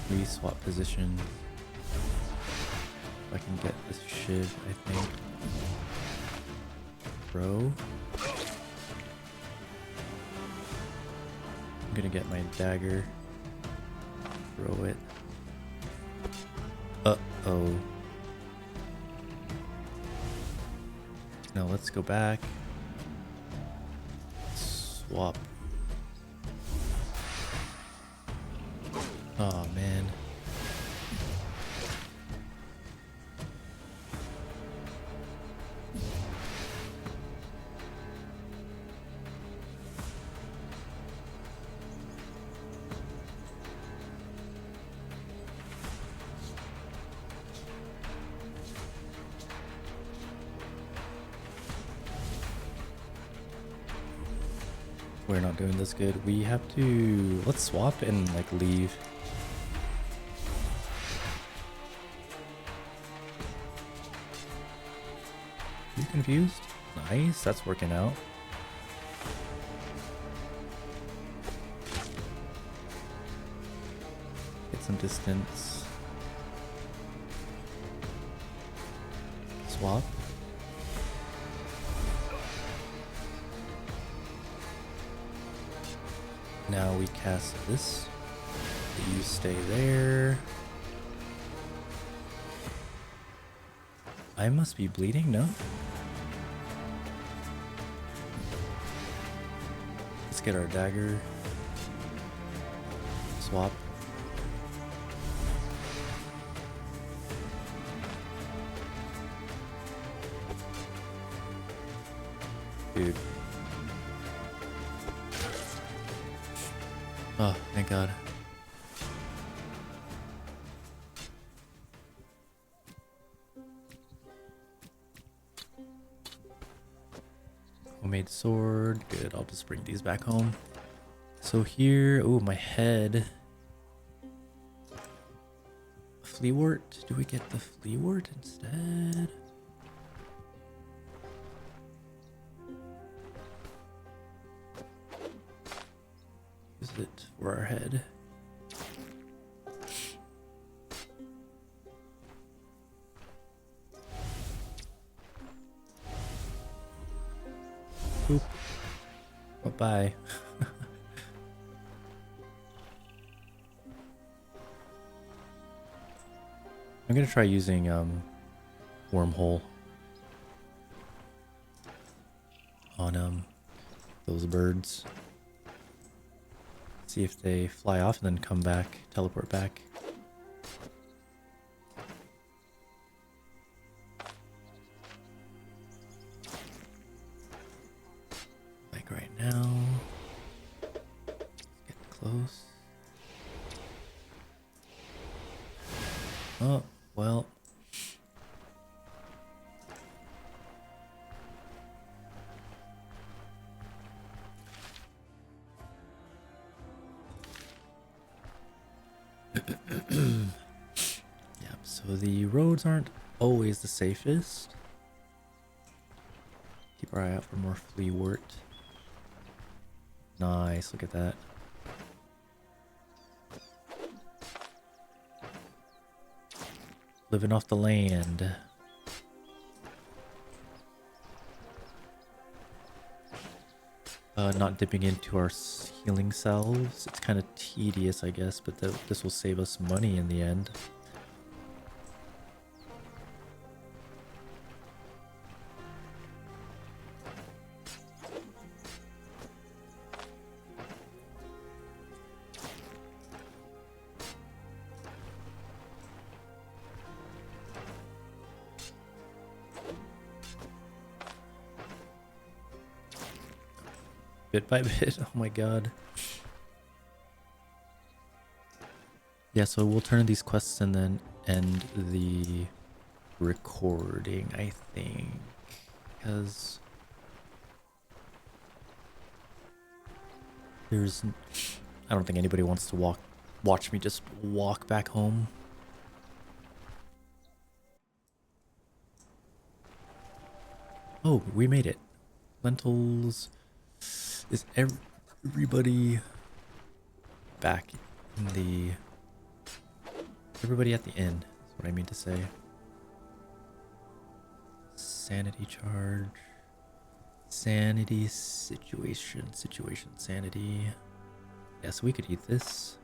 We swap positions. If I can get this shiv, I think. Bro. I'm gonna get my dagger. Throw it. Uh-oh. No, let's go back. Swap. Oh man. We're not doing this good. We have to... Let's swap and like leave. You confused? Nice, that's working out. Get some distance. Swap. Now we cast this. You stay there. I must be bleeding, no? Let's get our dagger. Swap. Dude. Oh, thank God. Homemade sword. Good, I'll just bring these back home. So here, oh, my head. Fleawort? Do we get the Fleawort instead? Use it for our head. Oop. Bye-bye. I'm gonna try using wormhole on those birds. See if they fly off and then come back, teleport back. Like right now. Get close. Oh, well. Yep, so the roads aren't always the safest. Keep our eye out for more Fleawort. Nice, look at that. Living off the land. Not dipping into our healing selves. It's kind of tedious, I guess, but this will save us money in the end. Bit by bit. Oh my God. Yeah, so we'll turn these quests and then end the recording, I think. Because I don't think anybody wants to watch me just walk back home. Oh, we made it. Lentils. Is everybody back in the... Everybody at the inn is what I mean to say. Sanity charge. Sanity situation. Sanity. Yes, we could eat this.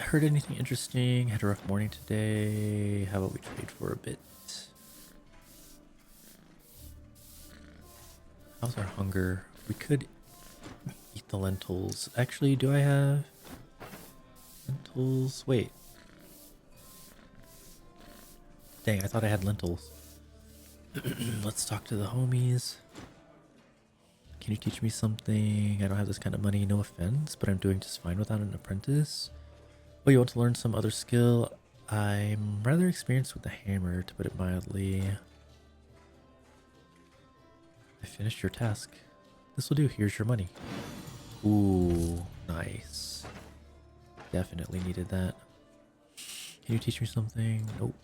Heard anything interesting? Had a rough morning today. How about we trade for a bit? How's our hunger? We could eat the lentils. Actually, do I have lentils? Wait. Dang, I thought I had lentils. Let's talk to the homies. Can you teach me something? I don't have this kind of money, no offense, but I'm doing just fine without an apprentice. Oh, you want to learn some other skill? I'm rather experienced with the hammer, to put it mildly. I finished your task. This will do. Here's your money. Ooh, nice. Definitely needed that. Can you teach me something? Nope.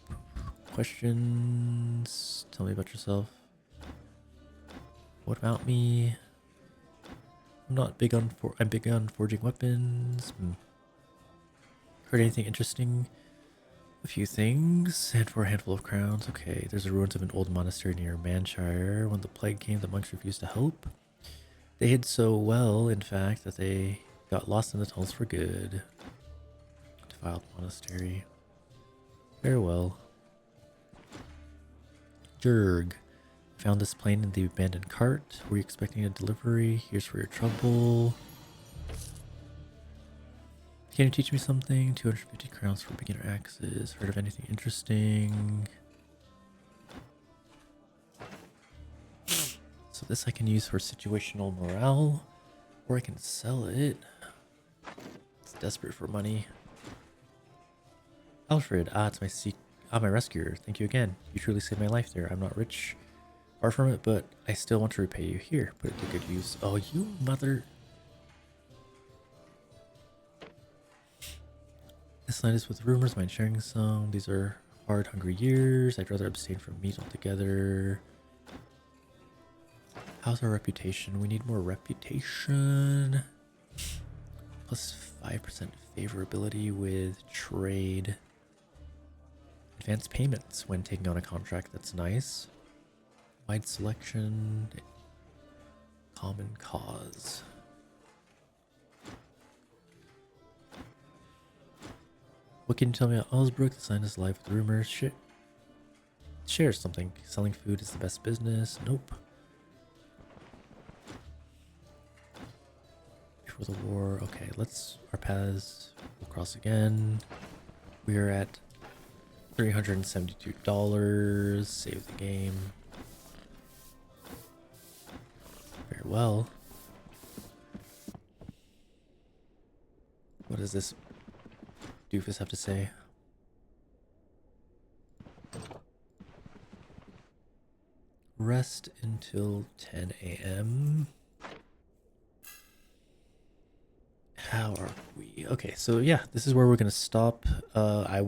Questions? Tell me about yourself. What about me? I'm big on forging weapons. Heard anything interesting? a few things, and for a handful of crowns. Okay, there's the ruins of an old monastery near Manshire. When the plague came, the monks refused to help. They hid so well, in fact, that they got lost in the tunnels for good. Defiled monastery. Very well. Jurg. Found this plane in the abandoned cart. Were you expecting a delivery? Here's for your trouble. Can you teach me something? 250 crowns for beginner axes. Heard of anything interesting? So this I can use for situational morale, or I can sell it. It's desperate for money. Alfred, it's my rescuer. Thank you again. You truly saved my life there. I'm not rich, far from it, but I still want to repay you. Here, put it to good use. Oh, you mother. This land is with rumors, mind sharing some. These are hard, hungry years. I'd rather abstain from meat altogether. How's our reputation? We need more reputation. Plus 5% favorability with trade. Advanced payments when taking on a contract. That's nice. Wide selection. Common cause. What can you tell me about Osbrook? The sign is live with rumors. Shit. Share something. Selling food is the best business. Nope. Before the war. Okay, our paths will cross again. We are at $372. Save the game. Very well. What does this doofus have to say? Rest until 10 a.m. How are we? Okay, so yeah, this is where we're gonna stop. I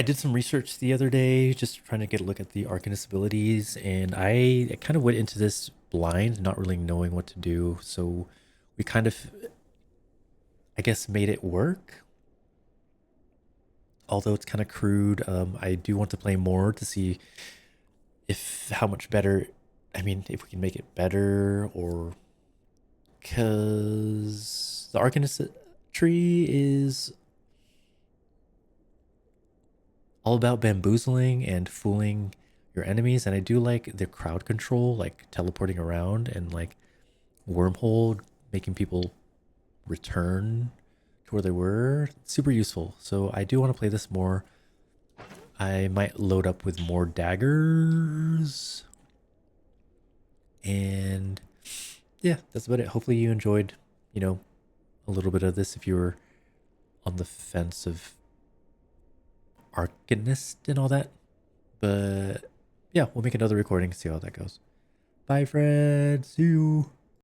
did some research the other day, just trying to get a look at the Arcanist abilities, and I kind of went into this blind, not really knowing what to do. So we kind of, I guess, made it work. Although it's kind of crude, I do want to play more to see how much better, I mean, if we can make it better, or because the Arcanist tree is all about bamboozling and fooling your enemies, and I do like the crowd control, like teleporting around and like wormhole, making people return to where they were. Super useful. So I do want to play this more. I might load up with more daggers. And yeah, that's about it. Hopefully you enjoyed, a little bit of this if you were on the fence of Arcanist and all that. But yeah, we'll make another recording, see how that goes. Bye, Fred. See you.